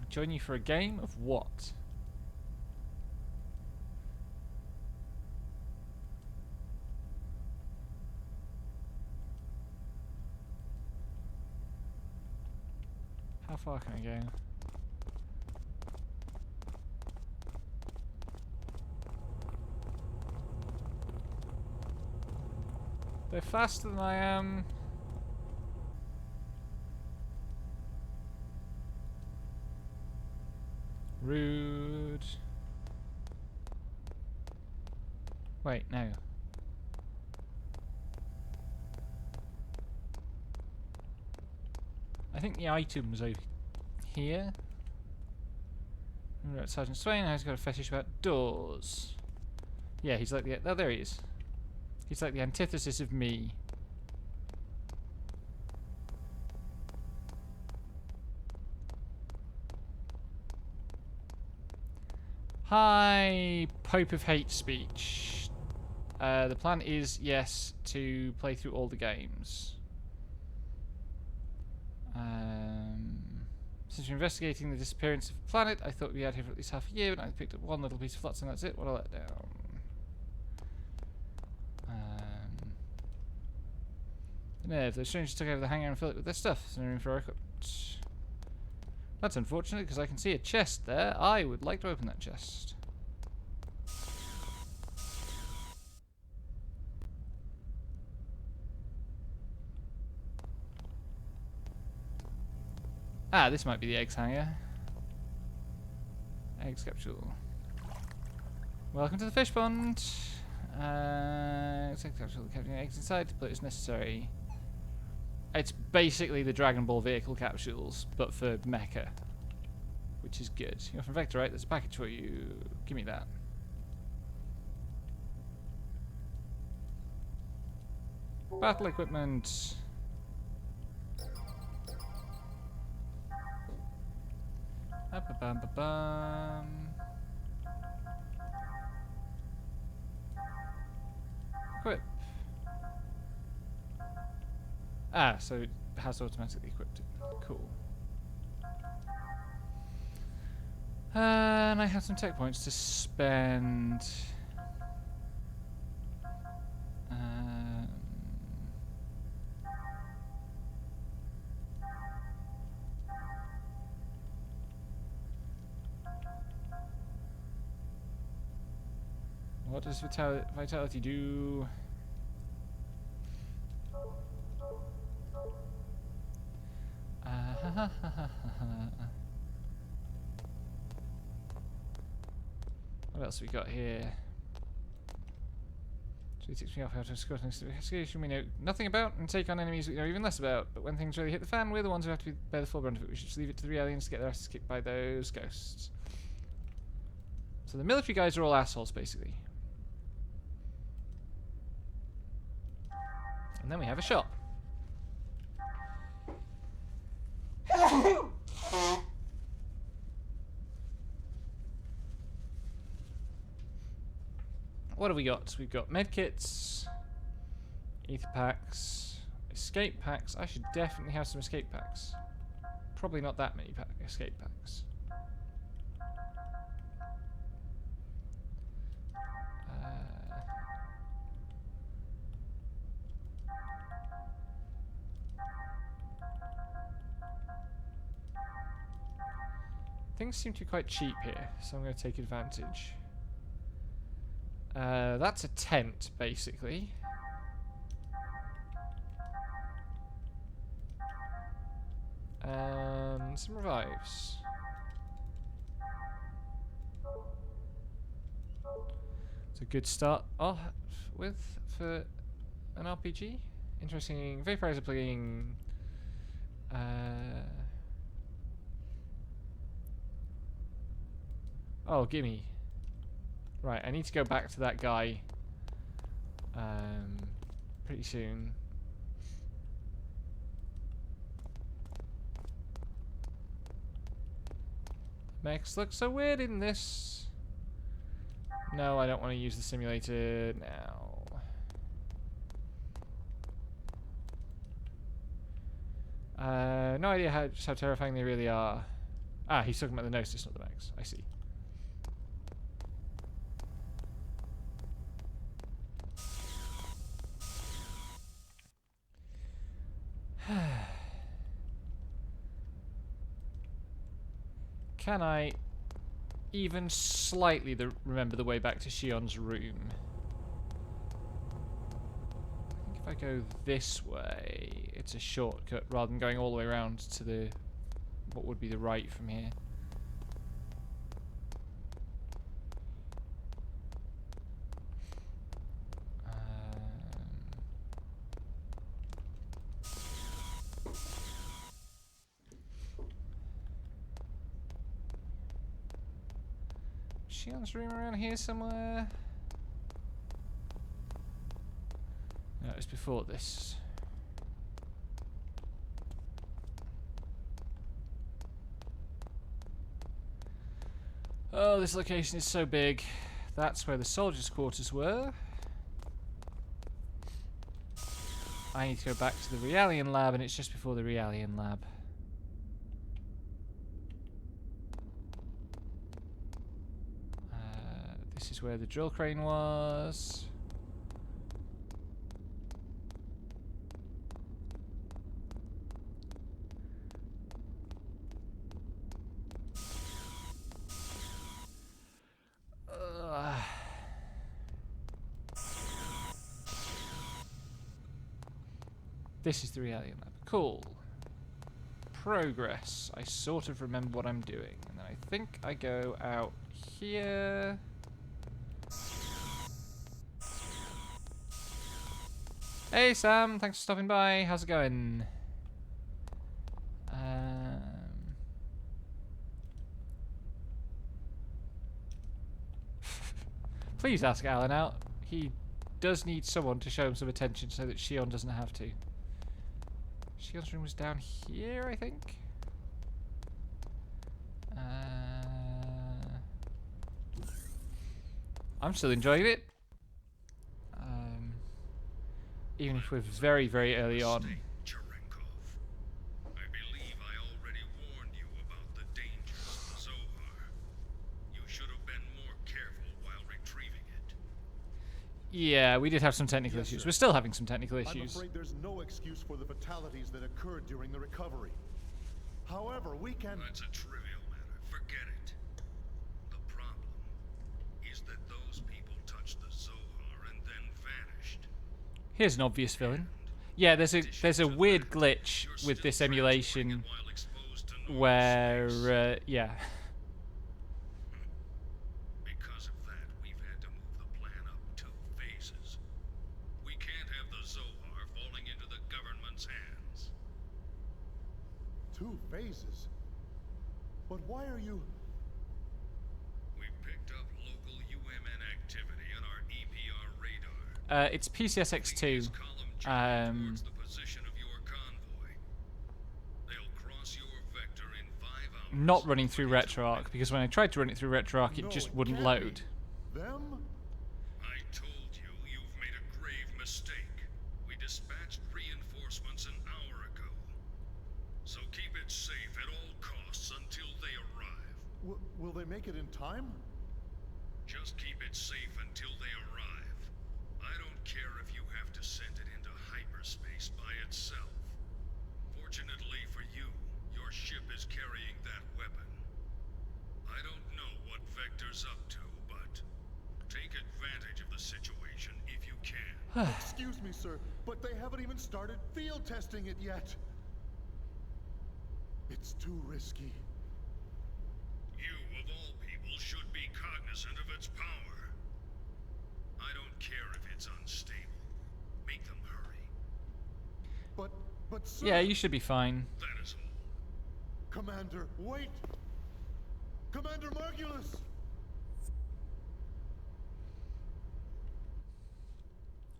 Join you for a game of what? How far can I go? They're faster than I am. Rude. Wait, no. I think the item's over here. Right, Sergeant Swain has got a fetish about doors. Yeah, he's like the... Oh, there he is. He's like the antithesis of me. Hi, Pope of Hate Speech. The plan is, yes, to play through all the games. Since you're investigating the disappearance of the planet, I thought we'd be out here for at least half a year, but I picked up one little piece of flotsam and that's it. What a letdown. If the strangers took over the hangar and filled it with their stuff, there's no room for our equipment. That's unfortunate, because I can see a chest there. I would like to open that chest. Ah, this might be the eggs hanger. Eggs capsule. Welcome to the fish pond. Eggs capsule, capturing eggs inside to put as necessary. It's basically the Dragon Ball vehicle capsules, but for mecha, which is good. You're from Vector, right? There's a package for you. Give me that. Battle equipment. Ba-ba-bum-ba-bum. Equip. Ah, so it has automatically equipped it. Cool. And I have some tech points to spend. What does vitality do? What else have we got here? So he takes me off how to escort an investigation we know nothing about and take on enemies we know even less about. But when things really hit the fan, we're the ones who have to bear the full brunt of it. We should just leave it to the aliens to get their asses kicked by those ghosts. So the military guys are all assholes, basically. And then we have a shop. What have we got? We've got medkits, ether packs, escape packs. I should definitely have some escape packs. Probably not that many escape packs. Things seem to be quite cheap here, so I'm going to take advantage. That's a tent, basically. And some revives. It's a good start off with for an RPG. Interesting. Vaporizer playing. Oh, gimme. Right, I need to go back to that guy pretty soon. Mechs look so weird in this. No, I don't want to use the simulator now. No idea just how terrifying they really are. Ah, he's talking about the Gnosis, not the mechs. I see. Can I even slightly remember the way back to Shion's room? I think if I go this way, it's a shortcut rather than going all the way around to the what would be the right from here. Shion's room around here somewhere? No, it's before this. Oh, this location is so big. That's where the soldiers' quarters were. I need to go back to the Realian lab, and it's just before the Realian lab. This is where the drill crane was. This is the Realian lab. Cool. Progress. I sort of remember what I'm doing. And then I think I go out here. Hey Sam, thanks for stopping by. How's it going? Please ask Alan out. He does need someone to show him some attention so that Shion doesn't have to. Shion's room was down here, I think. I'm still enjoying it. Even if we're very, very early on. I believe I already warned you about the danger of the Zohar. You should have been more careful while retrieving it. Yeah, we did have some technical issues. We're still having some technical I'm issues. afraid there's no excuse for the fatalities that occurred during the recovery. However, we can... That's a trivial matter. Forget it. The problem is that those people touched the Zohar and then vanished. Here's an obvious villain. Yeah, there's a weird glitch with this emulation where yeah. Because of that, we've had to move the plan up 2 phases. We can't have the Zohar falling into the government's hands. 2 phases? But why are you... We picked up local UMN activity on our EPR radar. It's PCSX2. Towards the position of your convoy. They'll cross your vector in 5 hours. Not running through RetroArch, because when I tried to run it through RetroArch, it just wouldn't load. Them? I told you, you've made a grave mistake. We dispatched reinforcements an hour ago. So keep it safe at all costs until they arrive. Will they make it in time? Just keep it safe until they arrive. I don't care if you have to send it into hyperspace by itself. Fortunately for you, your ship is carrying that weapon. I don't know what Vector's up to, but take advantage of the situation if you can. Excuse me, sir, but they haven't even started field testing it yet. It's too risky. You, of all people, should be cognizant of its power. I don't care if it's unstable. Make them hurry. But sir... Yeah, you should be fine. That is all. Commander, wait! Commander Margulis!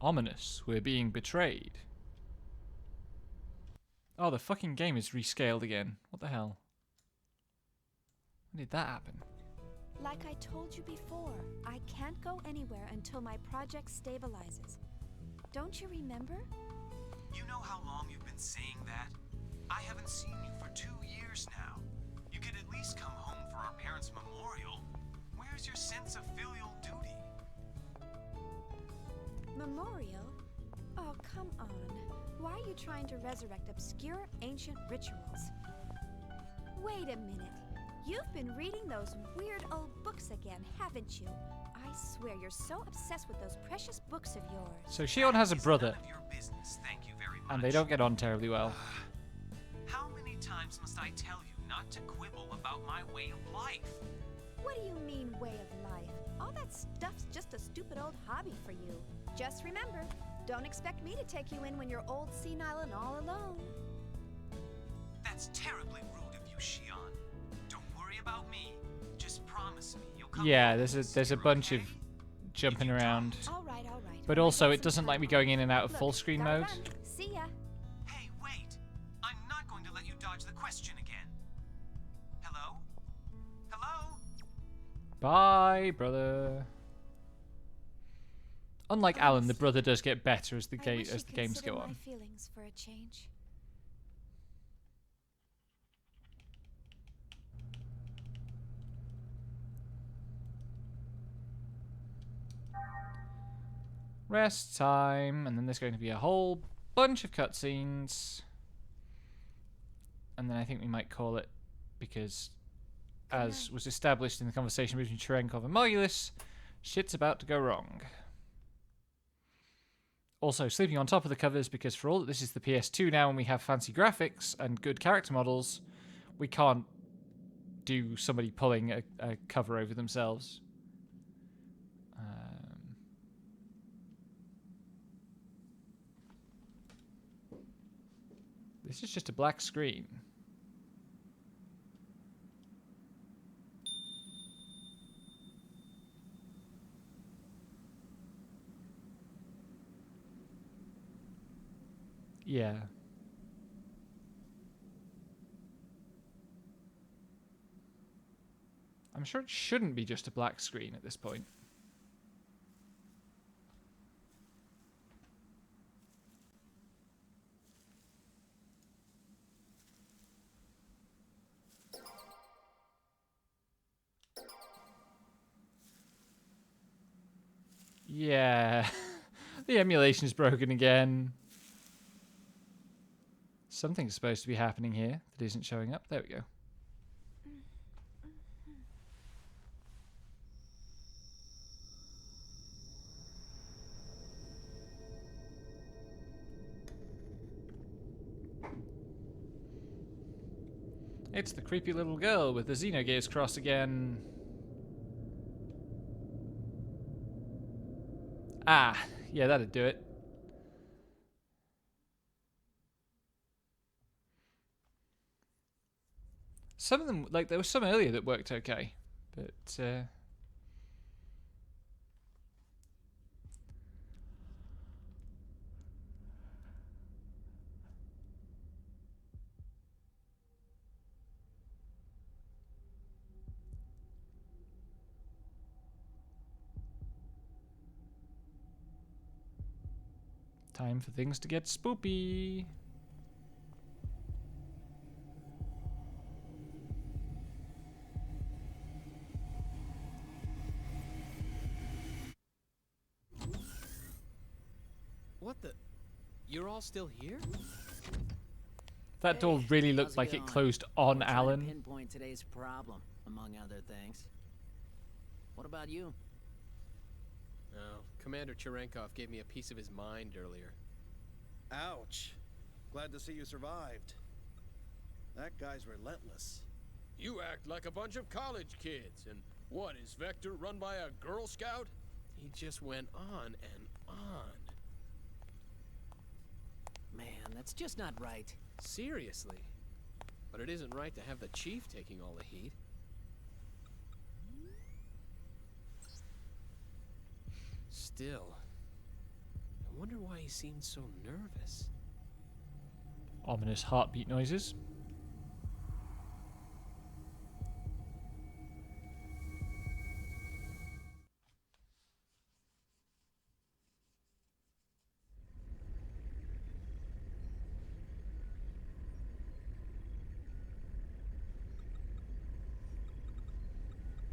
Ominous. We're being betrayed. Oh, the fucking game is rescaled again. What the hell? When did that happen? Like I told you before, I can't go anywhere until my project stabilizes. Don't you remember? You know how long you've been saying that? I haven't seen you for 2 years now. You could at least come home for our parents' memorial. Where's your sense of filial duty? Memorial? Oh, come on. Why are you trying to resurrect obscure ancient rituals? Wait a minute. You've been reading those weird old books again, haven't you? I swear you're so obsessed with those precious books of yours. So Shion has a brother, None of your business, thank you very much. and they don't get on terribly well. How many times must I tell you not to quibble about my way of life? What do you mean, way of life? All that stuff's just a stupid old hobby for you. Just remember, don't expect me to take you in when you're old, senile, and all alone. That's terribly rude of you, Shion. Don't worry about me. Just promise me you'll come. Yeah, there's a bunch of jumping around. All right. But also, it doesn't like me going in and out of full screen mode. See ya. Hey, wait! I'm not going to let you dodge the question again. Hello? Hello? Bye, brother. Unlike Alan, the brother does get better as the games go on. My feelings for a change. Rest time, and then there's going to be a whole bunch of cutscenes. And then I think we might call it, because as was established in the conversation between Cherenkov and Margulis, shit's about to go wrong. Also, sleeping on top of the covers, because for all that this is the PS2 now and we have fancy graphics and good character models, we can't do somebody pulling a cover over themselves. This is just a black screen. Yeah. I'm sure it shouldn't be just a black screen at this point. Yeah. The emulation's broken again. Something's supposed to be happening here that isn't showing up. There we go. It's the creepy little girl with the Xenogaze cross again. Ah, yeah, that'd do it. Some of them, like, there was some earlier that worked okay, but time for things to get spoopy. What the? You're all still here? That door really looked like it closed on Alan. Pinpoint today's problem, among other things. What about you? Oh, Commander Cherenkov gave me a piece of his mind earlier. Ouch. Glad to see you survived. That guy's relentless. You act like a bunch of college kids, and what, is Vector run by a Girl Scout? He just went on and on. Man, that's just not right. Seriously. But it isn't right to have the Chief taking all the heat. Still, I wonder why he seemed so nervous. Ominous heartbeat noises.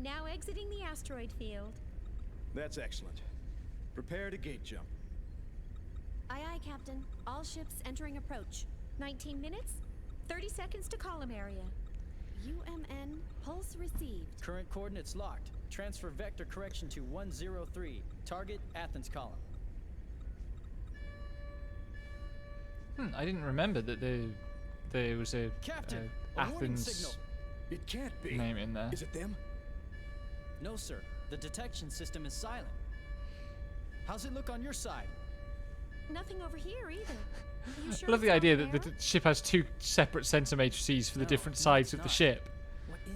Now exiting the asteroid field. That's excellent. Prepare to gate jump. Aye, aye, Captain. All ships entering approach. 19 minutes, 30 seconds to column area. UMN, pulse received. Current coordinates locked. Transfer vector correction to 103. Target Athens column. I didn't remember that there was a Captain, Athens It can't be. name in there. Is it them? No, sir. The detection system is silent. How's it look on your side? Nothing over here either. You sure I love the it's not idea that there? the ship has two separate sensor matrices for the different sides of the ship,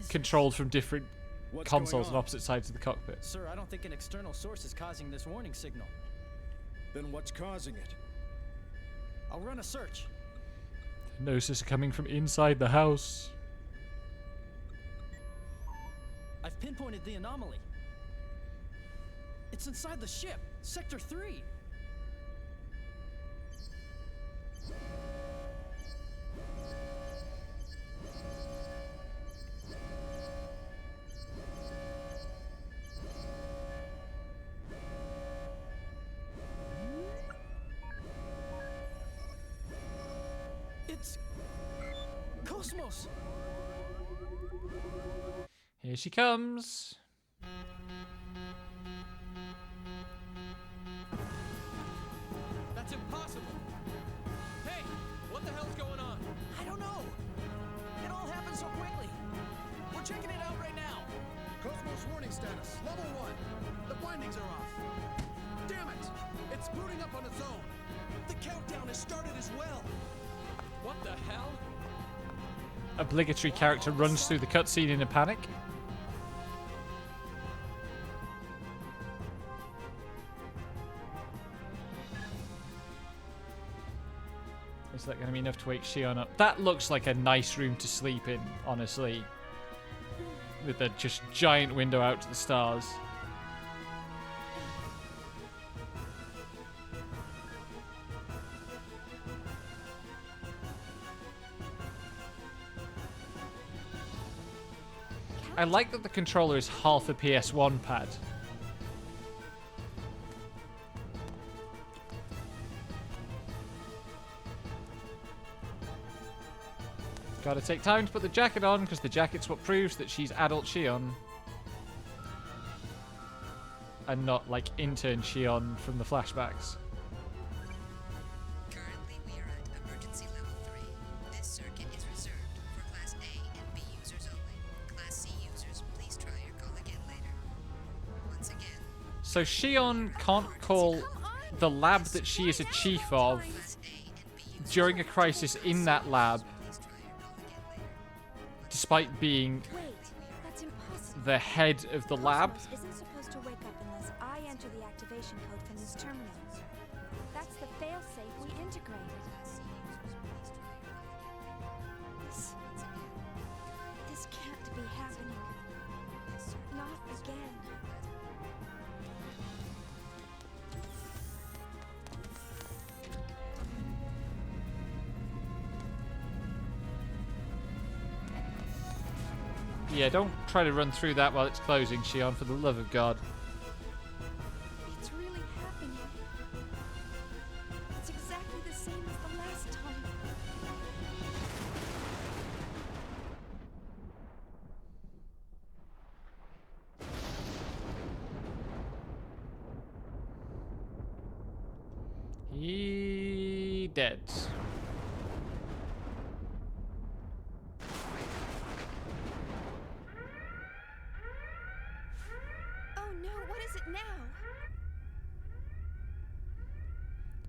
controlled from different What's consoles going on on? opposite sides of the cockpit. Sir, I don't think an external source is causing this warning signal. Then what's causing it? I'll run a search. The gnosis are coming from inside the house. I've pinpointed the anomaly. It's inside the ship, Sector 3. It's Cosmos. Here she comes. That's impossible. Hey, what the hell's going on? I don't know. It all happened so quickly. We're checking it out right now. Cosmos warning status, level 1. The bindings are off. Damn it! It's booting up on its own. The countdown has started as well. What the hell? Obligatory character runs through the cutscene in a panic. Is that going to be enough to wake Shion up? That looks like a nice room to sleep in, honestly. With the just giant window out to the stars. I like that the controller is half a PS1 pad. Gotta take time to put the jacket on, because the jacket's what proves that she's adult Shion. And not, like, intern Shion from the flashbacks. Currently, we are at emergency level 3. This circuit is reserved for Class A and B users only. Class C users, please try your call again later. Once again. So Shion can't call the lab that she is a chief of during a crisis in that lab, despite being the head of the lab. Isn't supposed to wake up unless I enter the activation code from this terminal. That's the failsafe we integrated. This can't be happening. Not again. Yeah, don't try to run through that while it's closing, Shion, for the love of God. It's really happening. It's exactly the same as the last time. He dead. Oh no, what is it now?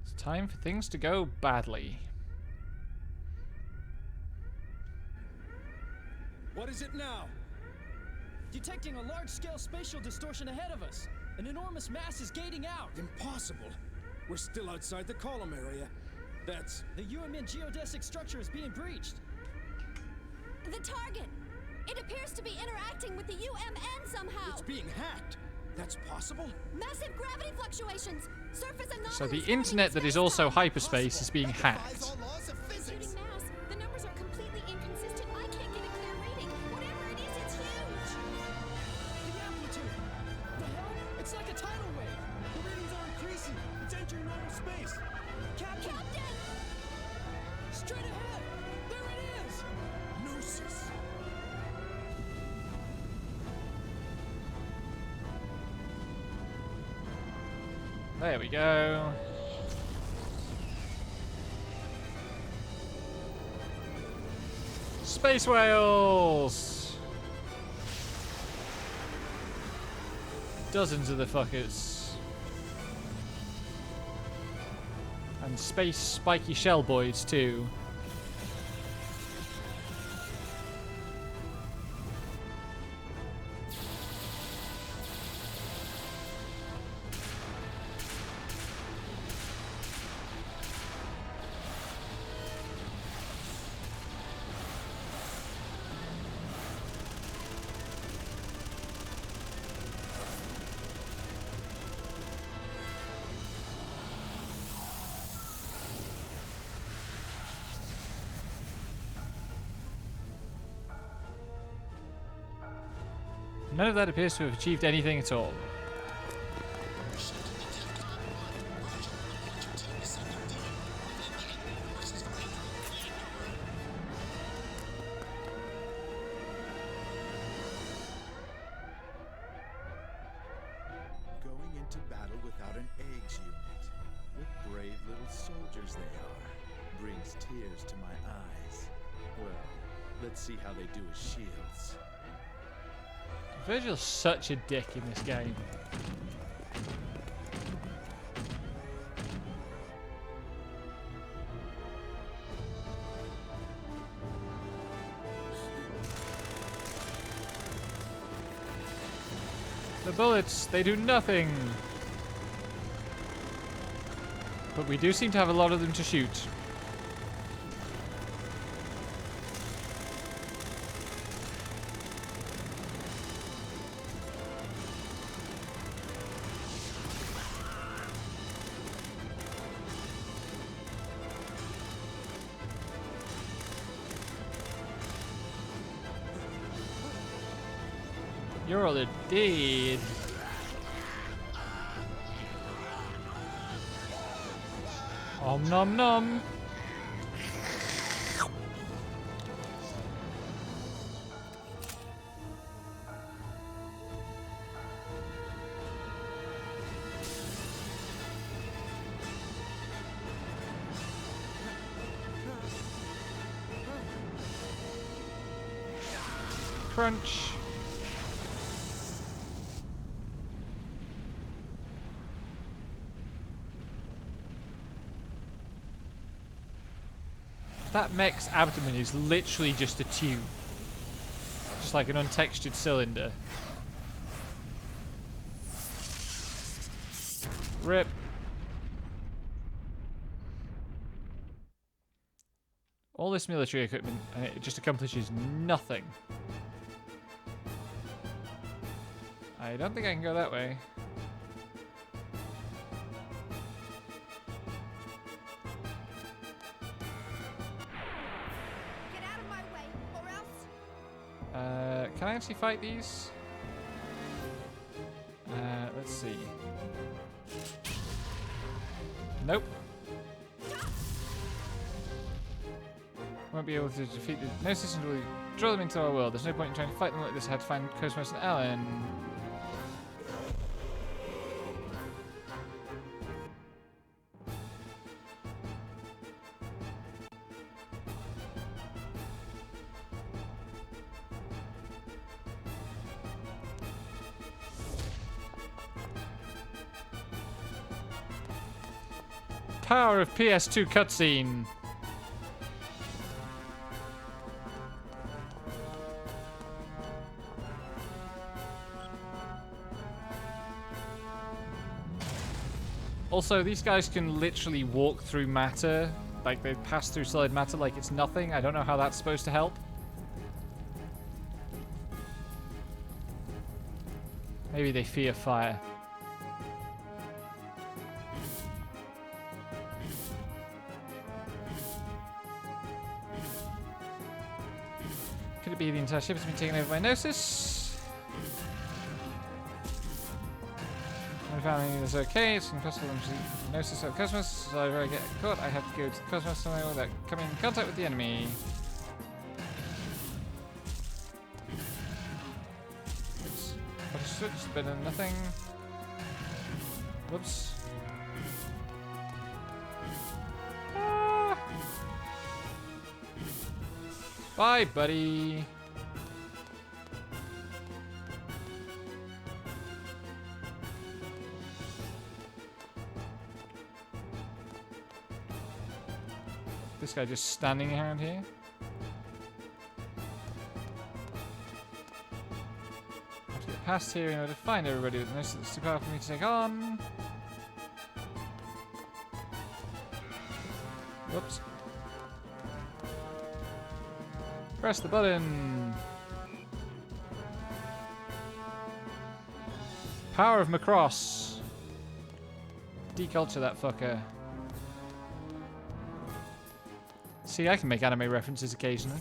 It's time for things to go badly. What is it now? Detecting a large-scale spatial distortion ahead of us. An enormous mass is gating out. Impossible. We're still outside the column area. That's... The UMN geodesic structure is being breached. The target! It appears to be interacting with the UMN somehow! It's being hacked. That's possible? Massive gravity fluctuations! Surface anomalies! So the internet that is also hyperspace is being hacked. Shooting mass. The numbers are completely inconsistent. I can't get a clear reading. Whatever it is, it's huge! The amplitude! The hell? It's like a tidal wave! The readings are increasing. It's entering normal space. Captain! Straight ahead! There it is! Gnosis! There we go. Space whales! Dozens of the fuckers. And space spiky shell boys too. None of that appears to have achieved anything at all. Going into battle without an eggs unit. What brave little soldiers they are. Brings tears to my eyes. Well, let's see how they do as shields. Virgil's such a dick in this game. The bullets, they do nothing. But we do seem to have a lot of them to shoot. You're all dead. Om nom nom. crunch. That mech's abdomen is literally just a tube. Just like an untextured cylinder. Rip. All this military equipment, and it just accomplishes nothing. I don't think I can go that way. Get out of my way, or else. Can I actually fight these? Let's see. Nope. Won't be able to defeat the... No systems will draw them into our world. There's no point in trying to fight them like this. I had to find Cosmos and Alan. Power of PS2 cutscene. Also, these guys can literally walk through matter. Like, they pass through solid matter like it's nothing. I don't know how that's supposed to help. Maybe they fear fire. Could it be the entire ship has been taken over by Gnosis? My family is okay. It's impossible to Gnosis or Cosmos. So if I get caught, I have to go to the Cosmos somewhere without coming in contact with the enemy. Oops. What a switch, better than nothing. Whoops. Ah. Bye, buddy. This guy just standing around here. I have to get past here in order to find everybody with most of this too powerful for me to take on. Whoops. Press the button. Power of Macross. Deculture that fucker. See, I can make anime references occasionally.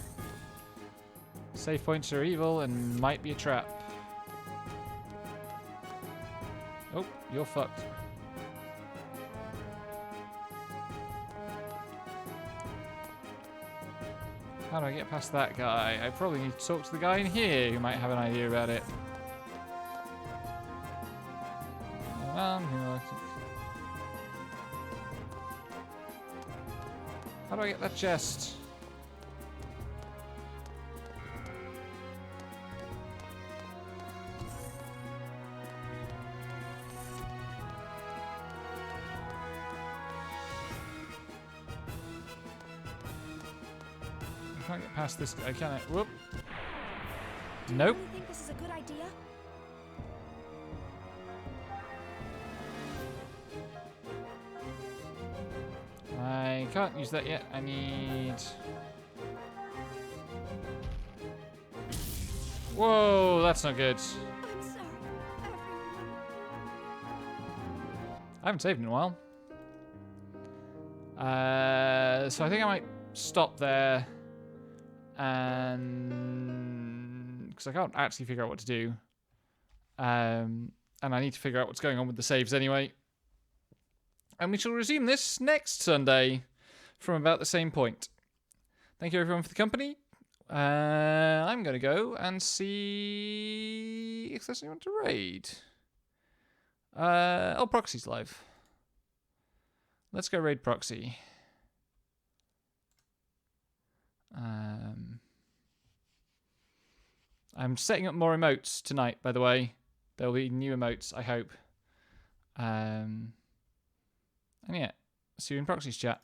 Save points are evil and might be a trap. Oh, you're fucked. How do I get past that guy? I probably need to talk to the guy in here who might have an idea about it. How do I get that chest? I can't get past this guy, can I? Whoop. Nope. Do you think this is a good idea? I can't use that yet. I need... Whoa, that's not good. I'm sorry, everyone. I haven't saved in a while. So I think I might stop there. And... because I can't actually figure out what to do. And I need to figure out what's going on with the saves anyway. And we shall resume this next Sunday from about the same point. Thank you everyone for the company. I'm going to go and see if there's anyone to raid. Oh, Proxy's live. Let's go raid Proxy. I'm setting up more emotes tonight, by the way. There'll be new emotes, I hope. And yeah, see you in Proxy's chat.